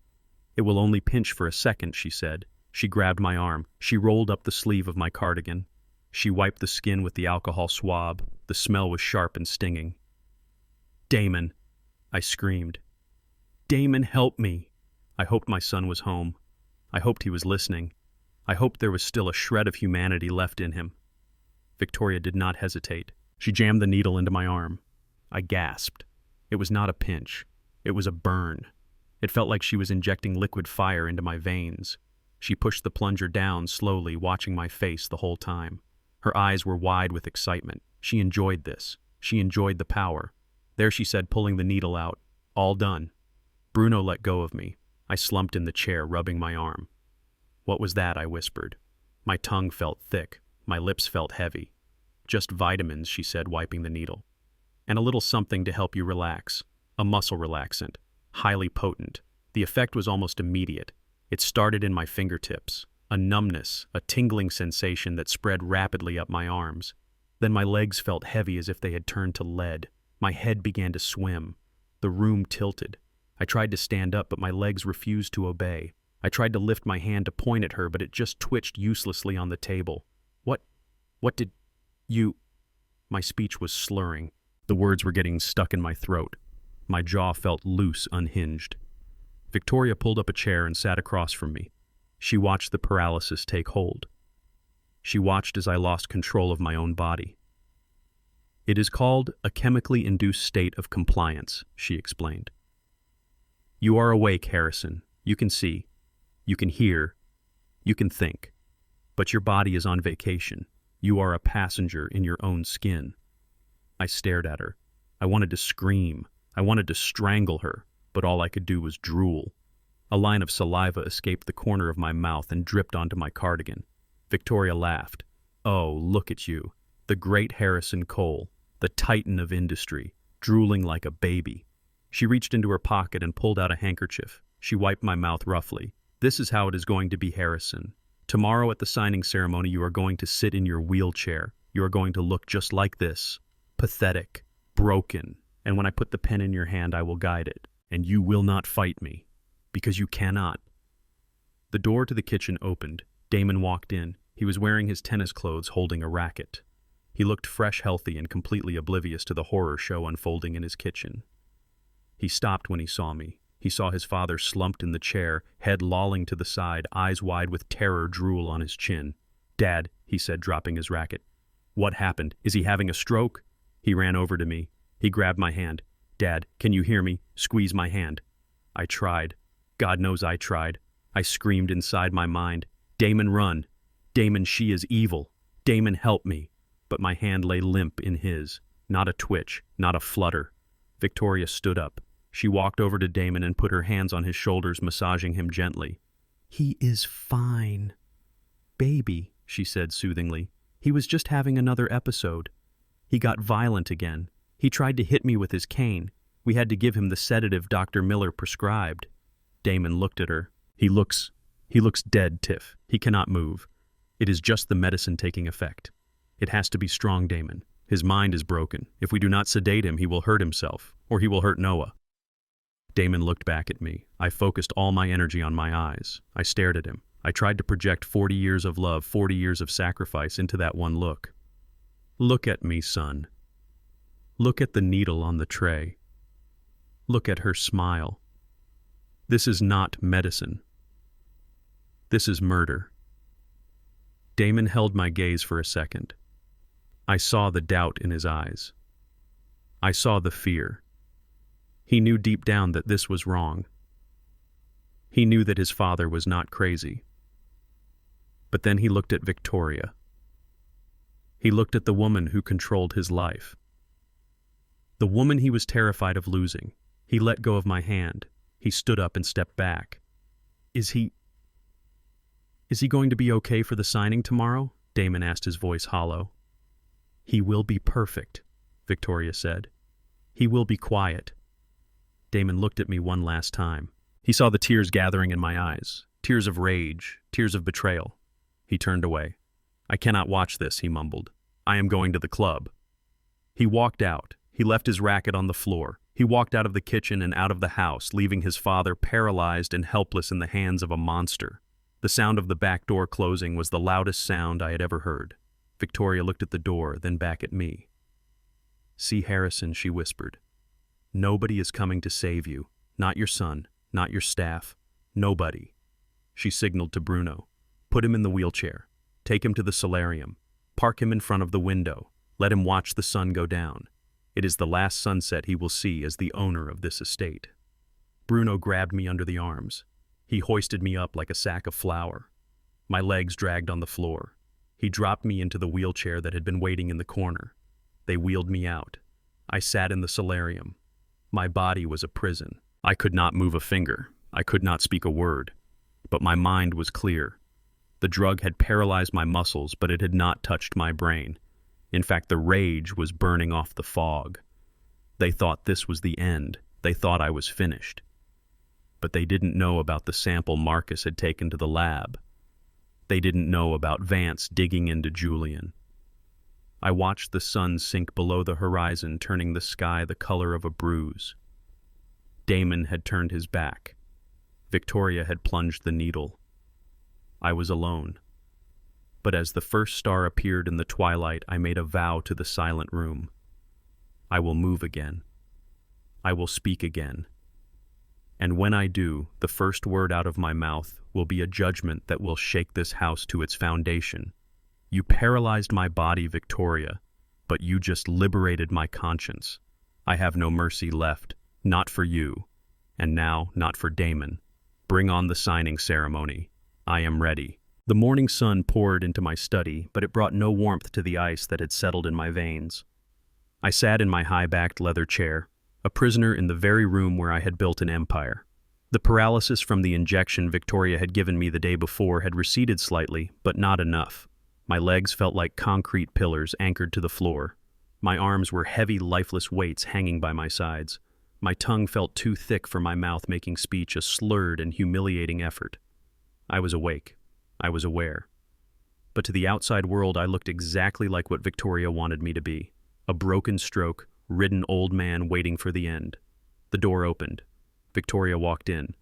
It will only pinch for a second, she said. She grabbed my arm. She rolled up the sleeve of my cardigan. She wiped the skin with the alcohol swab. The smell was sharp and stinging. Damon, I screamed. Damon, help me. I hoped my son was home. I hoped he was listening. I hoped there was still a shred of humanity left in him. Victoria did not hesitate. She jammed the needle into my arm. I gasped. It was not a pinch. It was a burn. It felt like she was injecting liquid fire into my veins. She pushed the plunger down slowly, watching my face the whole time. Her eyes were wide with excitement. She enjoyed this. She enjoyed the power. There she said, pulling the needle out. All done. Bruno let go of me. I slumped in the chair, rubbing my arm. What was that? I whispered. My tongue felt thick. My lips felt heavy. Just vitamins, she said, wiping the needle. And a little something to help you relax. A muscle relaxant. Highly potent. The effect was almost immediate. It started in my fingertips. A numbness, a tingling sensation that spread rapidly up my arms. Then my legs felt heavy as if they had turned to lead. My head began to swim. The room tilted. I tried to stand up, but my legs refused to obey. I tried to lift my hand to point at her, but it just twitched uselessly on the table. What did you... My speech was slurring. The words were getting stuck in my throat. My jaw felt loose, unhinged. Victoria pulled up a chair and sat across from me. She watched the paralysis take hold. She watched as I lost control of my own body. It is called a chemically induced state of compliance, she explained. You are awake, Harrison. You can see. You can hear. You can think. But your body is on vacation. You are a passenger in your own skin. I stared at her. I wanted to scream. I wanted to strangle her, but all I could do was drool. A line of saliva escaped the corner of my mouth and dripped onto my cardigan. Victoria laughed. Oh, look at you. The great Harrison Cole, the titan of industry, drooling like a baby. She reached into her pocket and pulled out a handkerchief. She wiped my mouth roughly. This is how it is going to be, Harrison. Tomorrow at the signing ceremony, you are going to sit in your wheelchair. You are going to look just like this. Pathetic. Broken. And when I put the pen in your hand, I will guide it. And you will not fight me. Because you cannot. The door to the kitchen opened. Damon walked in. He was wearing his tennis clothes, holding a racket. He looked fresh, healthy, and completely oblivious to the horror show unfolding in his kitchen. He stopped when he saw me. He saw his father slumped in the chair, head lolling to the side, eyes wide with terror, drool on his chin. Dad, he said, dropping his racket. What happened? Is he having a stroke? He ran over to me. He grabbed my hand. Dad, can you hear me? Squeeze my hand. I tried. God knows I tried. I screamed inside my mind. Damon, run. Damon, she is evil. Damon, help me. But my hand lay limp in his. Not a twitch, not a flutter. Victoria stood up. She walked over to Damon and put her hands on his shoulders, massaging him gently. He is fine. Baby, she said soothingly. He was just having another episode. He got violent again. He tried to hit me with his cane. We had to give him the sedative Dr. Miller prescribed. Damon looked at her. He looks dead, Tiff. He cannot move. It is just the medicine taking effect. It has to be strong, Damon. His mind is broken. If we do not sedate him, he will hurt himself, or he will hurt Noah. Damon looked back at me. I focused all my energy on my eyes. I stared at him. I tried to project 40 years of love, 40 years of sacrifice into that one look. Look at me, son. Look at the needle on the tray. Look at her smile. This is not medicine. This is murder. Damon held my gaze for a second. I saw the doubt in his eyes. I saw the fear. He knew deep down that this was wrong. He knew that his father was not crazy. But then he looked at Victoria. He looked at the woman who controlled his life. The woman he was terrified of losing. He let go of my hand. He stood up and stepped back. Is he going to be okay for the signing tomorrow? Damon asked, his voice hollow. He will be perfect, Victoria said. He will be quiet. Damon looked at me one last time. He saw the tears gathering in my eyes, tears of rage, tears of betrayal. He turned away. I cannot watch this, he mumbled. I am going to the club. He walked out. He left his racket on the floor. He walked out of the kitchen and out of the house, leaving his father paralyzed and helpless in the hands of a monster. The sound of the back door closing was the loudest sound I had ever heard. Victoria looked at the door, then back at me. See, Harrison, she whispered. Nobody is coming to save you. Not your son, not your staff. Nobody. She signaled to Bruno. Put him in the wheelchair. Take him to the solarium. Park him in front of the window. Let him watch the sun go down. It is the last sunset he will see as the owner of this estate. Bruno grabbed me under the arms. He hoisted me up like a sack of flour. My legs dragged on the floor. He dropped me into the wheelchair that had been waiting in the corner. They wheeled me out. I sat in the solarium. My body was a prison. I could not move a finger. I could not speak a word. But my mind was clear. The drug had paralyzed my muscles, but it had not touched my brain. In fact, the rage was burning off the fog. They thought this was the end. They thought I was finished. But they didn't know about the sample Marcus had taken to the lab. They didn't know about Vance digging into Julian. I watched the sun sink below the horizon, turning the sky the color of a bruise. Damon had turned his back. Victoria had plunged the needle. I was alone. But as the first star appeared in the twilight, I made a vow to the silent room. I will move again. I will speak again. And when I do, the first word out of my mouth will be a judgment that will shake this house to its foundation. You paralyzed my body, Victoria, but you just liberated my conscience. I have no mercy left, not for you, and now not for Damon. Bring on the signing ceremony. I am ready. The morning sun poured into my study, but it brought no warmth to the ice that had settled in my veins. I sat in my high-backed leather chair, a prisoner in the very room where I had built an empire. The paralysis from the injection Victoria had given me the day before had receded slightly, but not enough. My legs felt like concrete pillars anchored to the floor. My arms were heavy, lifeless weights hanging by my sides. My tongue felt too thick for my mouth, making speech a slurred and humiliating effort. I was awake. I was aware. But to the outside world, I looked exactly like what Victoria wanted me to be. A broken stroke, ridden old man waiting for the end. The door opened. Victoria walked in.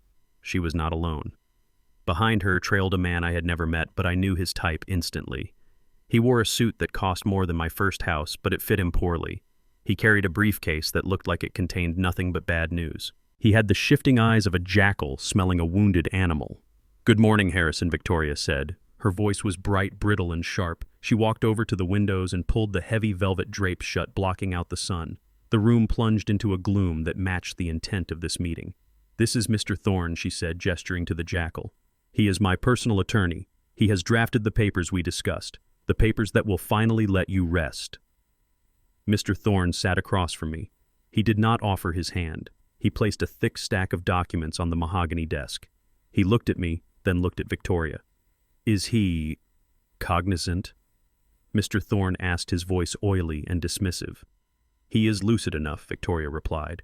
She was not alone. Behind her trailed a man I had never met, but I knew his type instantly. He wore a suit that cost more than my first house, but it fit him poorly. He carried a briefcase that looked like it contained nothing but bad news. He had the shifting eyes of a jackal smelling a wounded animal. "Good morning, Harrison," Victoria said. Her voice was bright, brittle, and sharp. She walked over to the windows and pulled the heavy velvet drapes shut, blocking out the sun. The room plunged into a gloom that matched the intent of this meeting. "This is Mr. Thorne," she said, gesturing to the jackal. "He is my personal attorney. He has drafted the papers we discussed, the papers that will finally let you rest." Mr. Thorne sat across from me. He did not offer his hand. He placed a thick stack of documents on the mahogany desk. He looked at me, then looked at Victoria. "Is he cognizant?" Mr. Thorne asked, his voice oily and dismissive. "He is lucid enough," Victoria replied.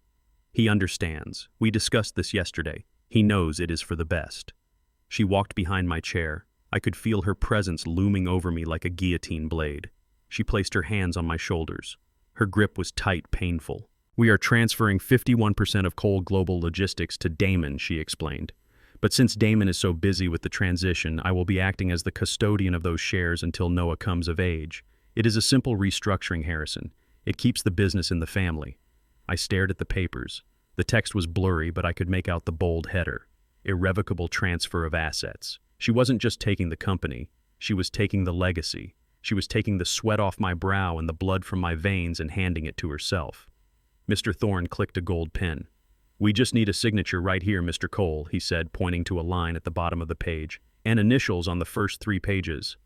"He understands. We discussed this yesterday. He knows it is for the best. She walked behind my chair. I could feel her presence looming over me like a guillotine blade. She placed her hands on my shoulders. Her grip was tight, painful. "We are transferring 51% of Cole Global Logistics to Damon," she explained. "But since Damon is so busy with the transition, I will be acting as the custodian of those shares until Noah comes of age. It is a simple restructuring, Harrison. It keeps the business in the family." I stared at the papers. The text was blurry, but I could make out the bold header. Irrevocable transfer of assets. She wasn't just taking the company. She was taking the legacy. She was taking the sweat off my brow and the blood from my veins and handing it to herself. Mr. Thorne clicked a gold pen. "We just need a signature right here, Mr. Cole," he said, pointing to a line at the bottom of the page, "and initials on the first 3 pages.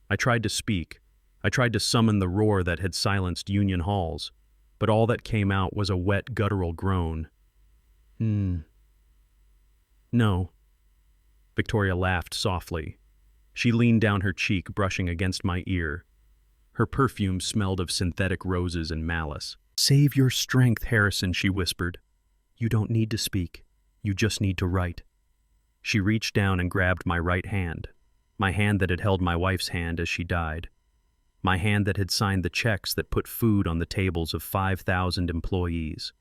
I tried to speak. I tried to summon the roar that had silenced Union halls, but all that came out was a wet, guttural groan. No." Victoria laughed softly. She leaned down her cheek, brushing against my ear. Her perfume smelled of synthetic roses and malice. "Save your strength, Harrison," she whispered. "You don't need to speak. You just need to write." She reached down and grabbed my right hand, my hand that had held my wife's hand as she died, my hand that had signed the checks that put food on the tables of 5,000 employees.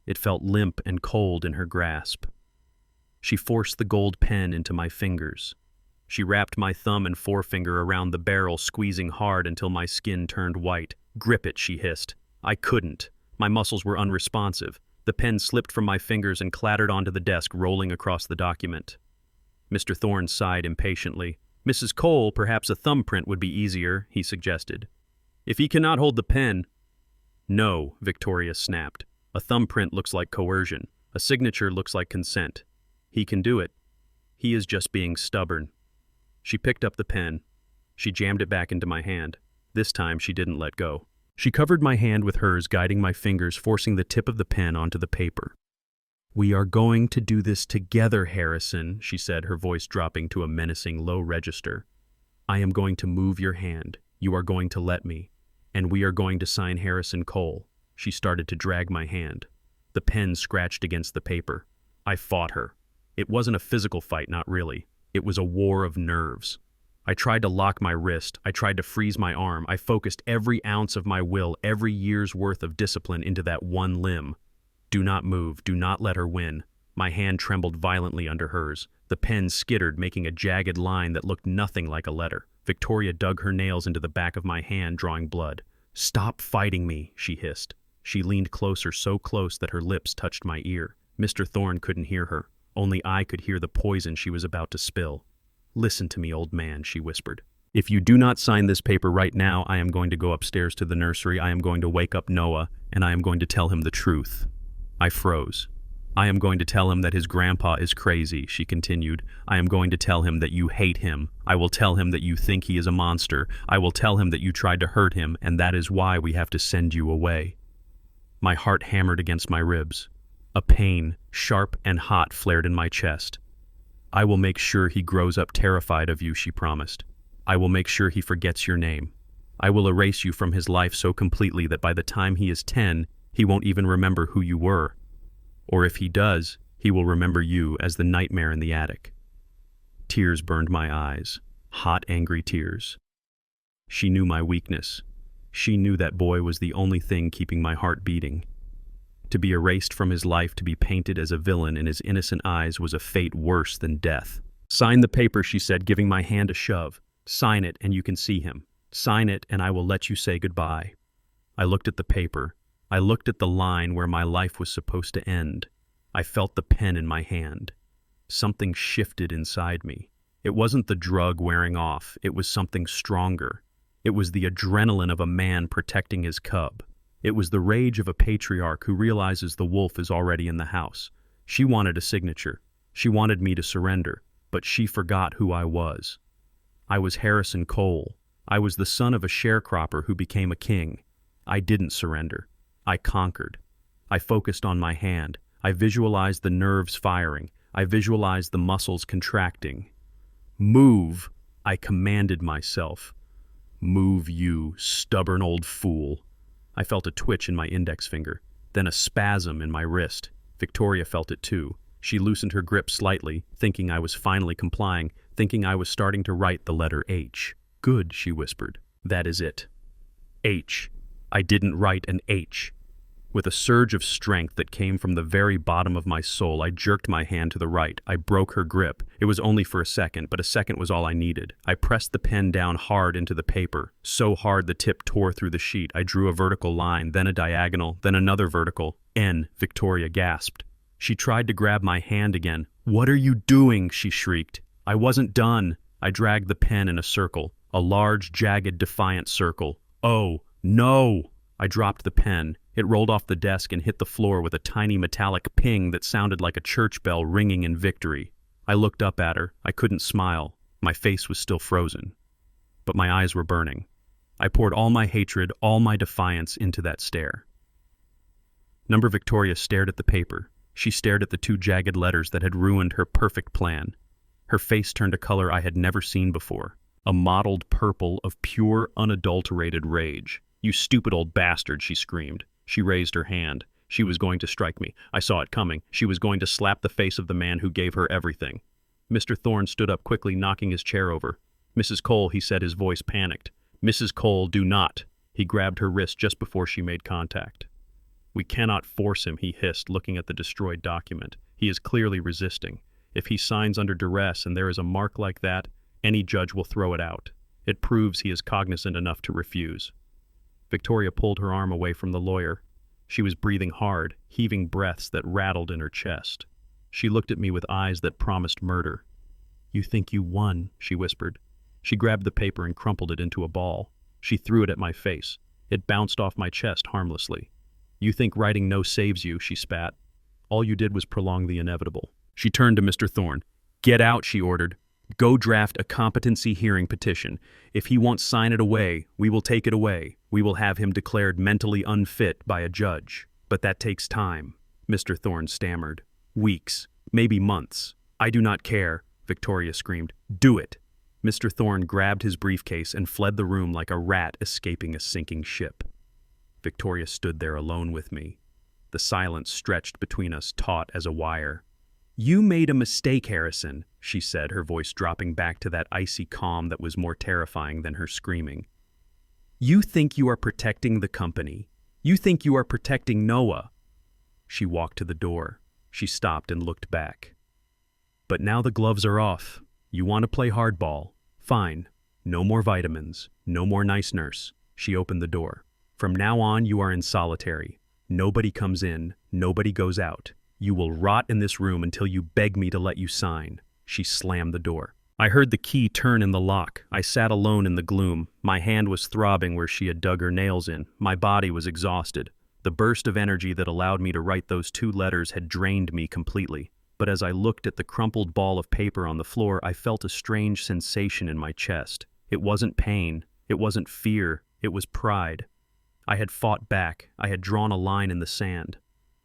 It felt limp and cold in her grasp. She forced the gold pen into my fingers. She wrapped my thumb and forefinger around the barrel, squeezing hard until my skin turned white. "Grip it," she hissed. I couldn't. My muscles were unresponsive. The pen slipped from my fingers and clattered onto the desk, rolling across the document. Mr. Thorne sighed impatiently. "Mrs. Cole, perhaps a thumbprint would be easier," he suggested. "If he cannot hold the pen—" "No," Victoria snapped. "A thumbprint looks like coercion. A signature looks like consent. He can do it. He is just being stubborn." She picked up the pen. She jammed it back into my hand. This time she didn't let go. She covered my hand with hers, guiding my fingers, forcing the tip of the pen onto the paper. "We are going to do this together, Harrison," she said, her voice dropping to a menacing low register. "I am going to move your hand. You are going to let me. And we are going to sign Harrison Cole." She started to drag my hand. The pen scratched against the paper. I fought her. It wasn't a physical fight, not really. It was a war of nerves. I tried to lock my wrist. I tried to freeze my arm. I focused every ounce of my will, every year's worth of discipline into that one limb. Do not move. Do not let her win. My hand trembled violently under hers. The pen skittered, making a jagged line that looked nothing like a letter. Victoria dug her nails into the back of my hand, drawing blood. "Stop fighting me," she hissed. She leaned closer, so close that her lips touched my ear. Mr. Thorne couldn't hear her. Only I could hear the poison she was about to spill. "Listen to me, old man," she whispered. "If you do not sign this paper right now, I am going to go upstairs to the nursery, I am going to wake up Noah, and I am going to tell him the truth." I froze. "I am going to tell him that his grandpa is crazy," she continued. "I am going to tell him that you hate him. I will tell him that you think he is a monster. I will tell him that you tried to hurt him, and that is why we have to send you away." My heart hammered against my ribs. A pain, sharp and hot, flared in my chest. "I will make sure he grows up terrified of you," she promised. "I will make sure he forgets your name. I will erase you from his life so completely that by the time he is 10, he won't even remember who you were. Or if he does, he will remember you as the nightmare in the attic." Tears burned my eyes, hot, angry tears. She knew my weakness. She knew that boy was the only thing keeping my heart beating. To be erased from his life, to be painted as a villain in his innocent eyes, was a fate worse than death. "Sign the paper," she said, giving my hand a shove. "Sign it, and you can see him. Sign it, and I will let you say goodbye." I looked at the paper. I looked at the line where my life was supposed to end. I felt the pen in my hand. Something shifted inside me. It wasn't the drug wearing off. It was something stronger. It was the adrenaline of a man protecting his cub. It was the rage of a patriarch who realizes the wolf is already in the house. She wanted a signature. She wanted me to surrender, but she forgot who I was. I was Harrison Cole. I was the son of a sharecropper who became a king. I didn't surrender. I conquered. I focused on my hand. I visualized the nerves firing. I visualized the muscles contracting. "Move," I commanded myself. "Move, you stubborn old fool." I felt a twitch in my index finger, then a spasm in my wrist. Victoria felt it too. She loosened her grip slightly, thinking I was finally complying, thinking I was starting to write the letter H. Good, she whispered. That is it. H. I didn't write an H. With a surge of strength that came from the very bottom of my soul, I jerked my hand to the right. I broke her grip. It was only for a second, but a second was all I needed. I pressed the pen down hard into the paper, so hard the tip tore through the sheet. I drew a vertical line, then a diagonal, then another vertical. N, Victoria gasped. She tried to grab my hand again. What are you doing? She shrieked. I wasn't done. I dragged the pen in a circle, a large, jagged, defiant circle. Oh, no! I dropped the pen. It rolled off the desk and hit the floor with a tiny metallic ping that sounded like a church bell ringing in victory. I looked up at her. I couldn't smile. My face was still frozen. But my eyes were burning. I poured all my hatred, all my defiance into that stare. Number Victoria stared at the paper. She stared at the two jagged letters that had ruined her perfect plan. Her face turned a color I had never seen before, a mottled purple of pure, unadulterated rage. You stupid old bastard, she screamed. She raised her hand. She was going to strike me. I saw it coming. She was going to slap the face of the man who gave her everything. Mr. Thorne stood up quickly, knocking his chair over. Mrs. Cole, he said, his voice panicked. Mrs. Cole, do not. He grabbed her wrist just before she made contact. We cannot force him, he hissed, looking at the destroyed document. He is clearly resisting. If he signs under duress and there is a mark like that, any judge will throw it out. It proves he is cognizant enough to refuse. Victoria pulled her arm away from the lawyer. She was breathing hard, heaving breaths that rattled in her chest. She looked at me with eyes that promised murder. You think you won, she whispered. She grabbed the paper and crumpled it into a ball. She threw it at my face. It bounced off my chest harmlessly. You think writing no saves you, she spat. All you did was prolong the inevitable. She turned to Mr. Thorne. Get out, she ordered. Go draft a competency hearing petition. If he won't sign it away, we will take it away. We will have him declared mentally unfit by a judge. But that takes time, Mr. Thorne stammered. Weeks, maybe months. I do not care, Victoria screamed. Do it. Mr. Thorne grabbed his briefcase and fled the room like a rat escaping a sinking ship. Victoria stood there alone with me. The silence stretched between us, taut as a wire. You made a mistake, Harrison, she said, her voice dropping back to that icy calm that was more terrifying than her screaming. You think you are protecting the company. You think you are protecting Noah. She walked to the door. She stopped and looked back. But now the gloves are off. You want to play hardball? Fine. No more vitamins. No more nice nurse. She opened the door. From now on, you are in solitary. Nobody comes in. Nobody goes out. You will rot in this room until you beg me to let you sign. She slammed the door. I heard the key turn in the lock. I sat alone in the gloom. My hand was throbbing where she had dug her nails in. My body was exhausted. The burst of energy that allowed me to write those two letters had drained me completely. But as I looked at the crumpled ball of paper on the floor, I felt a strange sensation in my chest. It wasn't pain. It wasn't fear. It was pride. I had fought back. I had drawn a line in the sand.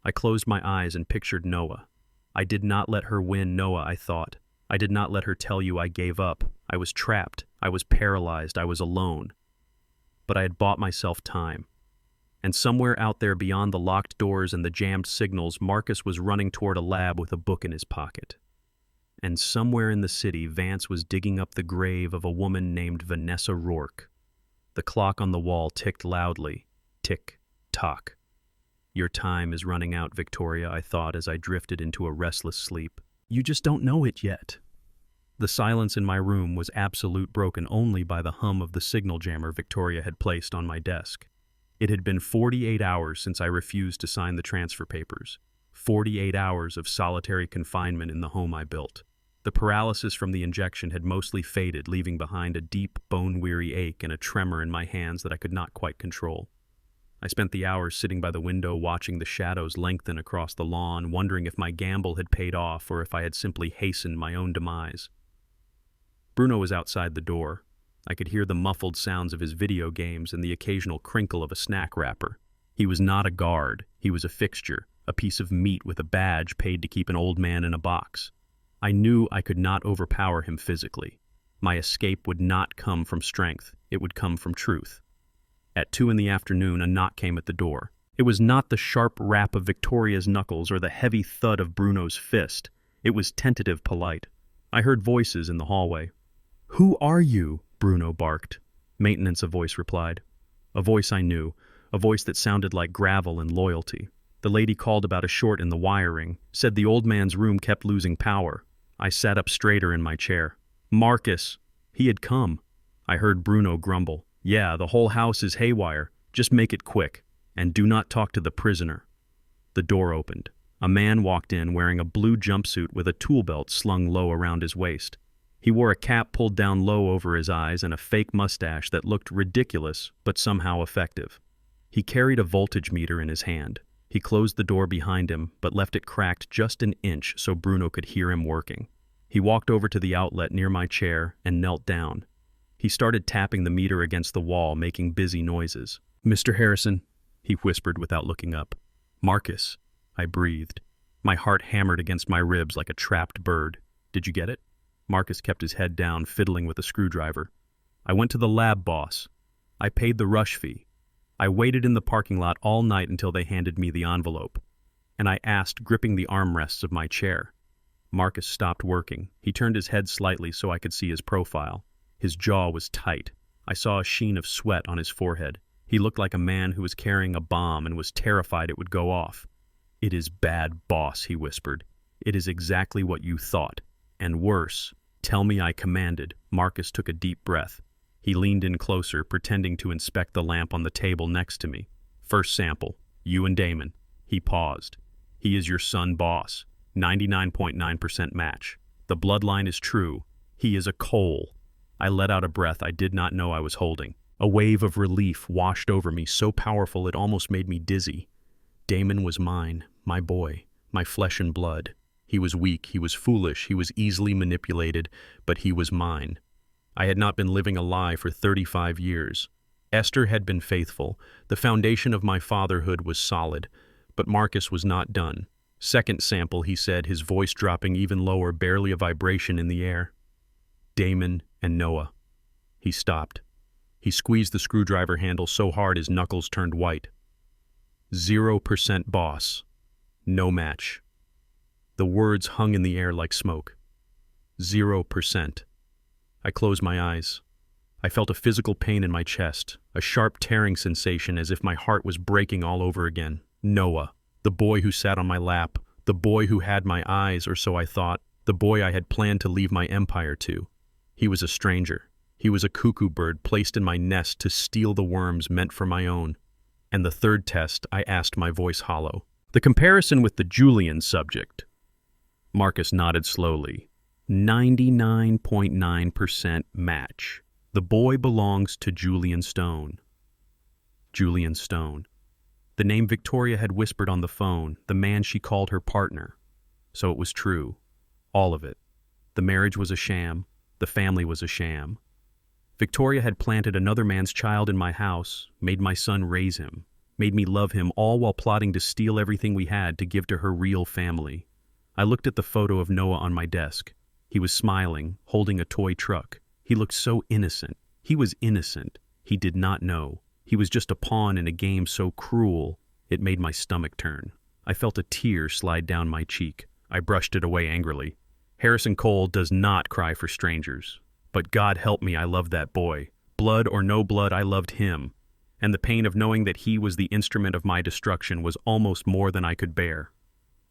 I closed my eyes and pictured Noah. I did not let her win Noah, I thought. I did not let her tell you I gave up. I was trapped. I was paralyzed. I was alone. But I had bought myself time. And somewhere out there beyond the locked doors and the jammed signals, Marcus was running toward a lab with a book in his pocket. And somewhere in the city, Vance was digging up the grave of a woman named Vanessa Rourke. The clock on the wall ticked loudly. Tick, tock. Your time is running out, Victoria, I thought as I drifted into a restless sleep. You just don't know it yet. The silence in my room was absolute, broken only by the hum of the signal jammer Victoria had placed on my desk. It had been 48 hours since I refused to sign the transfer papers. 48 hours of solitary confinement in the home I built. The paralysis from the injection had mostly faded, leaving behind a deep, bone-weary ache and a tremor in my hands that I could not quite control. I spent the hours sitting by the window watching the shadows lengthen across the lawn, wondering if my gamble had paid off or if I had simply hastened my own demise. Bruno was outside the door. I could hear the muffled sounds of his video games and the occasional crinkle of a snack wrapper. He was not a guard. He was a fixture, a piece of meat with a badge paid to keep an old man in a box. I knew I could not overpower him physically. My escape would not come from strength. It would come from truth. At 2 in the afternoon, a knock came at the door. It was not the sharp rap of Victoria's knuckles or the heavy thud of Bruno's fist. It was tentative polite. I heard voices in the hallway. "Who are you?" Bruno barked. "Maintenance," a voice replied. A voice I knew, a voice that sounded like gravel and loyalty. The lady called about a short in the wiring, said the old man's room kept losing power. I sat up straighter in my chair. Marcus! He had come. I heard Bruno grumble. "Yeah, the whole house is haywire. Just make it quick. And do not talk to the prisoner." The door opened. A man walked in wearing a blue jumpsuit with a tool belt slung low around his waist. He wore a cap pulled down low over his eyes and a fake mustache that looked ridiculous but somehow effective. He carried a voltage meter in his hand. He closed the door behind him but left it cracked just an inch so Bruno could hear him working. He walked over to the outlet near my chair and knelt down. He started tapping the meter against the wall, making busy noises. "Mr. Harrison," he whispered without looking up. "Marcus," I breathed. My heart hammered against my ribs like a trapped bird. "Did you get it?" Marcus kept his head down, fiddling with a screwdriver. "I went to the lab, boss. I paid the rush fee. I waited in the parking lot all night until they handed me the envelope." And I asked, gripping the armrests of my chair. Marcus stopped working. He turned his head slightly so I could see his profile. His jaw was tight. I saw a sheen of sweat on his forehead. He looked like a man who was carrying a bomb and was terrified it would go off. "It is bad, boss," he whispered. "It is exactly what you thought. And worse. Tell me," I commanded. Marcus took a deep breath. He leaned in closer, pretending to inspect the lamp on the table next to me. "First sample. You and Damon." He paused. "He is your son, boss. 99.9% match. The bloodline is true. He is a Cole." I let out a breath I did not know I was holding. A wave of relief washed over me, so powerful it almost made me dizzy. Damon was mine, my boy, my flesh and blood. He was weak, he was foolish, he was easily manipulated, but he was mine. I had not been living a lie for 35 years. Esther had been faithful. The foundation of my fatherhood was solid, but Marcus was not done. "Second sample," he said, his voice dropping even lower, barely a vibration in the air. "Damon and Noah." He stopped. He squeezed the screwdriver handle so hard his knuckles turned white. 0% boss. No match. The words hung in the air like smoke. 0%. I closed my eyes. I felt a physical pain in my chest, a sharp tearing sensation as if my heart was breaking all over again. Noah, the boy who sat on my lap, the boy who had my eyes, or so I thought, the boy I had planned to leave my empire to. He was a stranger. He was a cuckoo bird placed in my nest to steal the worms meant for my own. And the third test, I asked, my voice hollow. "The comparison with the Julian subject." Marcus nodded slowly. 99.9% match. The boy belongs to Julian Stone. Julian Stone. The name Victoria had whispered on the phone, the man she called her partner. So it was true. All of it. The marriage was a sham. The family was a sham. Victoria had planted another man's child in my house, made my son raise him, made me love him, all while plotting to steal everything we had to give to her real family. I looked at the photo of Noah on my desk. He was smiling, holding a toy truck. He looked so innocent. He was innocent. He did not know. He was just a pawn in a game so cruel, it made my stomach turn. I felt a tear slide down my cheek. I brushed it away angrily. Harrison Cole does not cry for strangers. But God help me, I loved that boy. Blood or no blood, I loved him. And the pain of knowing that he was the instrument of my destruction was almost more than I could bear.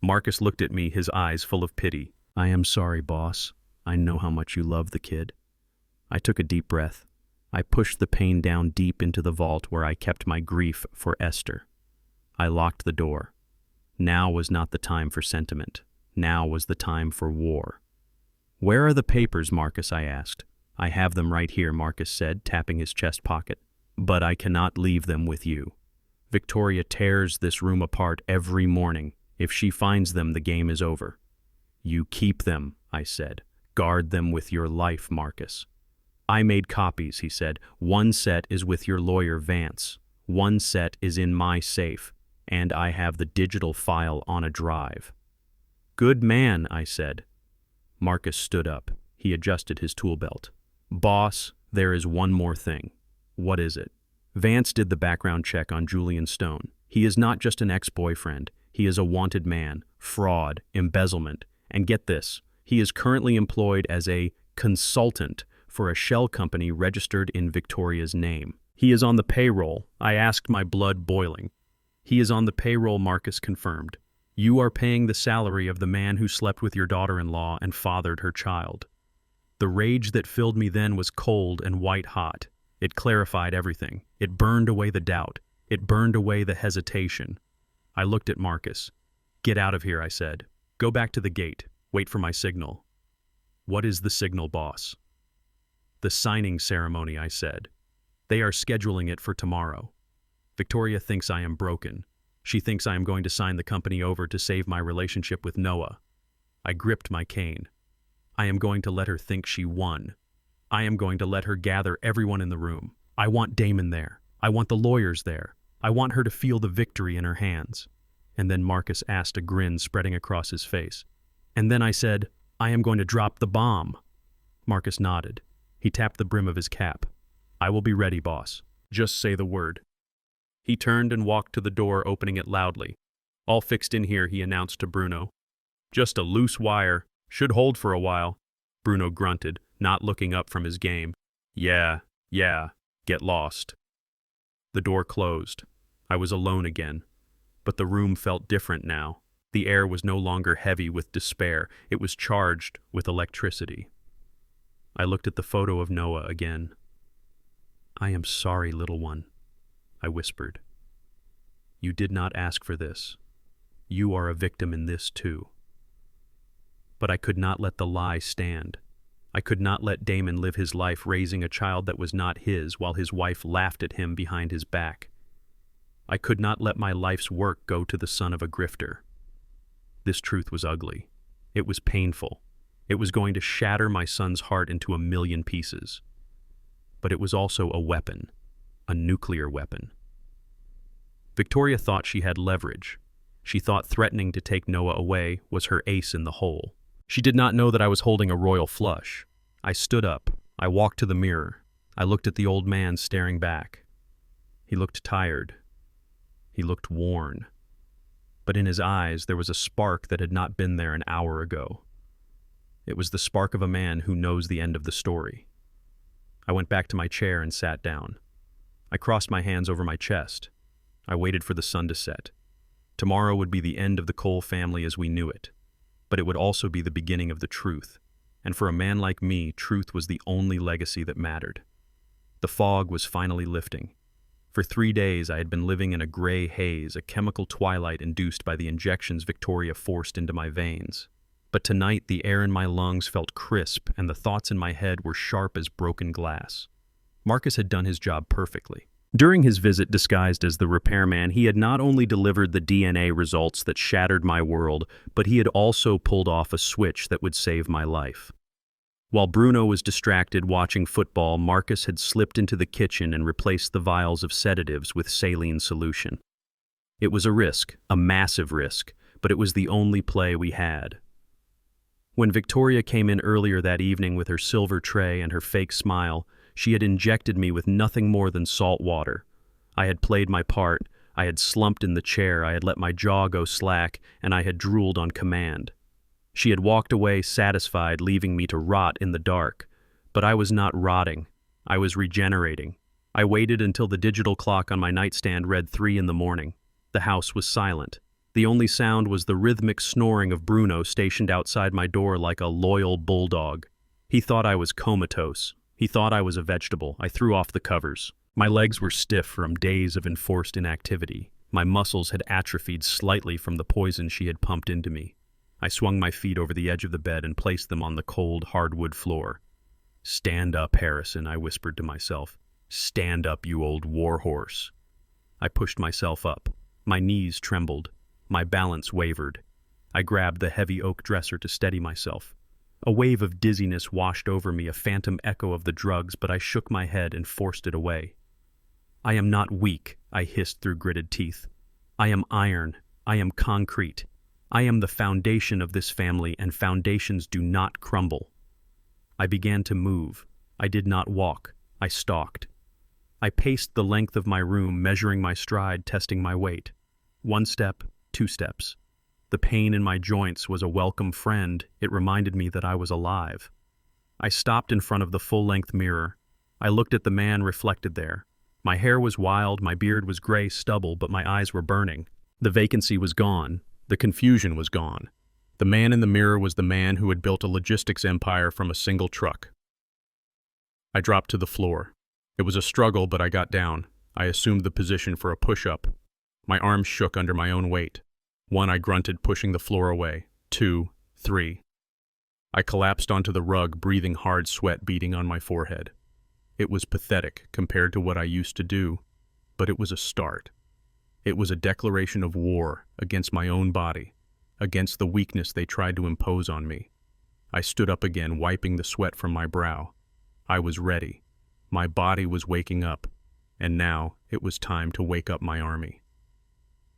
Marcus looked at me, his eyes full of pity. "I am sorry, boss. I know how much you love the kid." I took a deep breath. I pushed the pain down deep into the vault where I kept my grief for Esther. I locked the door. Now was not the time for sentiment. Now was the time for war. "Where are the papers, Marcus?" I asked. "I have them right here," Marcus said, tapping his chest pocket. "But I cannot leave them with you. Victoria tears this room apart every morning. If she finds them, the game is over." "You keep them," I said. "Guard them with your life, Marcus." "I made copies," he said. "One set is with your lawyer, Vance. One set is in my safe, and I have the digital file on a drive." "Good man," I said. Marcus stood up. He adjusted his tool belt. "Boss, there is one more thing." "What is it?" "Vance did the background check on Julian Stone. He is not just an ex-boyfriend. He is a wanted man, fraud, embezzlement, and get this, he is currently employed as a consultant for a shell company registered in Victoria's name. He is on the payroll. I asked, my blood boiling. He is on the payroll, Marcus confirmed. You are paying the salary of the man who slept with your daughter-in-law and fathered her child. The rage that filled me then was cold and white-hot. It clarified everything. It burned away the doubt. It burned away the hesitation. I looked at Marcus. Get out of here, I said. Go back to the gate. Wait for my signal. What is the signal, boss? The signing ceremony, I said. They are scheduling it for tomorrow. Victoria thinks I am broken. She thinks I am going to sign the company over to save my relationship with Noah. I gripped my cane. I am going to let her think she won. I am going to let her gather everyone in the room. I want Damon there. I want the lawyers there. I want her to feel the victory in her hands. And then Marcus asked, a grin spreading across his face. And then I said, I am going to drop the bomb. Marcus nodded. He tapped the brim of his cap. I will be ready, boss. Just say the word. He turned and walked to the door, opening it loudly. All fixed in here, he announced to Bruno. Just a loose wire. Should hold for a while. Bruno grunted, not looking up from his game. Yeah, get lost. The door closed. I was alone again. But the room felt different now. The air was no longer heavy with despair. It was charged with electricity. I looked at the photo of Noah again. I am sorry, little one, I whispered. You did not ask for this. You are a victim in this too. But I could not let the lie stand. I could not let Damon live his life raising a child that was not his while his wife laughed at him behind his back. I could not let my life's work go to the son of a grifter. This truth was ugly. It was painful. It was going to shatter my son's heart into a million pieces. But it was also a weapon, a nuclear weapon. Victoria thought she had leverage. She thought threatening to take Noah away was her ace in the hole. She did not know that I was holding a royal flush. I stood up. I walked to the mirror. I looked at the old man staring back. He looked tired. He looked worn. But in his eyes there was a spark that had not been there an hour ago. It was the spark of a man who knows the end of the story. I went back to my chair and sat down. I crossed my hands over my chest. I waited for the sun to set. Tomorrow would be the end of the Cole family as we knew it. But it would also be the beginning of the truth. And for a man like me, truth was the only legacy that mattered. The fog was finally lifting. For 3 days I had been living in a gray haze, a chemical twilight induced by the injections Victoria forced into my veins. But tonight the air in my lungs felt crisp and the thoughts in my head were sharp as broken glass. Marcus had done his job perfectly. During his visit disguised as the repairman, he had not only delivered the DNA results that shattered my world, but he had also pulled off a switch that would save my life. While Bruno was distracted watching football, Marcus had slipped into the kitchen and replaced the vials of sedatives with saline solution. It was a risk, a massive risk, but it was the only play we had. When Victoria came in earlier that evening with her silver tray and her fake smile, she had injected me with nothing more than salt water. I had played my part, I had slumped in the chair, I had let my jaw go slack, and I had drooled on command. She had walked away satisfied, leaving me to rot in the dark. But I was not rotting. I was regenerating. I waited until the digital clock on my nightstand read 3 a.m. The house was silent. The only sound was the rhythmic snoring of Bruno stationed outside my door like a loyal bulldog. He thought I was comatose. He thought I was a vegetable. I threw off the covers. My legs were stiff from days of enforced inactivity. My muscles had atrophied slightly from the poison she had pumped into me. I swung my feet over the edge of the bed and placed them on the cold, hardwood floor. "Stand up, Harrison," I whispered to myself. "Stand up, you old warhorse." I pushed myself up. My knees trembled. My balance wavered. I grabbed the heavy oak dresser to steady myself. A wave of dizziness washed over me, a phantom echo of the drugs, but I shook my head and forced it away. "I am not weak," I hissed through gritted teeth. "I am iron. I am concrete. I am the foundation of this family, and foundations do not crumble." I began to move. I did not walk. I stalked. I paced the length of my room, measuring my stride, testing my weight. 1 step, 2 steps. The pain in my joints was a welcome friend. It reminded me that I was alive. I stopped in front of the full-length mirror. I looked at the man reflected there. My hair was wild, my beard was gray stubble, but my eyes were burning. The vacancy was gone. The confusion was gone. The man in the mirror was the man who had built a logistics empire from a single truck. I dropped to the floor. It was a struggle, but I got down. I assumed the position for a push-up. My arms shook under my own weight. 1, I grunted, pushing the floor away. 2, 3. I collapsed onto the rug, breathing hard sweat beating on my forehead. It was pathetic compared to what I used to do, but it was a start. It was a declaration of war against my own body, against the weakness they tried to impose on me. I stood up again, wiping the sweat from my brow. I was ready. My body was waking up, and now it was time to wake up my army.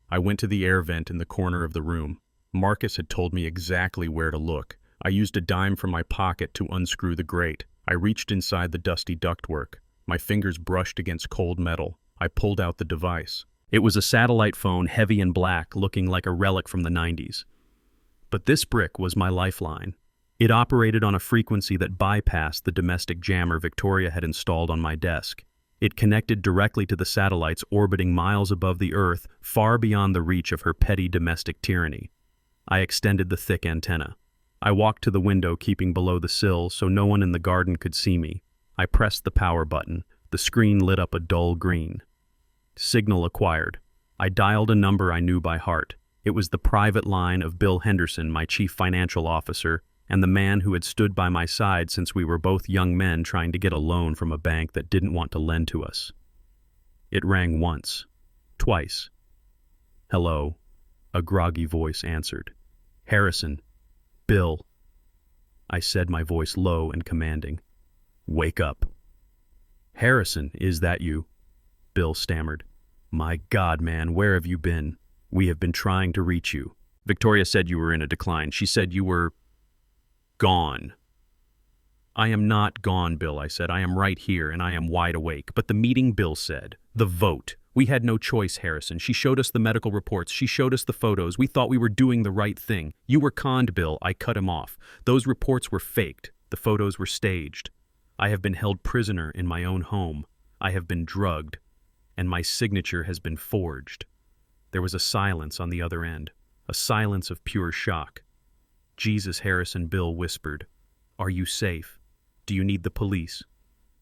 I went to the air vent in the corner of the room. Marcus had told me exactly where to look. I used a dime from my pocket to unscrew the grate. I reached inside the dusty ductwork. My fingers brushed against cold metal. I pulled out the device. It was a satellite phone, heavy and black, looking like a relic from the 90s. But this brick was my lifeline. It operated on a frequency that bypassed the domestic jammer Victoria had installed on my desk. It connected directly to the satellites orbiting miles above the Earth, far beyond the reach of her petty domestic tyranny. I extended the thick antenna. I walked to the window, keeping below the sill so no one in the garden could see me. I pressed the power button. The screen lit up a dull green. Signal acquired. I dialed a number I knew by heart. It was the private line of Bill Henderson, my chief financial officer, and the man who had stood by my side since we were both young men trying to get a loan from a bank that didn't want to lend to us. It rang once, twice. "Hello," a groggy voice answered. "Harrison. Bill." I said, my voice low and commanding. "Wake up." "Harrison, is that you?" Bill stammered. "My God, man, where have you been? We have been trying to reach you. Victoria said you were in a decline. She said you were gone." "I am not gone, Bill," I said. "I am right here, and I am wide awake." "But the meeting," Bill said. "The vote. We had no choice, Harrison. She showed us the medical reports. She showed us the photos. We thought we were doing the right thing. You were conned, Bill." I cut him off. "Those reports were faked. The photos were staged. I have been held prisoner in my own home. I have been drugged, and my signature has been forged." There was a silence on the other end, a silence of pure shock. "Jesus, Harrison," Bill whispered. "Are you safe? Do you need the police?"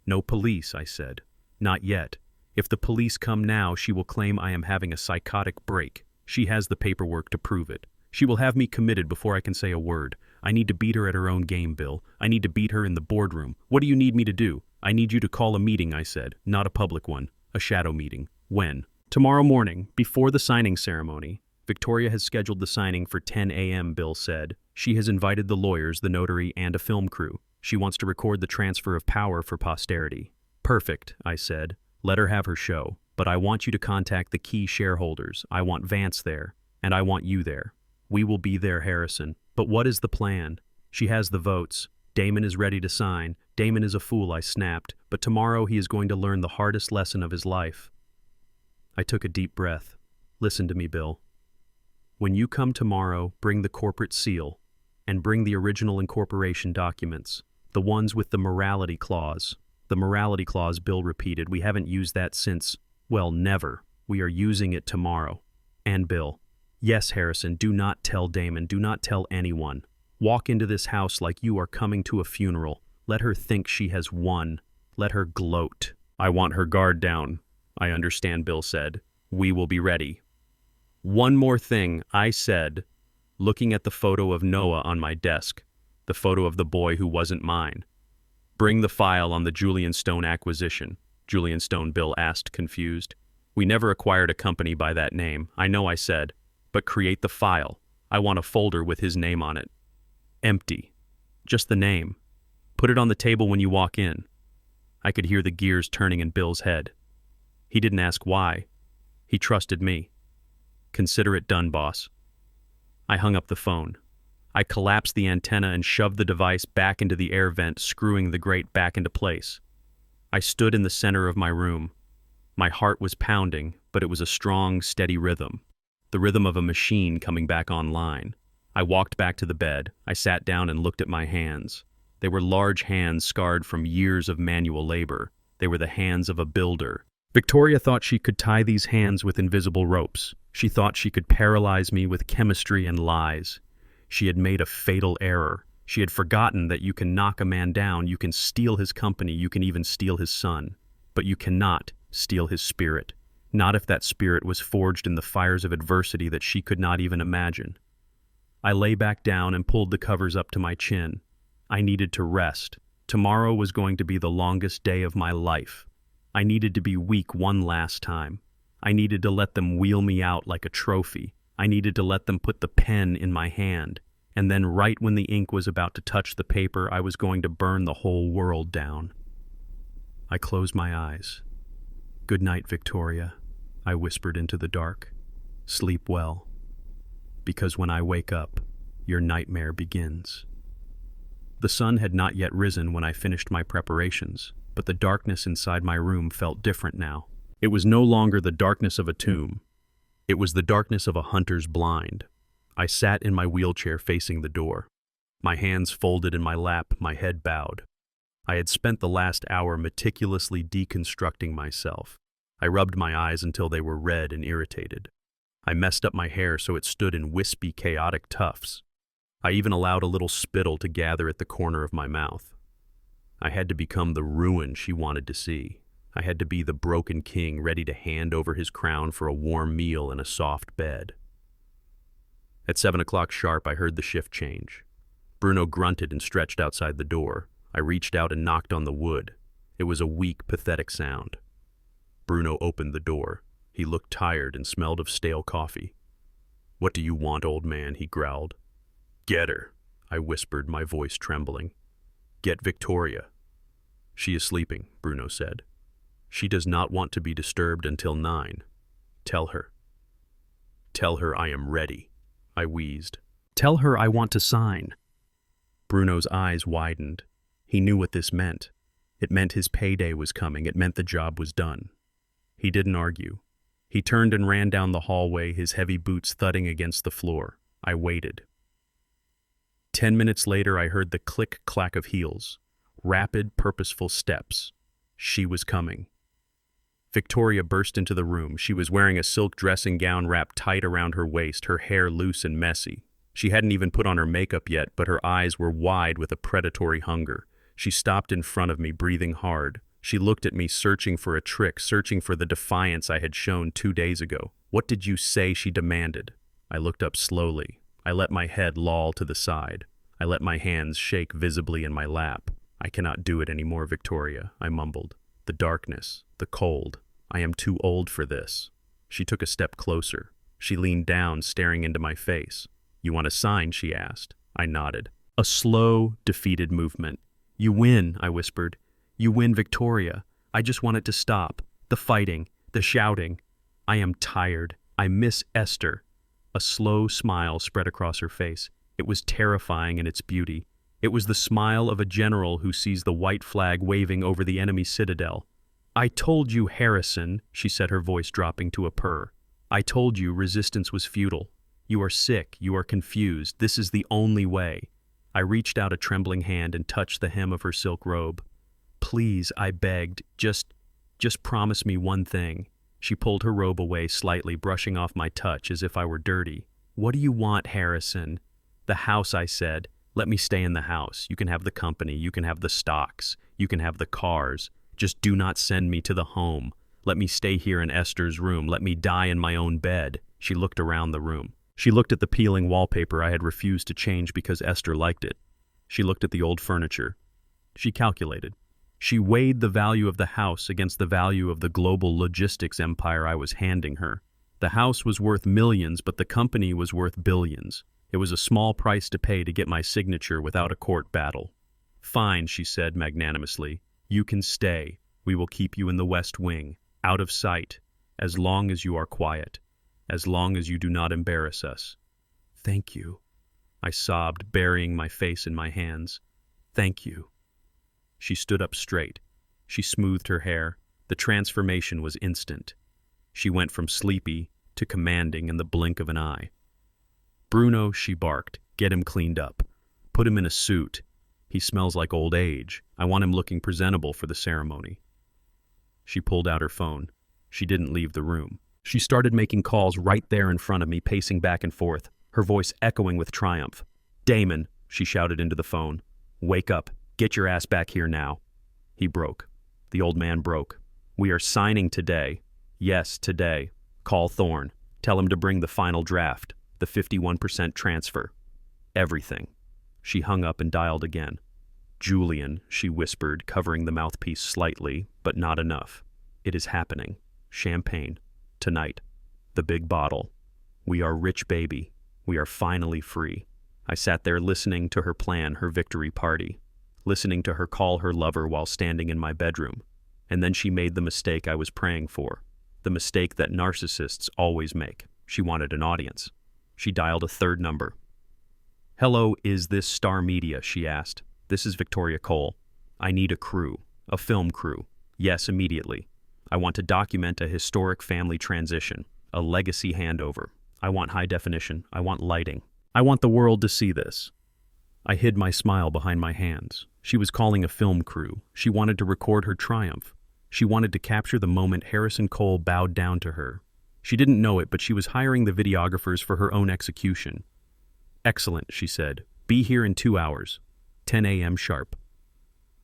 "No police," I said. "Not yet. If the police come now, she will claim I am having a psychotic break. She has the paperwork to prove it. She will have me committed before I can say a word. I need to beat her at her own game, Bill. I need to beat her in the boardroom. What do you need me to do?" "I need you to call a meeting," I said. "Not a public one. A shadow meeting." "When?" "Tomorrow morning, before the signing ceremony. Victoria has scheduled the signing for 10 a.m., Bill said. She has invited the lawyers, the notary, and a film crew. She wants to record the transfer of power for posterity." "Perfect," I said. "Let her have her show. But I want you to contact the key shareholders. I want Vance there, and I want you there." "We will be there, Harrison. But what is the plan?" "She has the votes. Damon is ready to sign." "Damon is a fool," I snapped. "But tomorrow he is going to learn the hardest lesson of his life." I took a deep breath. "Listen to me, Bill. When you come tomorrow, bring the corporate seal, and bring the original incorporation documents, the ones with the morality clause." "The morality clause," Bill repeated. "We haven't used that since, well, never. We are using it tomorrow." "And Bill." "Yes, Harrison, do not tell Damon. Do not tell anyone. Walk into this house like you are coming to a funeral. Let her think she has won. Let her gloat." "I want her guard down." "I understand," Bill said. "We will be ready." "One more thing," I said, looking at the photo of Noah on my desk, the photo of the boy who wasn't mine. "Bring the file on the Julian Stone acquisition." "Julian Stone?" Bill asked, confused. "We never acquired a company by that name." "I know," I said, "but create the file. I want a folder with his name on it. Empty. Just the name. Put it on the table when you walk in." I could hear the gears turning in Bill's head. He didn't ask why. He trusted me. "Consider it done, boss." I hung up the phone. I collapsed the antenna and shoved the device back into the air vent, screwing the grate back into place. I stood in the center of my room. My heart was pounding, but it was a strong, steady rhythm. the rhythm of a machine coming back online. I walked back to the bed. I sat down and looked at my hands. They were large hands scarred from years of manual labor. They were the hands of a builder. Victoria thought she could tie these hands with invisible ropes. She thought she could paralyze me with chemistry and lies. She had made a fatal error. She had forgotten that you can knock a man down, you can steal his company, you can even steal his son. But you cannot steal his spirit. Not if that spirit was forged in the fires of adversity that she could not even imagine. I lay back down and pulled the covers up to my chin. I needed to rest. Tomorrow was going to be the longest day of my life. I needed to be weak one last time. I needed to let them wheel me out like a trophy. I needed to let them put the pen in my hand. And then right when the ink was about to touch the paper, I was going to burn the whole world down. I closed my eyes. "Good night, Victoria," I whispered into the dark. "Sleep well. Because when I wake up, your nightmare begins." The sun had not yet risen when I finished my preparations, but the darkness inside my room felt different now. It was no longer the darkness of a tomb. It was the darkness of a hunter's blind. I sat in my wheelchair facing the door. My hands folded in my lap, my head bowed. I had spent the last hour meticulously deconstructing myself. I rubbed my eyes until they were red and irritated. I messed up my hair so it stood in wispy, chaotic tufts. I even allowed a little spittle to gather at the corner of my mouth. I had to become the ruin she wanted to see. I had to be the broken king ready to hand over his crown for a warm meal and a soft bed. At 7 o'clock sharp, I heard the shift change. Bruno grunted and stretched outside the door. I reached out and knocked on the wood. It was a weak, pathetic sound. Bruno opened the door. He looked tired and smelled of stale coffee. "What do you want, old man?" he growled. "Get her," I whispered, my voice trembling. "Get Victoria." "She is sleeping," Bruno said. "She does not want to be disturbed until 9. Tell her." "Tell her I am ready," I wheezed. "Tell her I want to sign." Bruno's eyes widened. He knew what this meant. It meant his payday was coming. It meant the job was done. He didn't argue. He turned and ran down the hallway, his heavy boots thudding against the floor. I waited. 10 minutes later, I heard the click-clack of heels. Rapid, purposeful steps. She was coming. Victoria burst into the room. She was wearing a silk dressing gown wrapped tight around her waist, her hair loose and messy. She hadn't even put on her makeup yet, but her eyes were wide with a predatory hunger. She stopped in front of me, breathing hard. She looked at me, searching for a trick, searching for the defiance I had shown 2 days ago. "What did you say?" she demanded. I looked up slowly. I let my head loll to the side. I let my hands shake visibly in my lap. "I cannot do it anymore, Victoria," I mumbled. "The darkness, the cold. I am too old for this." She took a step closer. She leaned down, staring into my face. "You want a sign?" she asked. I nodded. A slow, defeated movement. "You win," I whispered. "You win, Victoria. I just want it to stop. The fighting, the shouting. I am tired. I miss Esther." A slow smile spread across her face. It was terrifying in its beauty. It was the smile of a general who sees the white flag waving over the enemy citadel. "I told you, Harrison," she said, her voice dropping to a purr. "I told you resistance was futile. You are sick. You are confused. This is the only way." I reached out a trembling hand and touched the hem of her silk robe. "Please," I begged, just promise me one thing." She pulled her robe away slightly, brushing off my touch as if I were dirty. "What do you want, Harrison?" "The house," I said. "Let me stay in the house. You can have the company. You can have the stocks. You can have the cars. Just do not send me to the home. Let me stay here in Esther's room. Let me die in my own bed." She looked around the room. She looked at the peeling wallpaper I had refused to change because Esther liked it. She looked at the old furniture. She calculated. She weighed the value of the house against the value of the global logistics empire I was handing her. The house was worth millions, but the company was worth billions. It was a small price to pay to get my signature without a court battle. "Fine," she said magnanimously. "You can stay. We will keep you in the West Wing, out of sight, as long as you are quiet, as long as you do not embarrass us." "Thank you," I sobbed, burying my face in my hands. "Thank you." She stood up straight. She smoothed her hair. The transformation was instant. She went from sleepy to commanding in the blink of an eye. "Bruno," she barked, "get him cleaned up. Put him in a suit. He smells like old age. I want him looking presentable for the ceremony." She pulled out her phone. She didn't leave the room. She started making calls right there in front of me, pacing back and forth, her voice echoing with triumph. "Damon," she shouted into the phone. "Wake up. Get your ass back here now." He broke. The old man broke. "We are signing today. Yes, today. Call Thorne. Tell him to bring the final draft, the 51% transfer. Everything." She hung up and dialed again. "Julian," she whispered, covering the mouthpiece slightly, but not enough. "It is happening. Champagne. Tonight. The big bottle. We are rich, baby. We are finally free." I sat there listening to her plan her victory party, listening to her call her lover while standing in my bedroom. And then she made the mistake I was praying for, the mistake that narcissists always make. She wanted an audience. She dialed a third number. "Hello, is this Star Media?" she asked. "This is Victoria Cole. I need a crew, a film crew. Yes, immediately. I want to document a historic family transition, a legacy handover. I want high definition. I want lighting. I want the world to see this." I hid my smile behind my hands. She was calling a film crew. She wanted to record her triumph. She wanted to capture the moment Harrison Cole bowed down to her. She didn't know it, but she was hiring the videographers for her own execution. "Excellent," she said. "Be here in 2 hours. 10 a.m. sharp."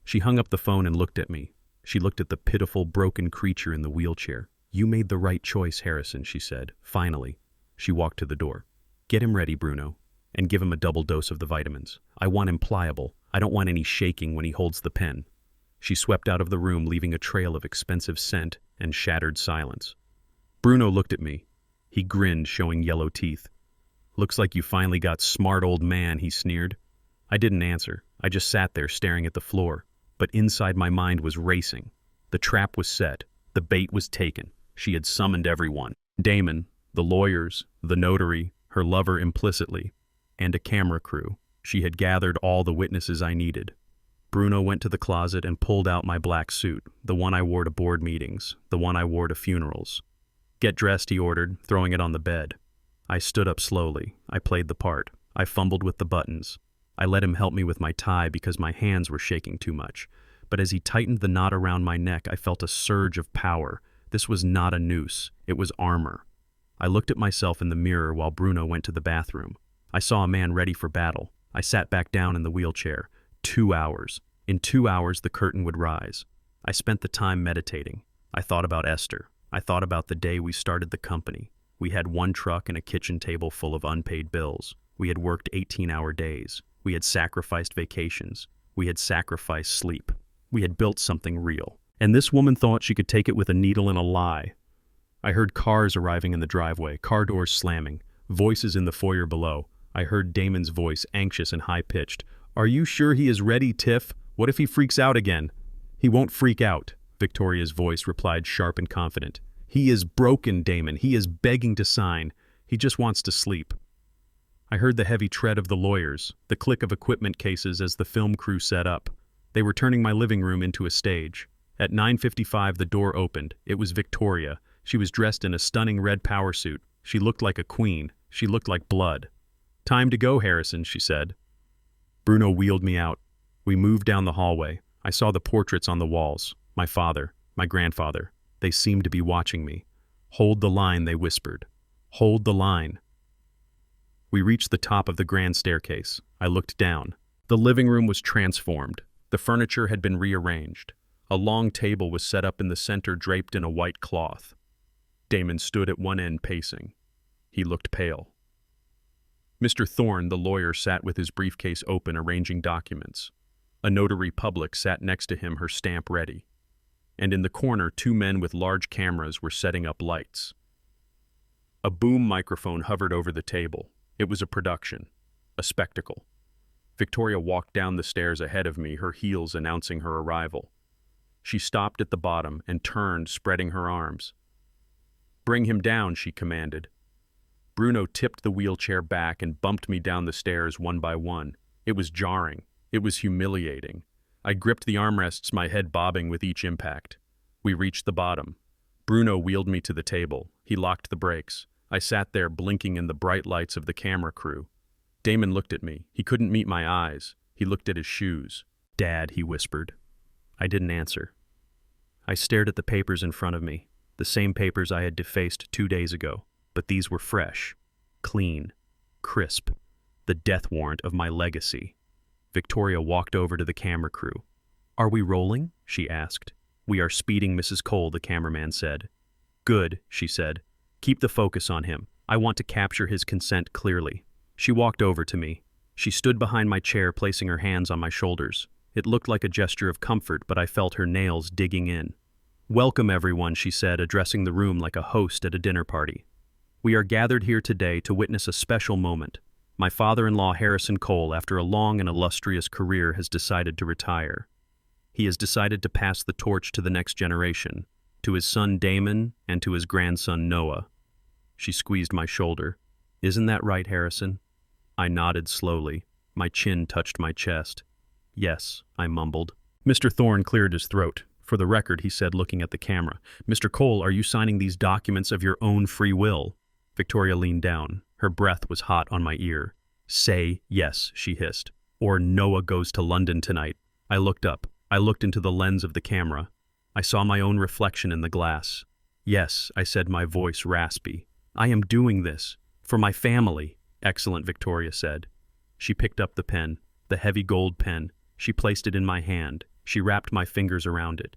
She hung up the phone and looked at me. She looked at the pitiful, broken creature in the wheelchair. "You made the right choice, Harrison," she said. Finally. She walked to the door. "Get him ready, Bruno, and give him a double dose of the vitamins. I want him pliable. I don't want any shaking when he holds the pen." She swept out of the room, leaving a trail of expensive scent and shattered silence. Bruno looked at me. He grinned, showing yellow teeth. "Looks like you finally got smart, old man," he sneered. I didn't answer. I just sat there staring at the floor. But inside my mind was racing. The trap was set. The bait was taken. She had summoned everyone. Damon, the lawyers, the notary, her lover implicitly, and a camera crew. She had gathered all the witnesses I needed. Bruno went to the closet and pulled out my black suit, the one I wore to board meetings, the one I wore to funerals. "Get dressed," he ordered, throwing it on the bed. I stood up slowly. I played the part. I fumbled with the buttons. I let him help me with my tie because my hands were shaking too much. But as he tightened the knot around my neck, I felt a surge of power. This was not a noose. It was armor. I looked at myself in the mirror while Bruno went to the bathroom. I saw a man ready for battle. I sat back down in the wheelchair. 2 hours. In 2 hours, the curtain would rise. I spent the time meditating. I thought about Esther. I thought about the day we started the company. We had one truck and a kitchen table full of unpaid bills. We had worked 18-hour days. We had sacrificed vacations. We had sacrificed sleep. We had built something real. And this woman thought she could take it with a needle and a lie. I heard cars arriving in the driveway, car doors slamming, voices in the foyer below. I heard Damon's voice, anxious and high-pitched. "Are you sure he is ready, Tiff? What if he freaks out again?" "He won't freak out," Victoria's voice replied, sharp and confident. "He is broken, Damon. He is begging to sign. He just wants to sleep." I heard the heavy tread of the lawyers, the click of equipment cases as the film crew set up. They were turning my living room into a stage. At 9:55, the door opened. It was Victoria. She was dressed in a stunning red power suit. She looked like a queen. She looked like blood. "Time to go, Harrison," she said. Bruno wheeled me out. We moved down the hallway. I saw the portraits on the walls. My father, my grandfather. They seemed to be watching me. "Hold the line," they whispered. "Hold the line." We reached the top of the grand staircase. I looked down. The living room was transformed. The furniture had been rearranged. A long table was set up in the center, draped in a white cloth. Damon stood at one end, pacing. He looked pale. Mr. Thorne, the lawyer, sat with his briefcase open, arranging documents. A notary public sat next to him, her stamp ready. And in the corner, 2 men with large cameras were setting up lights. A boom microphone hovered over the table. It was a production, a spectacle. Victoria walked down the stairs ahead of me, her heels announcing her arrival. She stopped at the bottom and turned, spreading her arms. "Bring him down," she commanded. Bruno tipped the wheelchair back and bumped me down the stairs one by one. It was jarring. It was humiliating. I gripped the armrests, my head bobbing with each impact. We reached the bottom. Bruno wheeled me to the table. He locked the brakes. I sat there blinking in the bright lights of the camera crew. Damon looked at me. He couldn't meet my eyes. He looked at his shoes. "Dad," he whispered. I didn't answer. I stared at the papers in front of me, the same papers I had defaced 2 days ago, but these were fresh, clean, crisp, the death warrant of my legacy. Victoria walked over to the camera crew. "Are we rolling?" she asked. "We are speeding, Mrs. Cole," the cameraman said. "Good," she said. "Keep the focus on him. I want to capture his consent clearly." She walked over to me. She stood behind my chair, placing her hands on my shoulders. It looked like a gesture of comfort, but I felt her nails digging in. "Welcome, everyone," she said, addressing the room like a host at a dinner party. "We are gathered here today to witness a special moment. My father-in-law, Harrison Cole, after a long and illustrious career, has decided to retire. He has decided to pass the torch to the next generation, to his son Damon and to his grandson Noah." She squeezed my shoulder. "Isn't that right, Harrison?" I nodded slowly. My chin touched my chest. "Yes," I mumbled. Mr. Thorne cleared his throat. "For the record," he said, looking at the camera. "Mr. Cole, are you signing these documents of your own free will?" Victoria leaned down. Her breath was hot on my ear. "Say yes," she hissed, "or Noah goes to London tonight." I looked up. I looked into the lens of the camera. I saw my own reflection in the glass. "Yes," I said, my voice raspy. "I am doing this. For my family." "Excellent," Victoria said. She picked up the pen, the heavy gold pen. She placed it in my hand. She wrapped my fingers around it.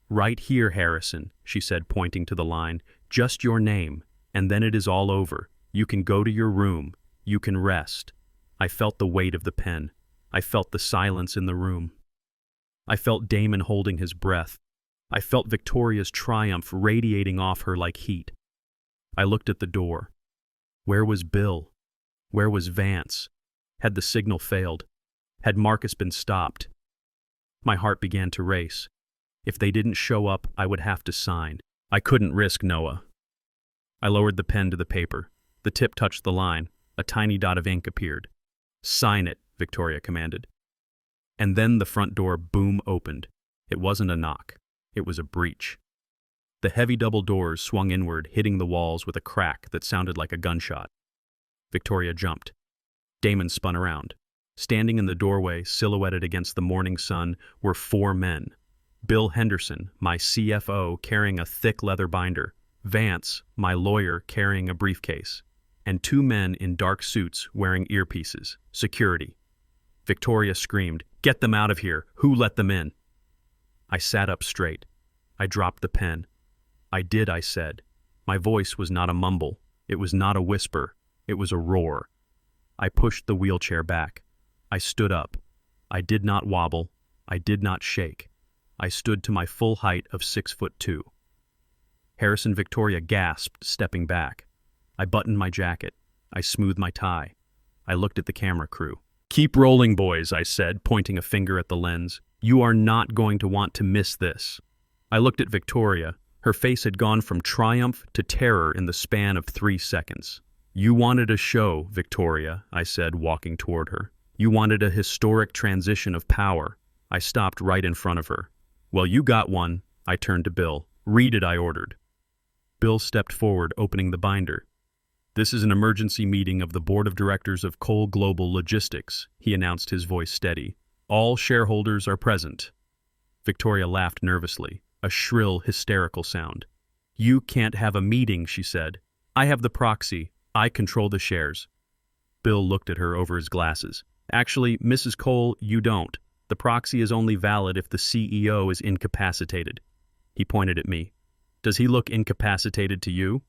"Right here, Harrison," she said, pointing to the line. "Just your name, and then it is all over. You can go to your room. You can rest." I felt the weight of the pen. I felt the silence in the room. I felt Damon holding his breath. I felt Victoria's triumph radiating off her like heat. I looked at the door. Where was Bill? Where was Vance? Had the signal failed? Had Marcus been stopped? My heart began to race. If they didn't show up, I would have to sign. I couldn't risk Noah. I lowered the pen to the paper. The tip touched the line. A tiny dot of ink appeared. "Sign it," Victoria commanded. And then the front door boom opened. It wasn't a knock. It was a breach. The heavy double doors swung inward, hitting the walls with a crack that sounded like a gunshot. Victoria jumped. Damon spun around. Standing in the doorway, silhouetted against the morning sun, were 4 men. Bill Henderson, my CFO, carrying a thick leather binder. Vance, my lawyer, carrying a briefcase. And 2 men in dark suits wearing earpieces. Security. Victoria screamed, "Get them out of here! Who let them in?" I sat up straight. I dropped the pen. "I did," I said. My voice was not a mumble. It was not a whisper. It was a roar. I pushed the wheelchair back. I stood up. I did not wobble. I did not shake. I stood to my full height of 6'2". Harrison Victoria gasped, stepping back. I buttoned my jacket. I smoothed my tie. I looked at the camera crew. "Keep rolling, boys," I said, pointing a finger at the lens. "You are not going to want to miss this." I looked at Victoria. Her face had gone from triumph to terror in the span of 3 seconds. "You wanted a show, Victoria," I said, walking toward her. "You wanted a historic transition of power." I stopped right in front of her. "Well, you got one." I turned to Bill. "Read it," I ordered. Bill stepped forward, opening the binder. "This is an emergency meeting of the Board of Directors of Cole Global Logistics," he announced, his voice steady. "All shareholders are present." Victoria laughed nervously, a shrill, hysterical sound. "You can't have a meeting," she said. "I have the proxy. I control the shares." Bill looked at her over his glasses. "Actually, Mrs. Cole, you don't. The proxy is only valid if the CEO is incapacitated." He pointed at me. "Does he look incapacitated to you?"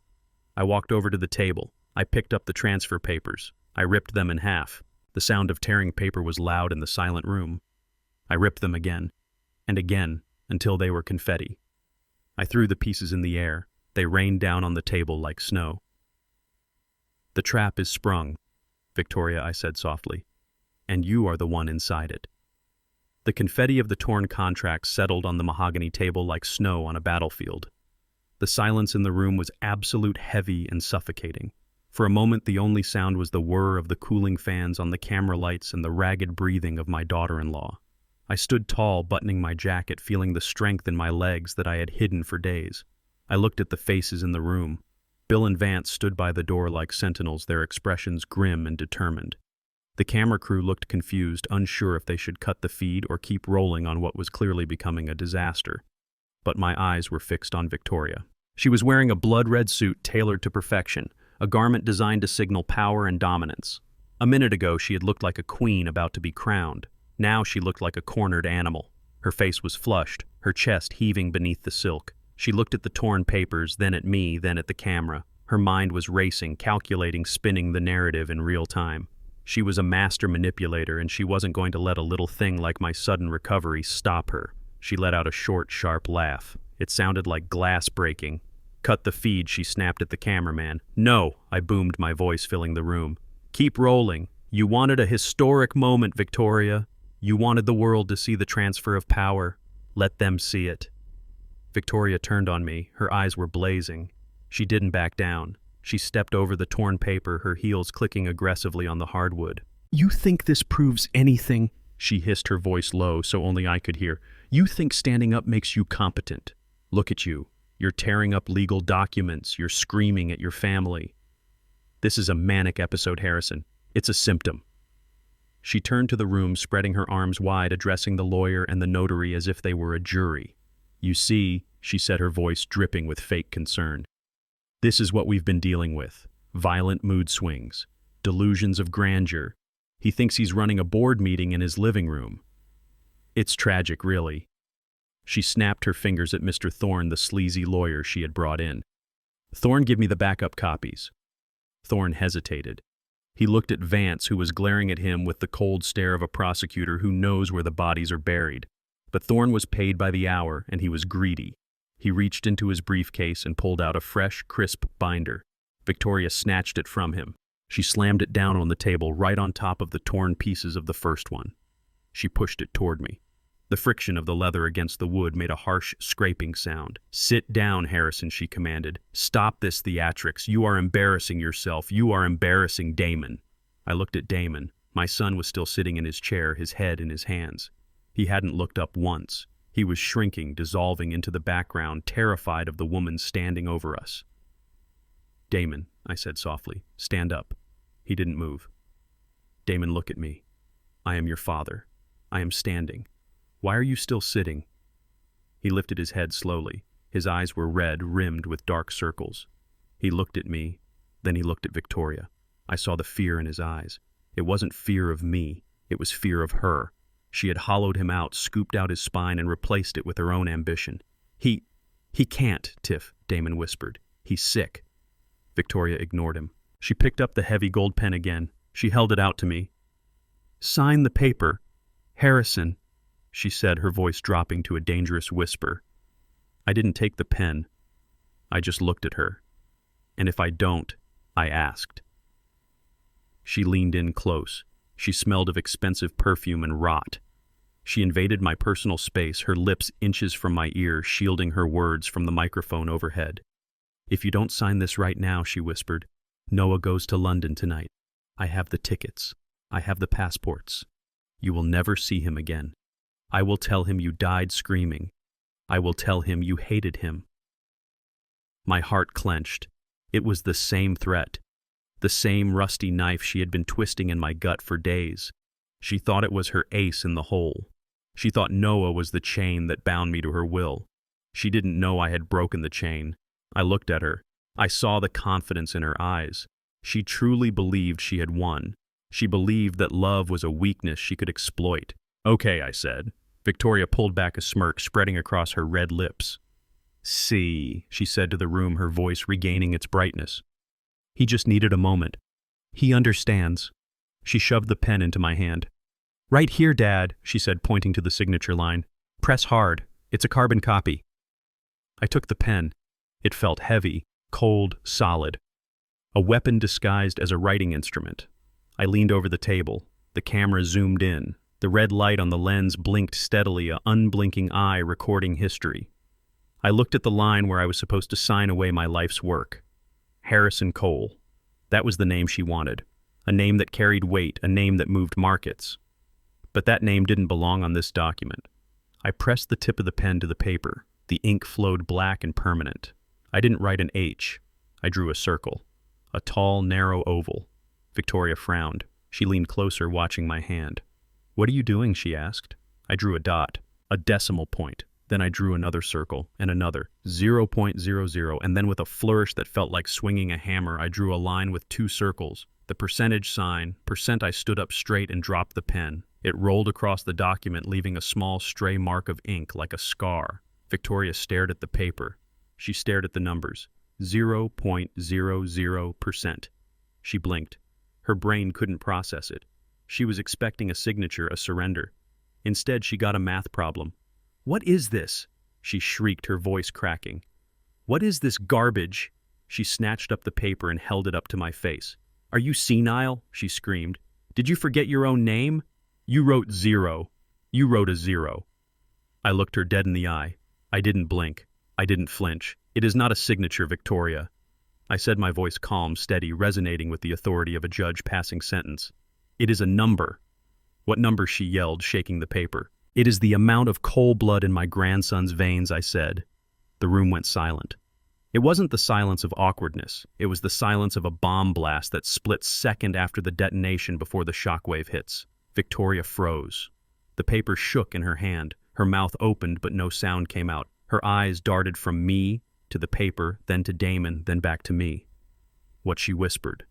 I walked over to the table. I picked up the transfer papers. I ripped them in half. The sound of tearing paper was loud in the silent room. I ripped them again, and again, until they were confetti. I threw the pieces in the air. They rained down on the table like snow. "The trap is sprung, Victoria," I said softly, "and you are the one inside it." The confetti of the torn contracts settled on the mahogany table like snow on a battlefield. The silence in the room was absolute, heavy, and suffocating. For a moment, the only sound was the whir of the cooling fans on the camera lights and the ragged breathing of my daughter-in-law. I stood tall, buttoning my jacket, feeling the strength in my legs that I had hidden for days. I looked at the faces in the room. Bill and Vance stood by the door like sentinels, their expressions grim and determined. The camera crew looked confused, unsure if they should cut the feed or keep rolling on what was clearly becoming a disaster. But my eyes were fixed on Victoria. She was wearing a blood-red suit tailored to perfection, a garment designed to signal power and dominance. A minute ago, she had looked like a queen about to be crowned. Now she looked like a cornered animal. Her face was flushed, her chest heaving beneath the silk. She looked at the torn papers, then at me, then at the camera. Her mind was racing, calculating, spinning the narrative in real time. She was a master manipulator, and she wasn't going to let a little thing like my sudden recovery stop her. She let out a short, sharp laugh. It sounded like glass breaking. "Cut the feed," she snapped at the cameraman. "No," I boomed, my voice filling the room. "Keep rolling. You wanted a historic moment, Victoria. You wanted the world to see the transfer of power. Let them see it." Victoria turned on me. Her eyes were blazing. She didn't back down. She stepped over the torn paper, her heels clicking aggressively on the hardwood. "You think this proves anything?" she hissed, her voice low so only I could hear. "You think standing up makes you competent? Look at you. You're tearing up legal documents. You're screaming at your family. This is a manic episode, Harrison. It's a symptom." She turned to the room, spreading her arms wide, addressing the lawyer and the notary as if they were a jury. "You see," she said, her voice dripping with fake concern. "This is what we've been dealing with. Violent mood swings. Delusions of grandeur. He thinks he's running a board meeting in his living room. It's tragic, really." She snapped her fingers at Mr. Thorne, the sleazy lawyer she had brought in. "Thorne, give me the backup copies." Thorne hesitated. He looked at Vance, who was glaring at him with the cold stare of a prosecutor who knows where the bodies are buried. But Thorne was paid by the hour, and he was greedy. He reached into his briefcase and pulled out a fresh, crisp binder. Victoria snatched it from him. She slammed it down on the table, right on top of the torn pieces of the first one. She pushed it toward me. The friction of the leather against the wood made a harsh, scraping sound. "Sit down, Harrison," she commanded. "Stop this theatrics. You are embarrassing yourself. You are embarrassing Damon." I looked at Damon. My son was still sitting in his chair, his head in his hands. He hadn't looked up once. He was shrinking, dissolving into the background, terrified of the woman standing over us. "Damon," I said softly, "stand up." He didn't move. "Damon, look at me. I am your father. I am standing. Why are you still sitting?" He lifted his head slowly. His eyes were red, rimmed with dark circles. He looked at me, then he looked at Victoria. I saw the fear in his eyes. It wasn't fear of me. It was fear of her. She had hollowed him out, scooped out his spine, and replaced it with her own ambition. He can't, Tiff," Damon whispered. "He's sick." Victoria ignored him. She picked up the heavy gold pen again. She held it out to me. "Sign the paper, Harrison," she said, her voice dropping to a dangerous whisper. I didn't take the pen. I just looked at her. "And if I don't?" I asked. She leaned in close. She smelled of expensive perfume and rot. She invaded my personal space, her lips inches from my ear, shielding her words from the microphone overhead. "If you don't sign this right now," she whispered, "Noah goes to London tonight. I have the tickets. I have the passports. You will never see him again. I will tell him you died screaming. I will tell him you hated him." My heart clenched. It was the same threat. The same rusty knife she had been twisting in my gut for days. She thought it was her ace in the hole. She thought Noah was the chain that bound me to her will. She didn't know I had broken the chain. I looked at her. I saw the confidence in her eyes. She truly believed she had won. She believed that love was a weakness she could exploit. "Okay," I said. Victoria pulled back a smirk, spreading across her red lips. "See," she said to the room, her voice regaining its brightness. "He just needed a moment. He understands." She shoved the pen into my hand. "Right here, Dad," she said, pointing to the signature line. "Press hard. It's a carbon copy." I took the pen. It felt heavy, cold, solid. A weapon disguised as a writing instrument. I leaned over the table. The camera zoomed in. The red light on the lens blinked steadily, an unblinking eye recording history. I looked at the line where I was supposed to sign away my life's work. Harrison Cole. That was the name she wanted. A name that carried weight, a name that moved markets. But that name didn't belong on this document. I pressed the tip of the pen to the paper. The ink flowed black and permanent. I didn't write an H. I drew a circle. A tall, narrow oval. Victoria frowned. She leaned closer, watching my hand. "What are you doing?" she asked. I drew a dot, a decimal point. Then I drew another circle, and another, 0.00, and then with a flourish that felt like swinging a hammer, I drew a line with two circles. The percentage sign, percent. I stood up straight and dropped the pen. It rolled across the document, leaving a small stray mark of ink like a scar. Victoria stared at the paper. She stared at the numbers. 0.00%. She blinked. Her brain couldn't process it. She was expecting a signature, a surrender. Instead, she got a math problem. "What is this?" she shrieked, her voice cracking. "What is this garbage?" She snatched up the paper and held it up to my face. "Are you senile?" she screamed. "Did you forget your own name? You wrote 0. You wrote a 0. I looked her dead in the eye. I didn't blink. I didn't flinch. "It is not a signature, Victoria," I said, my voice calm, steady, resonating with the authority of a judge passing sentence. "It is a number." "What number?" she yelled, shaking the paper. "It is the amount of cold blood in my grandson's veins," I said. The room went silent. It wasn't the silence of awkwardness. It was the silence of a bomb blast that splits second after the detonation before the shockwave hits. Victoria froze. The paper shook in her hand. Her mouth opened, but no sound came out. Her eyes darted from me to the paper, then to Damon, then back to me. What she whispered.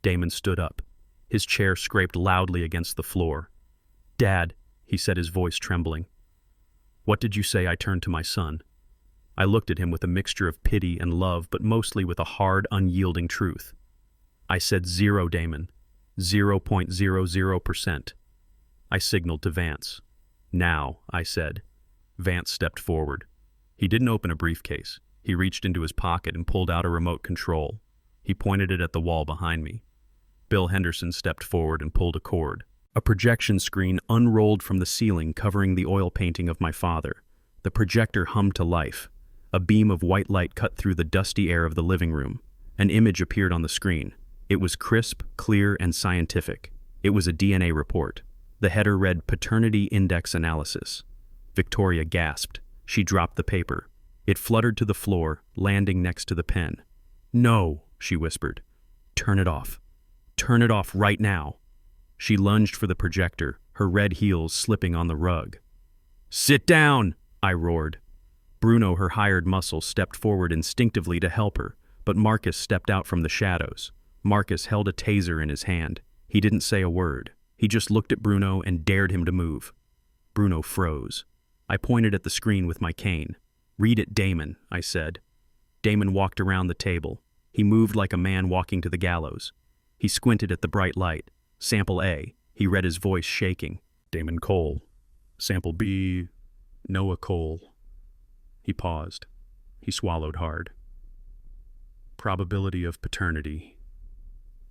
Damon stood up. His chair scraped loudly against the floor. "Dad," he said, his voice trembling. "What did you say?" I turned to my son. I looked at him with a mixture of pity and love, but mostly with a hard, unyielding truth. "I said 0, Damon. 0.00%. I signaled to Vance. "Now," I said. Vance stepped forward. He didn't open a briefcase. He reached into his pocket and pulled out a remote control. He pointed it at the wall behind me. Bill Henderson stepped forward and pulled a cord. A projection screen unrolled from the ceiling, covering the oil painting of my father. The projector hummed to life. A beam of white light cut through the dusty air of the living room. An image appeared on the screen. It was crisp, clear, and scientific. It was a DNA report. The header read, "Paternity Index Analysis." Victoria gasped. She dropped the paper. It fluttered to the floor, landing next to the pen. "No," she whispered. "Turn it off. Turn it off right now." She lunged for the projector, her red heels slipping on the rug. "Sit down!" I roared. Bruno, her hired muscle, stepped forward instinctively to help her, but Marcus stepped out from the shadows. Marcus held a taser in his hand. He didn't say a word. He just looked at Bruno and dared him to move. Bruno froze. I pointed at the screen with my cane. "Read it, Damon," I said. Damon walked around the table. He moved like a man walking to the gallows. He squinted at the bright light. "Sample A." He read, his voice shaking. "Damon Cole. Sample B. Noah Cole." He paused. He swallowed hard. "Probability of paternity.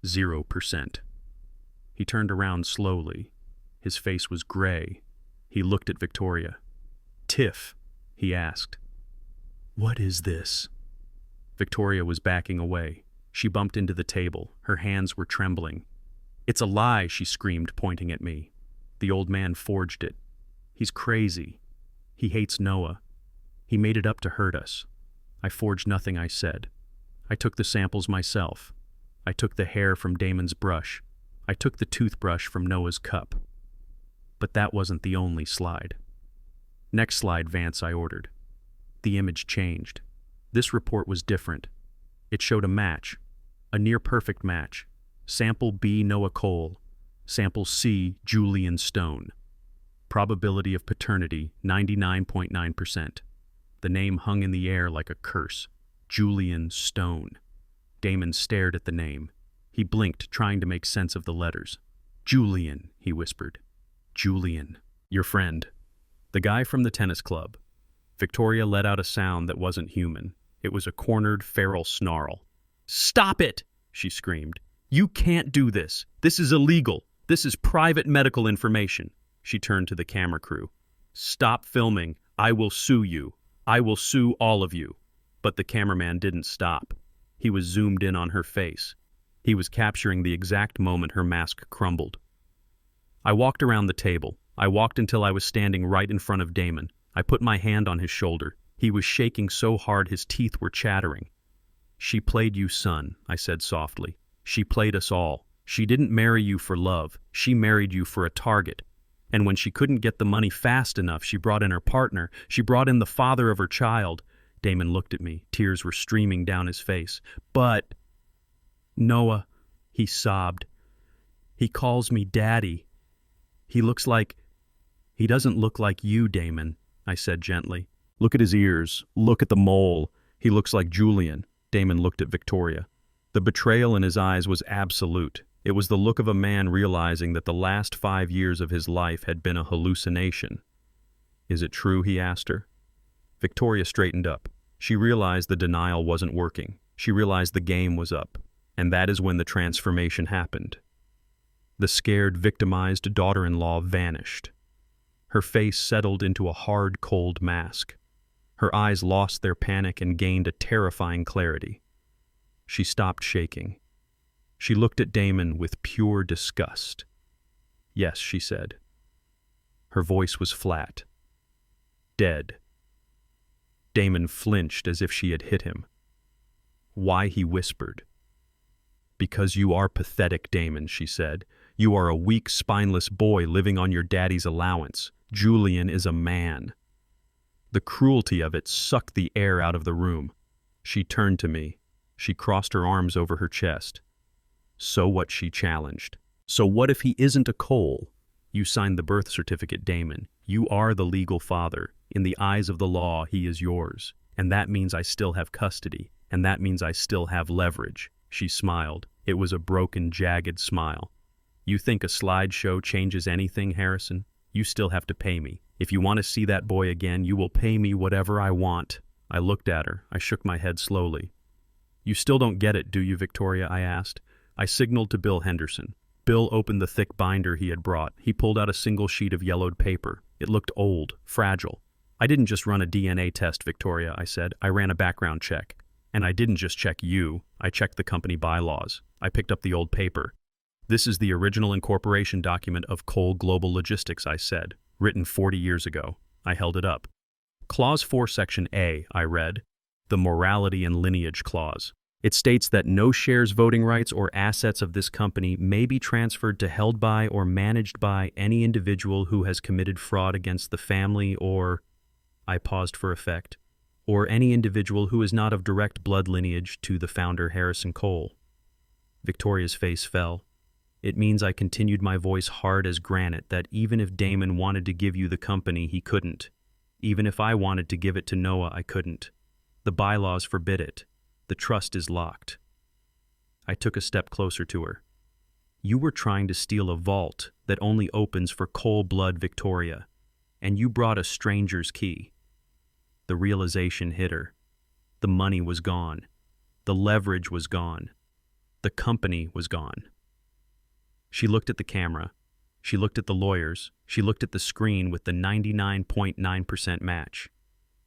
0%. He turned around slowly. His face was gray. He looked at Victoria. "Tiff," he asked. "What is this?" Victoria was backing away. She bumped into the table. Her hands were trembling. "It's a lie," she screamed, pointing at me. "The old man forged it. He's crazy. He hates Noah. He made it up to hurt us. I forged nothing," I said. "I took the samples myself. I took the hair from Damon's brush. I took the toothbrush from Noah's cup." But that wasn't the only slide. "Next slide, Vance," I ordered. The image changed. This report was different. It showed a match, a near-perfect match. Sample B, Noah Cole. Sample C, Julian Stone. Probability of paternity, 99.9%. The name hung in the air like a curse. Julian Stone. Damon stared at the name. He blinked, trying to make sense of the letters. "Julian," he whispered. "Julian. Your friend. The guy from the tennis club." Victoria let out a sound that wasn't human. It was a cornered, feral snarl. "Stop it!" she screamed. "You can't do this. This is illegal. This is private medical information." She turned to the camera crew. "Stop filming. I will sue you. I will sue all of you." But the cameraman didn't stop. He was zoomed in on her face. He was capturing the exact moment her mask crumbled. I walked around the table. I walked until I was standing right in front of Damon. I put my hand on his shoulder. He was shaking so hard his teeth were chattering. She played you, son, I said softly. She played us all. She didn't marry you for love. She married you for a target. And when she couldn't get the money fast enough, she brought in her partner. She brought in the father of her child. Damon looked at me. Tears were streaming down his face. But, Noah, he sobbed. He calls me Daddy. He doesn't look like you, Damon, I said gently. Look at his ears. Look at the mole. He looks like Julian. Damon looked at Victoria. The betrayal in his eyes was absolute. It was the look of a man realizing that the last 5 years of his life had been a hallucination. Is it true, he asked her. Victoria straightened up. She realized the denial wasn't working. She realized the game was up. And that is when the transformation happened. The scared, victimized daughter-in-law vanished. Her face settled into a hard, cold mask. Her eyes lost their panic and gained a terrifying clarity. She stopped shaking. She looked at Damon with pure disgust. Yes, she said. Her voice was flat. Dead. Damon flinched as if she had hit him. Why, he whispered. Because you are pathetic, Damon, she said. You are a weak, spineless boy living on your daddy's allowance. Julian is a man. The cruelty of it sucked the air out of the room. She turned to me. She crossed her arms over her chest. So what, she challenged. So what if he isn't a Cole? You signed the birth certificate, Damon. You are the legal father. In the eyes of the law, he is yours. And that means I still have custody. And that means I still have leverage. She smiled. It was a broken, jagged smile. You think a slideshow changes anything, Harrison? You still have to pay me. If you want to see that boy again, you will pay me whatever I want. I looked at her. I shook my head slowly. You still don't get it, do you, Victoria? I asked. I signaled to Bill Henderson. Bill opened the thick binder he had brought. He pulled out a single sheet of yellowed paper. It looked old, fragile. I didn't just run a DNA test, Victoria, I said. I ran a background check. And I didn't just check you. I checked the company bylaws. I picked up the old paper. This is the original incorporation document of Cole Global Logistics, I said, written 40 years ago. I held it up. Clause 4, Section A, I read, the Morality and Lineage Clause. It states that no shares, voting rights, or assets of this company may be transferred to, held by, or managed by any individual who has committed fraud against the family or, I paused for effect, or any individual who is not of direct blood lineage to the founder Harrison Cole. Victoria's face fell. It means, I continued, my voice hard as granite, that even if Damon wanted to give you the company, he couldn't. Even if I wanted to give it to Noah, I couldn't. The bylaws forbid it. The trust is locked. I took a step closer to her. You were trying to steal a vault that only opens for Cole blood, Victoria, and you brought a stranger's key. The realization hit her. The money was gone. The leverage was gone. The company was gone. She looked at the camera. She looked at the lawyers. She looked at the screen with the 99.9% match.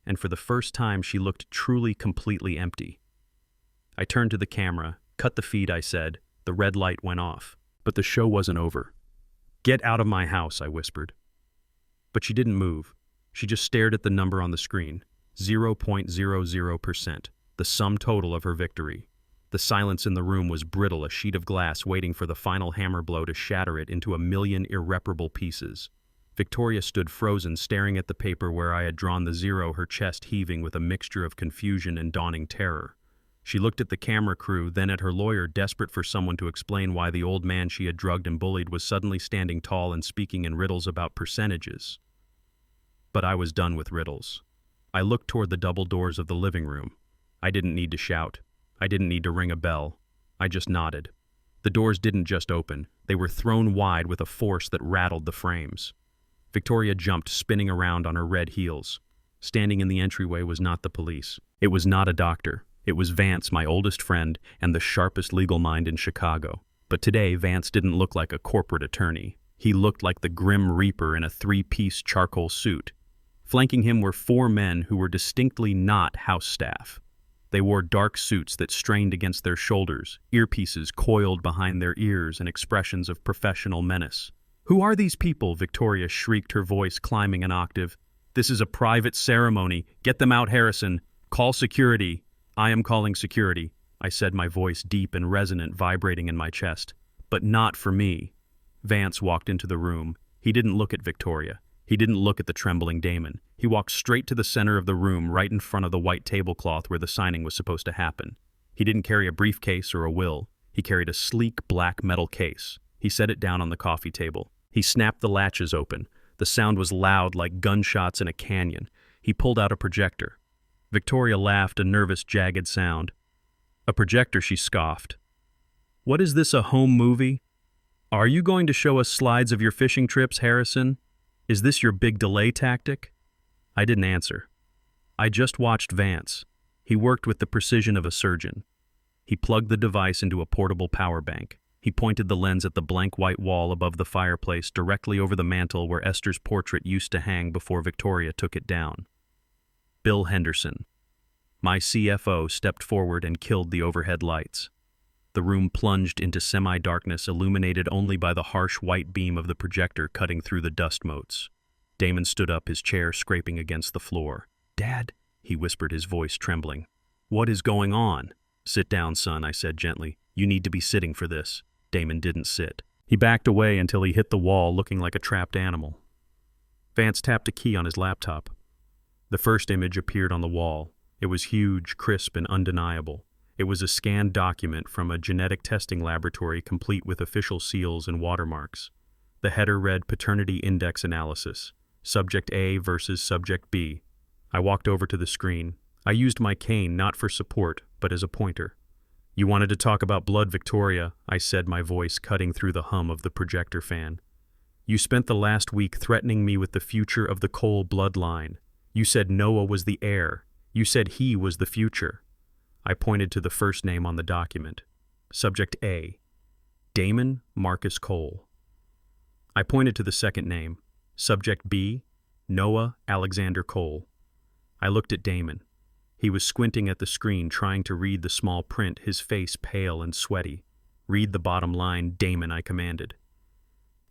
And for the first time, she looked truly, completely empty. I turned to the camera. Cut the feed, I said. The red light went off. But the show wasn't over. Get out of my house, I whispered. But she didn't move. She just stared at the number on the screen. 0.00%. The sum total of her victory. The silence in the room was brittle, a sheet of glass waiting for the final hammer blow to shatter it into a million irreparable pieces. Victoria stood frozen, staring at the paper where I had drawn the 0, her chest heaving with a mixture of confusion and dawning terror. She looked at the camera crew, then at her lawyer, desperate for someone to explain why the old man she had drugged and bullied was suddenly standing tall and speaking in riddles about percentages. But I was done with riddles. I looked toward the double doors of the living room. I didn't need to shout. I didn't need to ring a bell. I just nodded. The doors didn't just open. They were thrown wide with a force that rattled the frames. Victoria jumped, spinning around on her red heels. Standing in the entryway was not the police. It was not a doctor. It was Vance, my oldest friend, and the sharpest legal mind in Chicago. But today, Vance didn't look like a corporate attorney. He looked like the Grim Reaper in a 3-piece charcoal suit. Flanking him were 4 men who were distinctly not house staff. They wore dark suits that strained against their shoulders, earpieces coiled behind their ears, and expressions of professional menace. "Who are these people?" Victoria shrieked, her voice climbing an octave. "This is a private ceremony. Get them out, Harrison. Call security." "I am calling security." I said, my voice deep and resonant, vibrating in my chest. But not for me. Vance walked into the room. He didn't look at Victoria. He didn't look at the trembling Damon. He walked straight to the center of the room, right in front of the white tablecloth where the signing was supposed to happen. He didn't carry a briefcase or a will. He carried a sleek black metal case. He set it down on the coffee table. He snapped the latches open. The sound was loud, like gunshots in a canyon. He pulled out a projector. Victoria laughed, a nervous, jagged sound. "A projector," she scoffed. "What is this, a home movie? Are you going to show us slides of your fishing trips, Harrison? Is this your big delay tactic?" I didn't answer. I just watched Vance. He worked with the precision of a surgeon. He plugged the device into a portable power bank. He pointed the lens at the blank white wall above the fireplace, directly over the mantel where Esther's portrait used to hang before Victoria took it down. Bill Henderson. My CFO stepped forward and killed the overhead lights. The room plunged into semi-darkness, illuminated only by the harsh white beam of the projector cutting through the dust motes. Damon stood up, his chair scraping against the floor. "Dad," he whispered, his voice trembling. "What is going on?" "Sit down, son," I said gently. "You need to be sitting for this." Damon didn't sit. He backed away until he hit the wall, looking like a trapped animal. Vance tapped a key on his laptop. The first image appeared on the wall. It was huge, crisp, and undeniable. It was a scanned document from a genetic testing laboratory complete with official seals and watermarks. The header read Paternity Index Analysis, Subject A versus Subject B. I walked over to the screen. I used my cane not for support, but as a pointer. "You wanted to talk about blood, Victoria," I said, my voice cutting through the hum of the projector fan. "You spent the last week threatening me with the future of the Cole bloodline. You said Noah was the heir. You said he was the future." I pointed to the first name on the document. Subject A, Damon Marcus Cole. I pointed to the second name. Subject B, Noah Alexander Cole. I looked at Damon. He was squinting at the screen, trying to read the small print, his face pale and sweaty. "Read the bottom line, Damon," I commanded.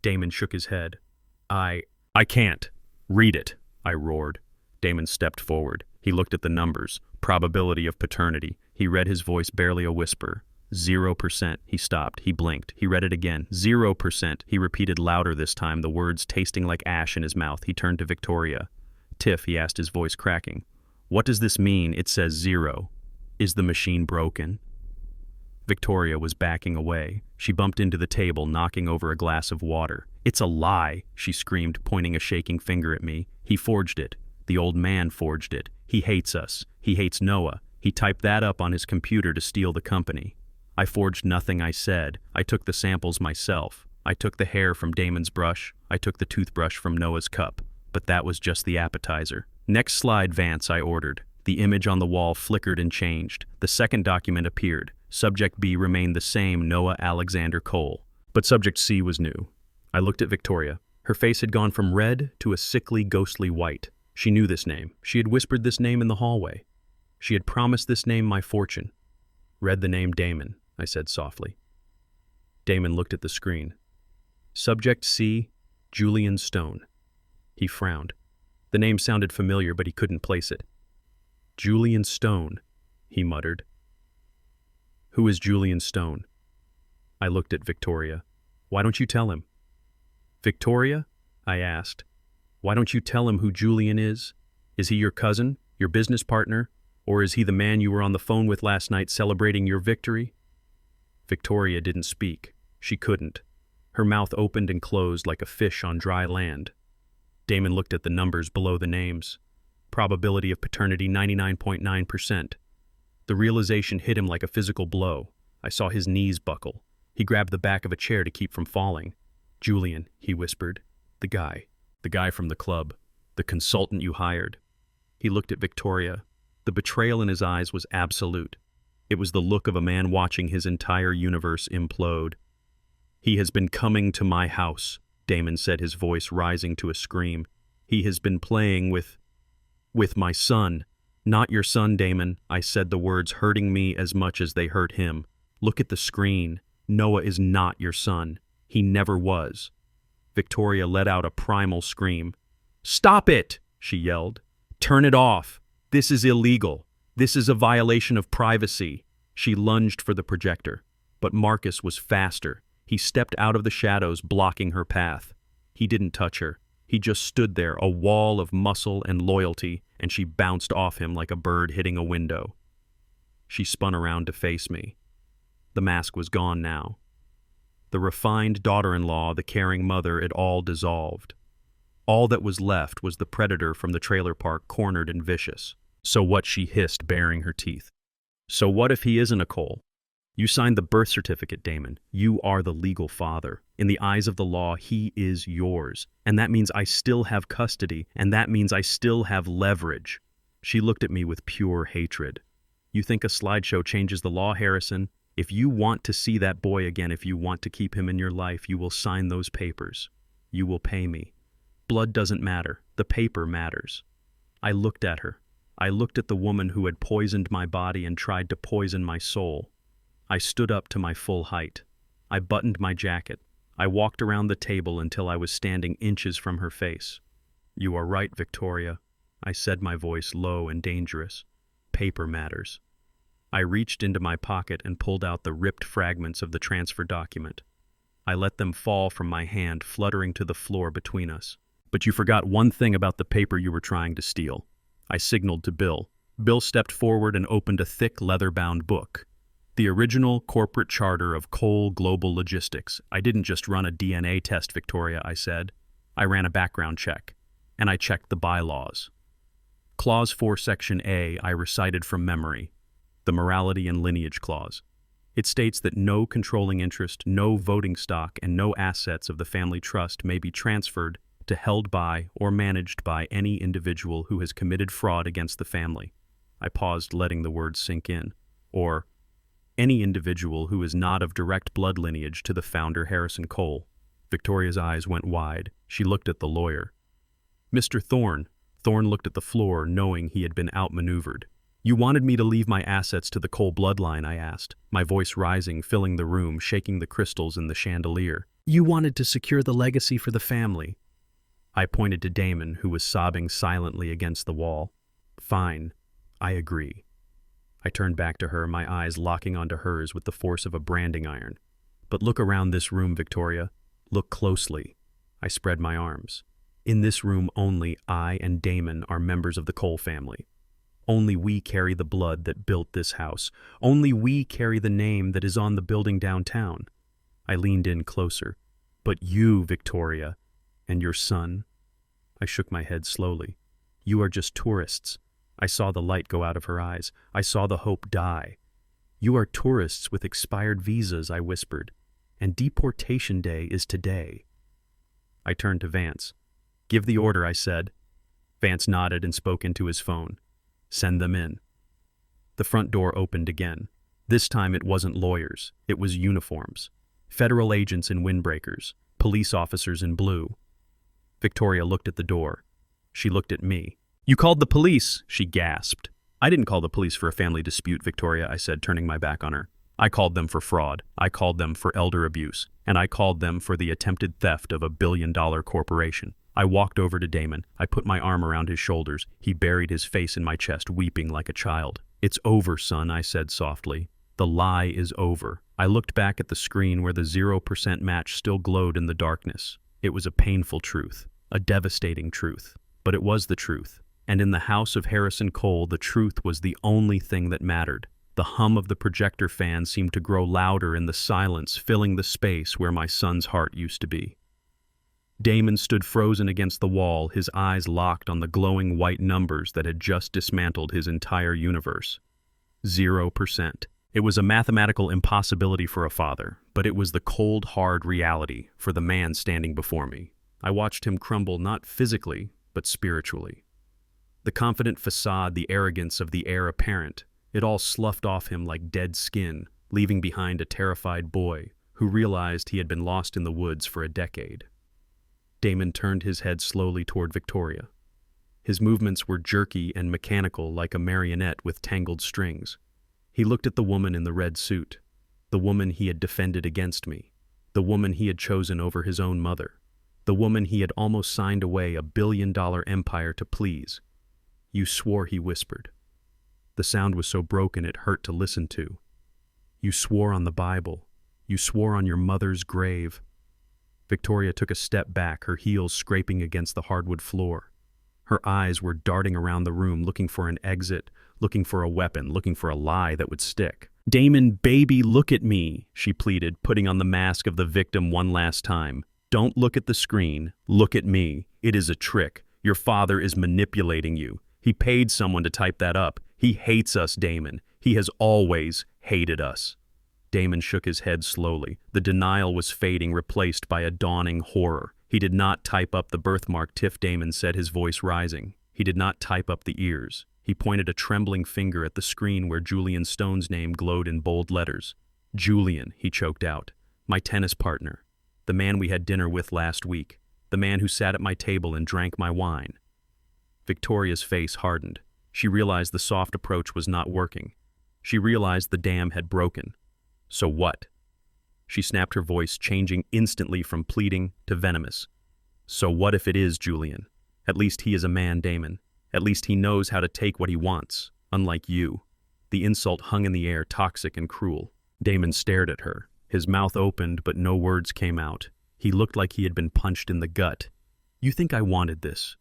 Damon shook his head. I can't. Read it," I roared. Damon stepped forward. He looked at the numbers. Probability of paternity. He read, his voice barely a whisper. 0%. He stopped. He blinked. He read it again. 0%. He repeated louder this time, the words tasting like ash in his mouth. He turned to Victoria. "Tiff," he asked, his voice cracking. "What does this mean? It says 0. Is the machine broken?" Victoria was backing away. She bumped into the table, knocking over a glass of water. "It's a lie," she screamed, pointing a shaking finger at me. "He forged it. The old man forged it. He hates us. He hates Noah. He typed that up on his computer to steal the company." "I forged nothing," I said. "I took the samples myself. I took the hair from Damon's brush. I took the toothbrush from Noah's cup. But that was just the appetizer." "Next slide, Vance," I ordered. The image on the wall flickered and changed. The second document appeared. Subject B remained the same, Noah Alexander Cole. But Subject C was new. I looked at Victoria. Her face had gone from red to a sickly, ghostly white. She knew this name. She had whispered this name in the hallway. She had promised this name my fortune. "Read the name Damon," I said softly. Damon looked at the screen. Subject C, Julian Stone. He frowned. The name sounded familiar, but he couldn't place it. "Julian Stone," he muttered. "Who is Julian Stone?" I looked at Victoria. "Why don't you tell him?" "Victoria?" I asked. "Why don't you tell him who Julian is? Is he your cousin, your business partner, or is he the man you were on the phone with last night celebrating your victory?" Victoria didn't speak. She couldn't. Her mouth opened and closed like a fish on dry land. Damon looked at the numbers below the names. Probability of paternity 99.9%. The realization hit him like a physical blow. I saw his knees buckle. He grabbed the back of a chair to keep from falling. "Julian," he whispered. The guy from the club. The consultant you hired." He looked at Victoria. The betrayal in his eyes was absolute. It was the look of a man watching his entire universe implode. "He has been coming to my house," Damon said, his voice rising to a scream. "He has been playing with my son." "Not your son, Damon," I said, the words hurting me as much as they hurt him. "Look at the screen. Noah is not your son. He never was." Victoria let out a primal scream. "Stop it!" she yelled. "Turn it off. This is illegal. This is a violation of privacy." She lunged for the projector, but Marcus was faster. He stepped out of the shadows, blocking her path. He didn't touch her. He just stood there, a wall of muscle and loyalty, and she bounced off him like a bird hitting a window. She spun around to face me. The mask was gone now. The refined daughter-in-law, the caring mother, it all dissolved. All that was left was the predator from the trailer park, cornered and vicious. So what, she hissed, baring her teeth. So what if he isn't a Cole? You signed the birth certificate, Damon. You are the legal father. In the eyes of the law, he is yours. And that means I still have custody, and that means I still have leverage. She looked at me with pure hatred. You think a slideshow changes the law, Harrison? If you want to see that boy again, if you want to keep him in your life, you will sign those papers. You will pay me. Blood doesn't matter. The paper matters. I looked at her. I looked at the woman who had poisoned my body and tried to poison my soul. I stood up to my full height. I buttoned my jacket. I walked around the table until I was standing inches from her face. You are right, Victoria, I said, my voice low and dangerous. Paper matters. I reached into my pocket and pulled out the ripped fragments of the transfer document. I let them fall from my hand, fluttering to the floor between us. But you forgot one thing about the paper you were trying to steal. I signaled to Bill. Bill stepped forward and opened a thick leather-bound book. The original corporate charter of Cole Global Logistics. I didn't just run a DNA test, Victoria, I said. I ran a background check, and I checked the bylaws. Clause 4, Section A, I recited from memory. The Morality and Lineage Clause. It states that no controlling interest, no voting stock, and no assets of the family trust may be transferred to, held by, or managed by any individual who has committed fraud against the family. I paused, letting the words sink in. Or any individual who is not of direct blood lineage to the founder, Harrison Cole. Victoria's eyes went wide. She looked at the lawyer. Mr. Thorne. Thorne looked at the floor, knowing he had been outmaneuvered. You wanted me to leave my assets to the Cole bloodline, I asked, my voice rising, filling the room, shaking the crystals in the chandelier. You wanted to secure the legacy for the family. I pointed to Damon, who was sobbing silently against the wall. Fine, I agree. I turned back to her, my eyes locking onto hers with the force of a branding iron. But look around this room, Victoria. Look closely. I spread my arms. In this room only I and Damon are members of the Cole family. Only we carry the blood that built this house. Only we carry the name that is on the building downtown. I leaned in closer. But you, Victoria, and your son? I shook my head slowly. You are just tourists. I saw the light go out of her eyes. I saw the hope die. You are tourists with expired visas, I whispered, and deportation day is today. I turned to Vance. Give the order, I said. Vance nodded and spoke into his phone. Send them in. The front door opened again. This time it wasn't lawyers. It was uniforms. Federal agents in windbreakers. Police officers in blue. Victoria looked at the door. She looked at me. You called the police, she gasped. I didn't call the police for a family dispute, Victoria, I said, turning my back on her. I called them for fraud. I called them for elder abuse. And I called them for the attempted theft of $1 billion corporation. I walked over to Damon. I put my arm around his shoulders. He buried his face in my chest, weeping like a child. It's over, son, I said softly. The lie is over. I looked back at the screen where the 0% match still glowed in the darkness. It was a painful truth, a devastating truth. But it was the truth. And in the house of Harrison Cole, the truth was the only thing that mattered. The hum of the projector fan seemed to grow louder in the silence, filling the space where my son's heart used to be. Damon stood frozen against the wall, his eyes locked on the glowing white numbers that had just dismantled his entire universe. 0%. It was a mathematical impossibility for a father, but it was the cold, hard reality for the man standing before me. I watched him crumble not physically, but spiritually. The confident facade, the arrogance of the heir apparent, it all sloughed off him like dead skin, leaving behind a terrified boy who realized he had been lost in the woods for a decade. Damon turned his head slowly toward Victoria. His movements were jerky and mechanical, like a marionette with tangled strings. He looked at the woman in the red suit, the woman he had defended against me, the woman he had chosen over his own mother, the woman he had almost signed away $1 billion empire to please. You swore, he whispered. The sound was so broken it hurt to listen to. You swore on the Bible. You swore on your mother's grave. Victoria took a step back, her heels scraping against the hardwood floor. Her eyes were darting around the room, looking for an exit, looking for a weapon, looking for a lie that would stick. "Damon, baby, look at me," she pleaded, putting on the mask of the victim one last time. "Don't look at the screen. Look at me. It is a trick. Your father is manipulating you. He paid someone to type that up. He hates us, Damon. He has always hated us." Damon shook his head slowly. The denial was fading, replaced by a dawning horror. He did not type up the birthmark, Tiff, Damon said, his voice rising. He did not type up the ears. He pointed a trembling finger at the screen where Julian Stone's name glowed in bold letters. "Julian," he choked out. "My tennis partner. The man we had dinner with last week. The man who sat at my table and drank my wine." Victoria's face hardened. She realized the soft approach was not working. She realized the dam had broken. So what? She snapped, her voice changing instantly from pleading to venomous. "So what if it is Julian? At least he is a man, Damon. At least he knows how to take what he wants, unlike you." The insult hung in the air, toxic and cruel. Damon stared at her. His mouth opened, but no words came out. He looked like he had been punched in the gut. "You think I wanted this?"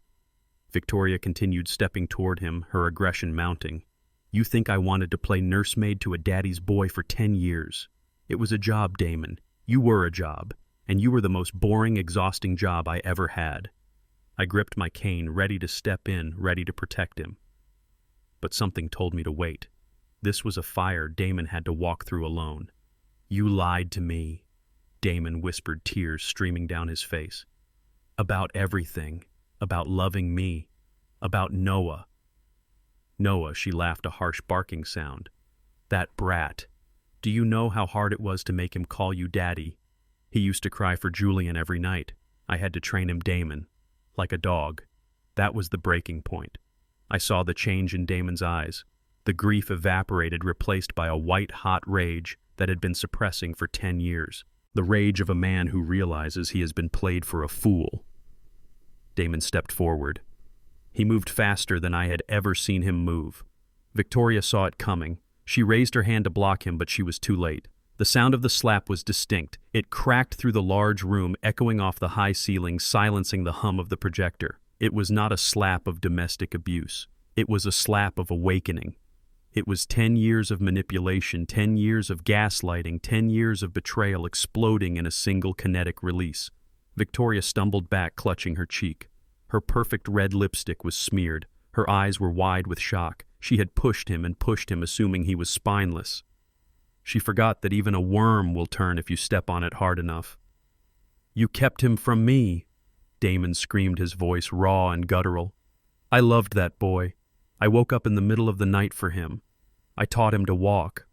Victoria continued, stepping toward him, her aggression mounting. "You think I wanted to play nursemaid to a daddy's boy for 10 years? It was a job, Damon. You were a job. And you were the most boring, exhausting job I ever had." I gripped my cane, ready to step in, ready to protect him. But something told me to wait. This was a fire Damon had to walk through alone. "You lied to me," Damon whispered, tears streaming down his face. "About everything. About loving me. About Noah." "Noah," she laughed, a harsh barking sound. "That brat. Do you know how hard it was to make him call you daddy? He used to cry for Julian every night. I had to train him Damon. Like a dog." That was the breaking point. I saw the change in Damon's eyes. The grief evaporated, replaced by a white-hot rage that had been suppressing for 10 years. The rage of a man who realizes he has been played for a fool. Damon stepped forward. He moved faster than I had ever seen him move. Victoria saw it coming. She raised her hand to block him, but she was too late. The sound of the slap was distinct. It cracked through the large room, echoing off the high ceiling, silencing the hum of the projector. It was not a slap of domestic abuse. It was a slap of awakening. It was 10 years of manipulation, 10 years of gaslighting, 10 years of betrayal exploding in a single kinetic release. Victoria stumbled back, clutching her cheek. Her perfect red lipstick was smeared. Her eyes were wide with shock. She had pushed him and pushed him, assuming he was spineless. She forgot that even a worm will turn if you step on it hard enough. "You kept him from me," Damon screamed, his voice raw and guttural. "I loved that boy. I woke up in the middle of the night for him. I taught him to walk.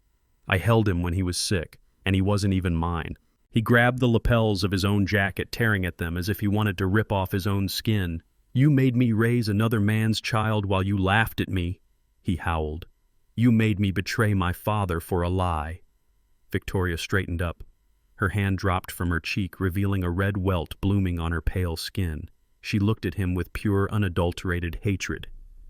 I held him when he was sick, and he wasn't even mine." He grabbed the lapels of his own jacket, tearing at them as if he wanted to rip off his own skin. "You made me raise another man's child while you laughed at me," he howled. "You made me betray my father for a lie." Victoria straightened up. Her hand dropped from her cheek, revealing a red welt blooming on her pale skin. She looked at him with pure, unadulterated hatred.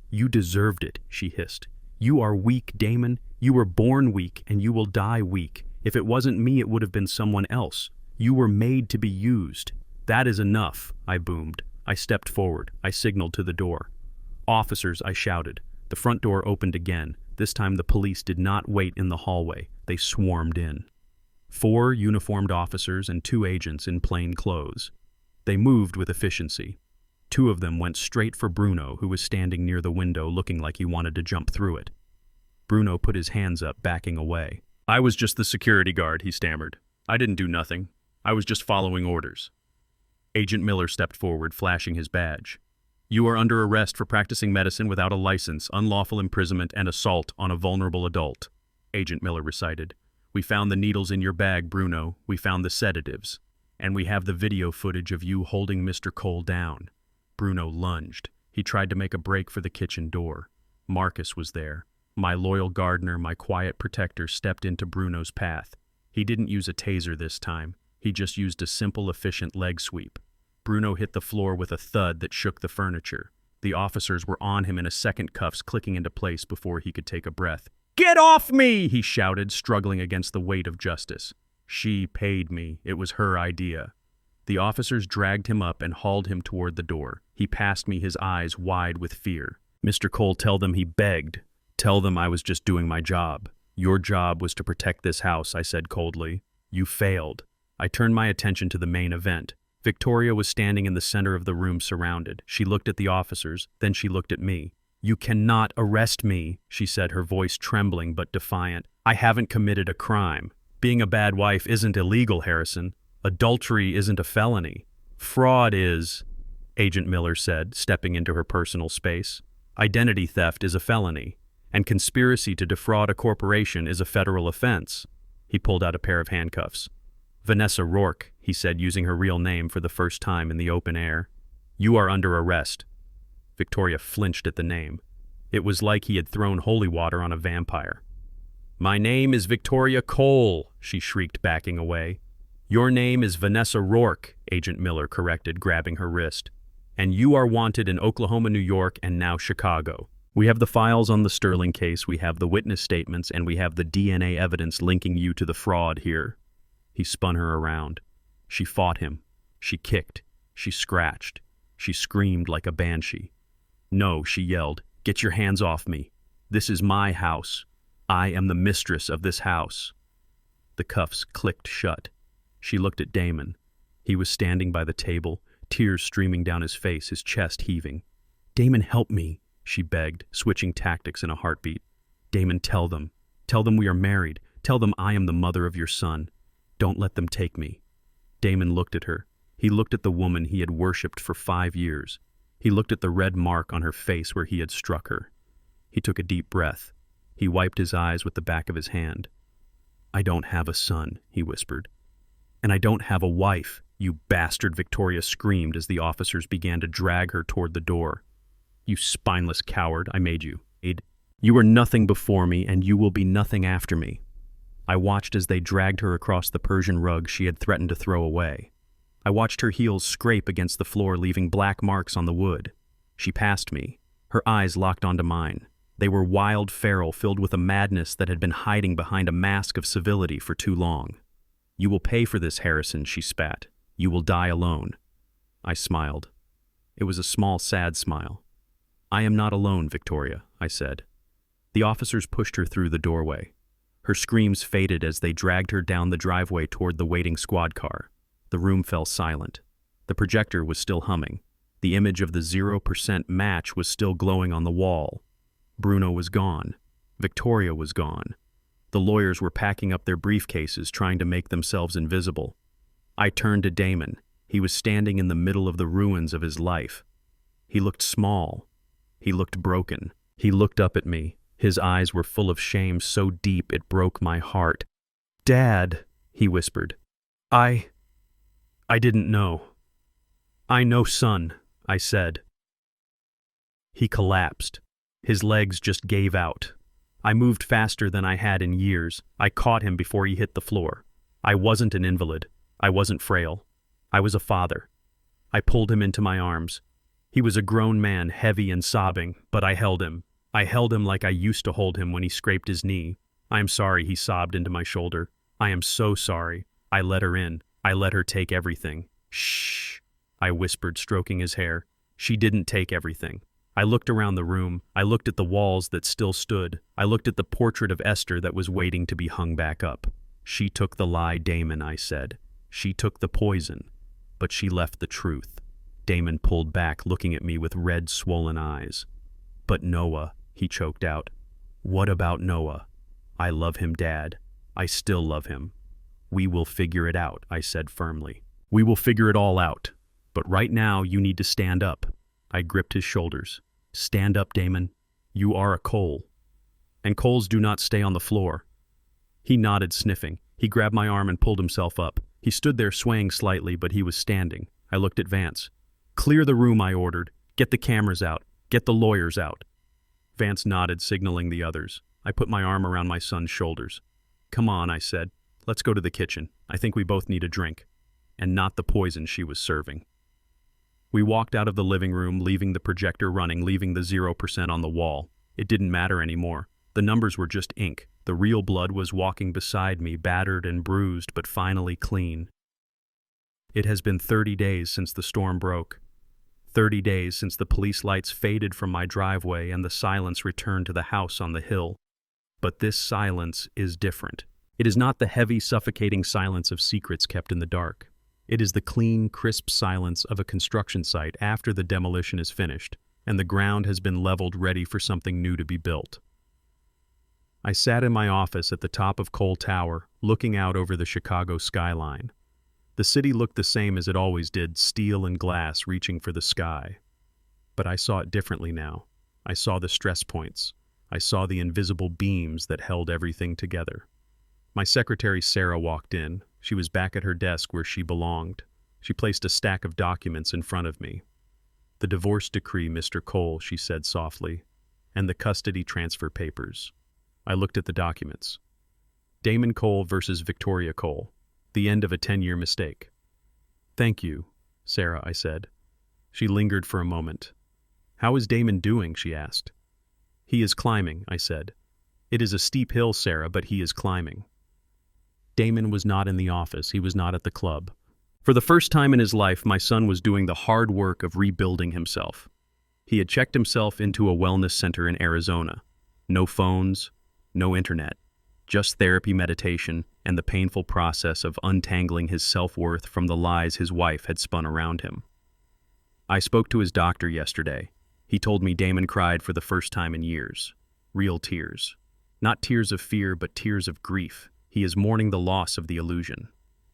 "You deserved it," she hissed. "You are weak, Damon. You were born weak, and you will die weak. If it wasn't me, it would have been someone else. You were made to be used." "That is enough," I boomed. I stepped forward. I signaled to the door. "Officers," I shouted. The front door opened again. This time the police did not wait in the hallway. They swarmed in. 4 uniformed officers and 2 agents in plain clothes. They moved with efficiency. 2 of them went straight for Bruno, who was standing near the window looking like he wanted to jump through it. Bruno put his hands up, backing away. "I was just the security guard," he stammered. "I didn't do nothing. I was just following orders." Agent Miller stepped forward, flashing his badge. "You are under arrest for practicing medicine without a license, unlawful imprisonment, and assault on a vulnerable adult," Agent Miller recited. "We found the needles in your bag, Bruno. We found the sedatives. And we have the video footage of you holding Mr. Cole down." Bruno lunged. He tried to make a break for the kitchen door. Marcus was there. My loyal gardener, my quiet protector, stepped into Bruno's path. He didn't use a taser this time. He just used a simple, efficient leg sweep. Bruno hit the floor with a thud that shook the furniture. The officers were on him in a second, cuffs clicking into place before he could take a breath. "Get off me!" he shouted, struggling against the weight of justice. She paid me. It was her idea. The officers dragged him up and hauled him toward the door. He passed me, his eyes wide with fear. "Mr. Cole, tell them," he begged. "Tell them I was just doing my job." "Your job was to protect this house," I said coldly. "You failed." I turned my attention to the main event. Victoria was standing in the center of the room, surrounded. She looked at the officers, then she looked at me. "You cannot arrest me," she said, her voice trembling but defiant. "I haven't committed a crime. Being a bad wife isn't illegal, Harrison. Adultery isn't a felony. Fraud is," Agent Miller said, stepping into her personal space. "Identity theft is a felony, and conspiracy to defraud a corporation is a federal offense." He pulled out a pair of handcuffs. "Vanessa Rourke," he said, using her real name for the first time in the open air. "You are under arrest." Victoria flinched at the name. It was like he had thrown holy water on a vampire. "My name is Victoria Cole," she shrieked, backing away. "Your name is Vanessa Rourke," Agent Miller corrected, grabbing her wrist. "And you are wanted in Oklahoma, New York, and now Chicago. We have the files on the Sterling case, we have the witness statements, and we have the DNA evidence linking you to the fraud here." He spun her around. She fought him. She kicked. She scratched. She screamed like a banshee. "No," she yelled. "Get your hands off me. This is my house. I am the mistress of this house." The cuffs clicked shut. She looked at Damon. He was standing by the table, tears streaming down his face, his chest heaving. "Damon, help me," she begged, switching tactics in a heartbeat. "Damon, tell them. Tell them we are married. Tell them I am the mother of your son. Don't let them take me." Damon looked at her. He looked at the woman he had worshipped for 5 years. He looked at the red mark on her face where he had struck her. He took a deep breath. He wiped his eyes with the back of his hand. "I don't have a son," he whispered. "And I don't have a wife, you bastard," Victoria screamed as the officers began to drag her toward the door. "You spineless coward, I made you. You were nothing before me, and you will be nothing after me." I watched as they dragged her across the Persian rug she had threatened to throw away. I watched her heels scrape against the floor, leaving black marks on the wood. She passed me. Her eyes locked onto mine. They were wild, feral, filled with a madness that had been hiding behind a mask of civility for too long. "You will pay for this, Harrison," she spat. "You will die alone." I smiled. It was a small, sad smile. "I am not alone, Victoria," I said. The officers pushed her through the doorway. Her screams faded as they dragged her down the driveway toward the waiting squad car. The room fell silent. The projector was still humming. The image of the 0% match was still glowing on the wall. Bruno was gone. Victoria was gone. The lawyers were packing up their briefcases, trying to make themselves invisible. I turned to Damon. He was standing in the middle of the ruins of his life. He looked small. He looked broken. He looked up at me. His eyes were full of shame so deep it broke my heart. "Dad," he whispered. I didn't know." "I know, son," I said. He collapsed. His legs just gave out. I moved faster than I had in years. I caught him before he hit the floor. I wasn't an invalid. I wasn't frail. I was a father. I pulled him into my arms. He was a grown man, heavy and sobbing, but I held him. I held him like I used to hold him when he scraped his knee. "I am sorry," he sobbed into my shoulder. "I am so sorry. I let her in. I let her take everything." "Shh," I whispered, stroking his hair. "She didn't take everything." I looked around the room. I looked at the walls that still stood. I looked at the portrait of Esther that was waiting to be hung back up. "She took the lie, Damon," I said. "She took the poison, but she left the truth." Damon pulled back, looking at me with red, swollen eyes. "But Noah," he choked out. "What about Noah? I love him, Dad. I still love him." "We will figure it out," I said firmly. "We will figure it all out. But right now, you need to stand up." I gripped his shoulders. "Stand up, Damon. You are a Cole. And Coles do not stay on the floor." He nodded, sniffing. He grabbed my arm and pulled himself up. He stood there swaying slightly, but he was standing. I looked at Vance. "Clear the room," I ordered. "Get the cameras out. Get the lawyers out." Vance nodded, signaling the others. I put my arm around my son's shoulders. "Come on," I said. "Let's go to the kitchen. I think we both need a drink." And not the poison she was serving. We walked out of the living room, leaving the projector running, leaving the 0% on the wall. It didn't matter anymore. The numbers were just ink. The real blood was walking beside me, battered and bruised, but finally clean. It has been 30 days since the storm broke. 30 days since the police lights faded from my driveway and the silence returned to the house on the hill. But this silence is different. It is not the heavy, suffocating silence of secrets kept in the dark. It is the clean, crisp silence of a construction site after the demolition is finished, and the ground has been leveled ready for something new to be built. I sat in my office at the top of Cole Tower, looking out over the Chicago skyline. The city looked the same as it always did, steel and glass reaching for the sky. But I saw it differently now. I saw the stress points. I saw the invisible beams that held everything together. My secretary Sarah walked in. She was back at her desk where she belonged. She placed a stack of documents in front of me. "The divorce decree, Mr. Cole," she said softly, "and the custody transfer papers." I looked at the documents. Damon Cole versus Victoria Cole. The end of a 10-year mistake. "Thank you, Sarah," I said. She lingered for a moment. "How is Damon doing?" she asked. "He is climbing," I said. "It is a steep hill, Sarah, but he is climbing." Damon was not in the office. He was not at the club. For the first time in his life, my son was doing the hard work of rebuilding himself. He had checked himself into a wellness center in Arizona. No phones, no internet, just therapy, meditation, and the painful process of untangling his self-worth from the lies his wife had spun around him. I spoke to his doctor yesterday. He told me Damon cried for the first time in years. Real tears. Not tears of fear, but tears of grief. He is mourning the loss of the illusion.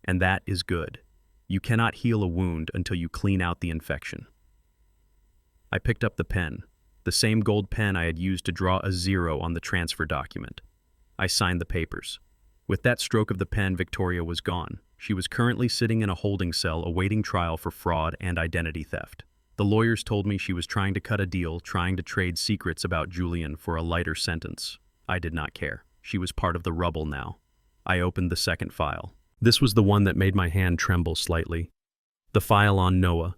And that is good. You cannot heal a wound until you clean out the infection. I picked up the pen, the same gold pen I had used to draw a 0 on the transfer document. I signed the papers. With that stroke of the pen, Victoria was gone. She was currently sitting in a holding cell awaiting trial for fraud and identity theft. The lawyers told me she was trying to cut a deal, trying to trade secrets about Julian for a lighter sentence. I did not care. She was part of the rubble now. I opened the second file. This was the one that made my hand tremble slightly. The file on Noah.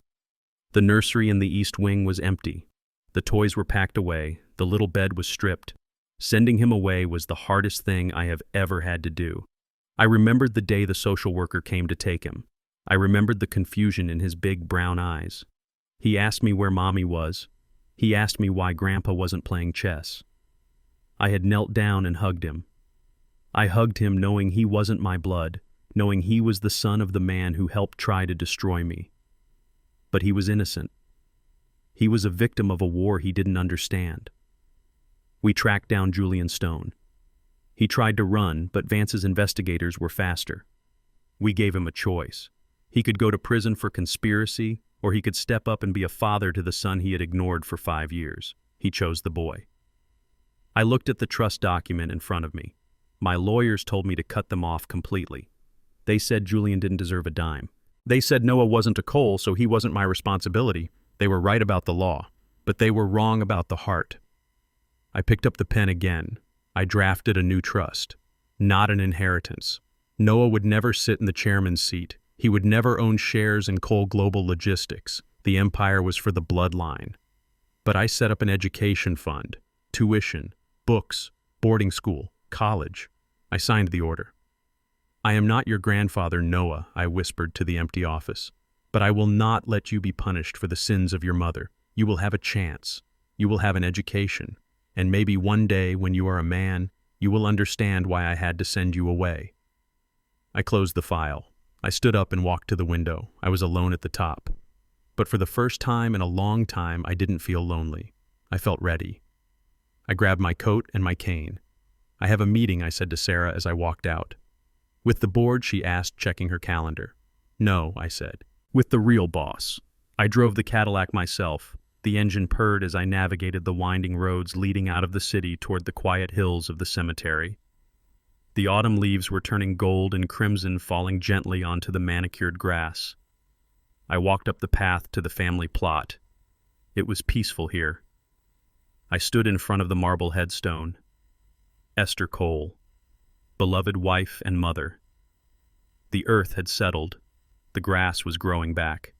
The nursery in the East Wing was empty. The toys were packed away. The little bed was stripped. Sending him away was the hardest thing I have ever had to do. I remembered the day the social worker came to take him. I remembered the confusion in his big brown eyes. He asked me where Mommy was. He asked me why Grandpa wasn't playing chess. I had knelt down and hugged him. I hugged him knowing he wasn't my blood, knowing he was the son of the man who helped try to destroy me. But he was innocent. He was a victim of a war he didn't understand. We tracked down Julian Stone. He tried to run, but Vance's investigators were faster. We gave him a choice. He could go to prison for conspiracy, or he could step up and be a father to the son he had ignored for 5 years. He chose the boy. I looked at the trust document in front of me. My lawyers told me to cut them off completely. They said Julian didn't deserve a dime. They said Noah wasn't a Cole, so he wasn't my responsibility. They were right about the law, but they were wrong about the heart. I picked up the pen again. I drafted a new trust, not an inheritance. Noah would never sit in the chairman's seat. He would never own shares in Cole Global Logistics. The empire was for the bloodline. But I set up an education fund, tuition, books, boarding school, college. I signed the order. "I am not your grandfather, Noah," I whispered to the empty office, "but I will not let you be punished for the sins of your mother. You will have a chance. You will have an education. And maybe one day, when you are a man, you will understand why I had to send you away." I closed the file. I stood up and walked to the window. I was alone at the top. But for the first time in a long time, I didn't feel lonely. I felt ready. I grabbed my coat and my cane. "I have a meeting," I said to Sarah as I walked out. "With the board?" she asked, checking her calendar. "No," I said. "With the real boss." I drove the Cadillac myself. The engine purred as I navigated the winding roads leading out of the city toward the quiet hills of the cemetery. The autumn leaves were turning gold and crimson, falling gently onto the manicured grass. I walked up the path to the family plot. It was peaceful here. I stood in front of the marble headstone. Esther Cole, beloved wife and mother. The earth had settled. The grass was growing back.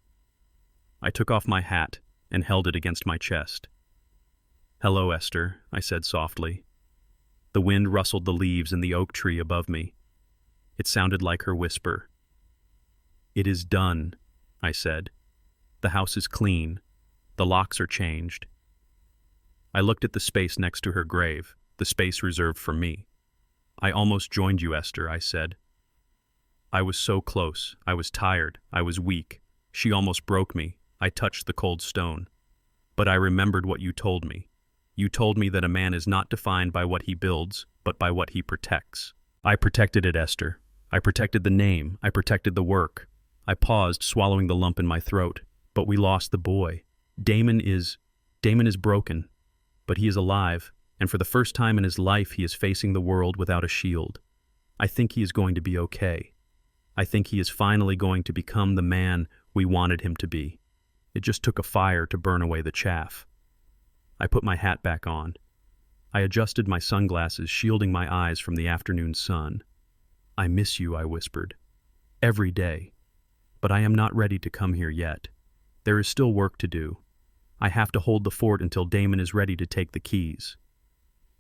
I took off my hat and held it against my chest. "Hello, Esther," I said softly. The wind rustled the leaves in the oak tree above me. It sounded like her whisper. "It is done," I said. "The house is clean. The locks are changed." I looked at the space next to her grave, the space reserved for me. "I almost joined you, Esther," I said. "I was so close. I was tired. I was weak. She almost broke me. I touched the cold stone. But I remembered what you told me. You told me that a man is not defined by what he builds, but by what he protects." I protected it, Esther. I protected the name. I protected the work. I paused, swallowing the lump in my throat. But we lost the boy. Damon is broken, but he is alive, and for the first time in his life he is facing the world without a shield. I think he is going to be okay. I think he is finally going to become the man we wanted him to be. It just took a fire to burn away the chaff. I put my hat back on. I adjusted my sunglasses, shielding my eyes from the afternoon sun. "I miss you," I whispered. "Every day. But I am not ready to come here yet. There is still work to do. I have to hold the fort until Damon is ready to take the keys."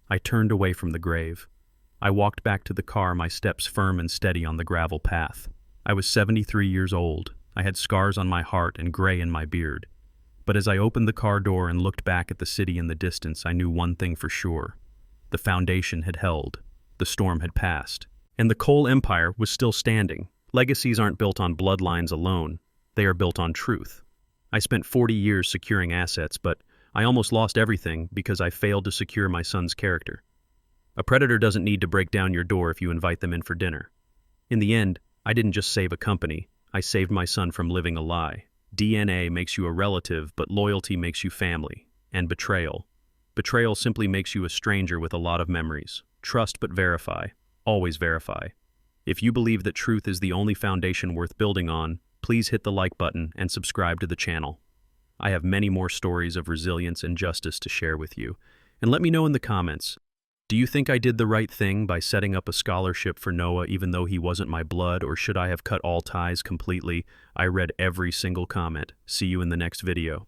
I turned away from the grave. I walked back to the car, my steps firm and steady on the gravel path. I was 73 years old. I had scars on my heart and gray in my beard. But as I opened the car door and looked back at the city in the distance, I knew one thing for sure. The foundation had held. The storm had passed. And the coal empire was still standing. Legacies aren't built on bloodlines alone. They are built on truth. I spent 40 years securing assets, but I almost lost everything because I failed to secure my son's character. A predator doesn't need to break down your door if you invite them in for dinner. In the end, I didn't just save a company. I saved my son from living a lie. DNA makes you a relative, but loyalty makes you family. And betrayal. Betrayal simply makes you a stranger with a lot of memories. Trust but verify. Always verify. If you believe that truth is the only foundation worth building on, please hit the like button and subscribe to the channel. I have many more stories of resilience and justice to share with you. And let me know in the comments, do you think I did the right thing by setting up a scholarship for Noah even though he wasn't my blood, or should I have cut all ties completely? I read every single comment. See you in the next video.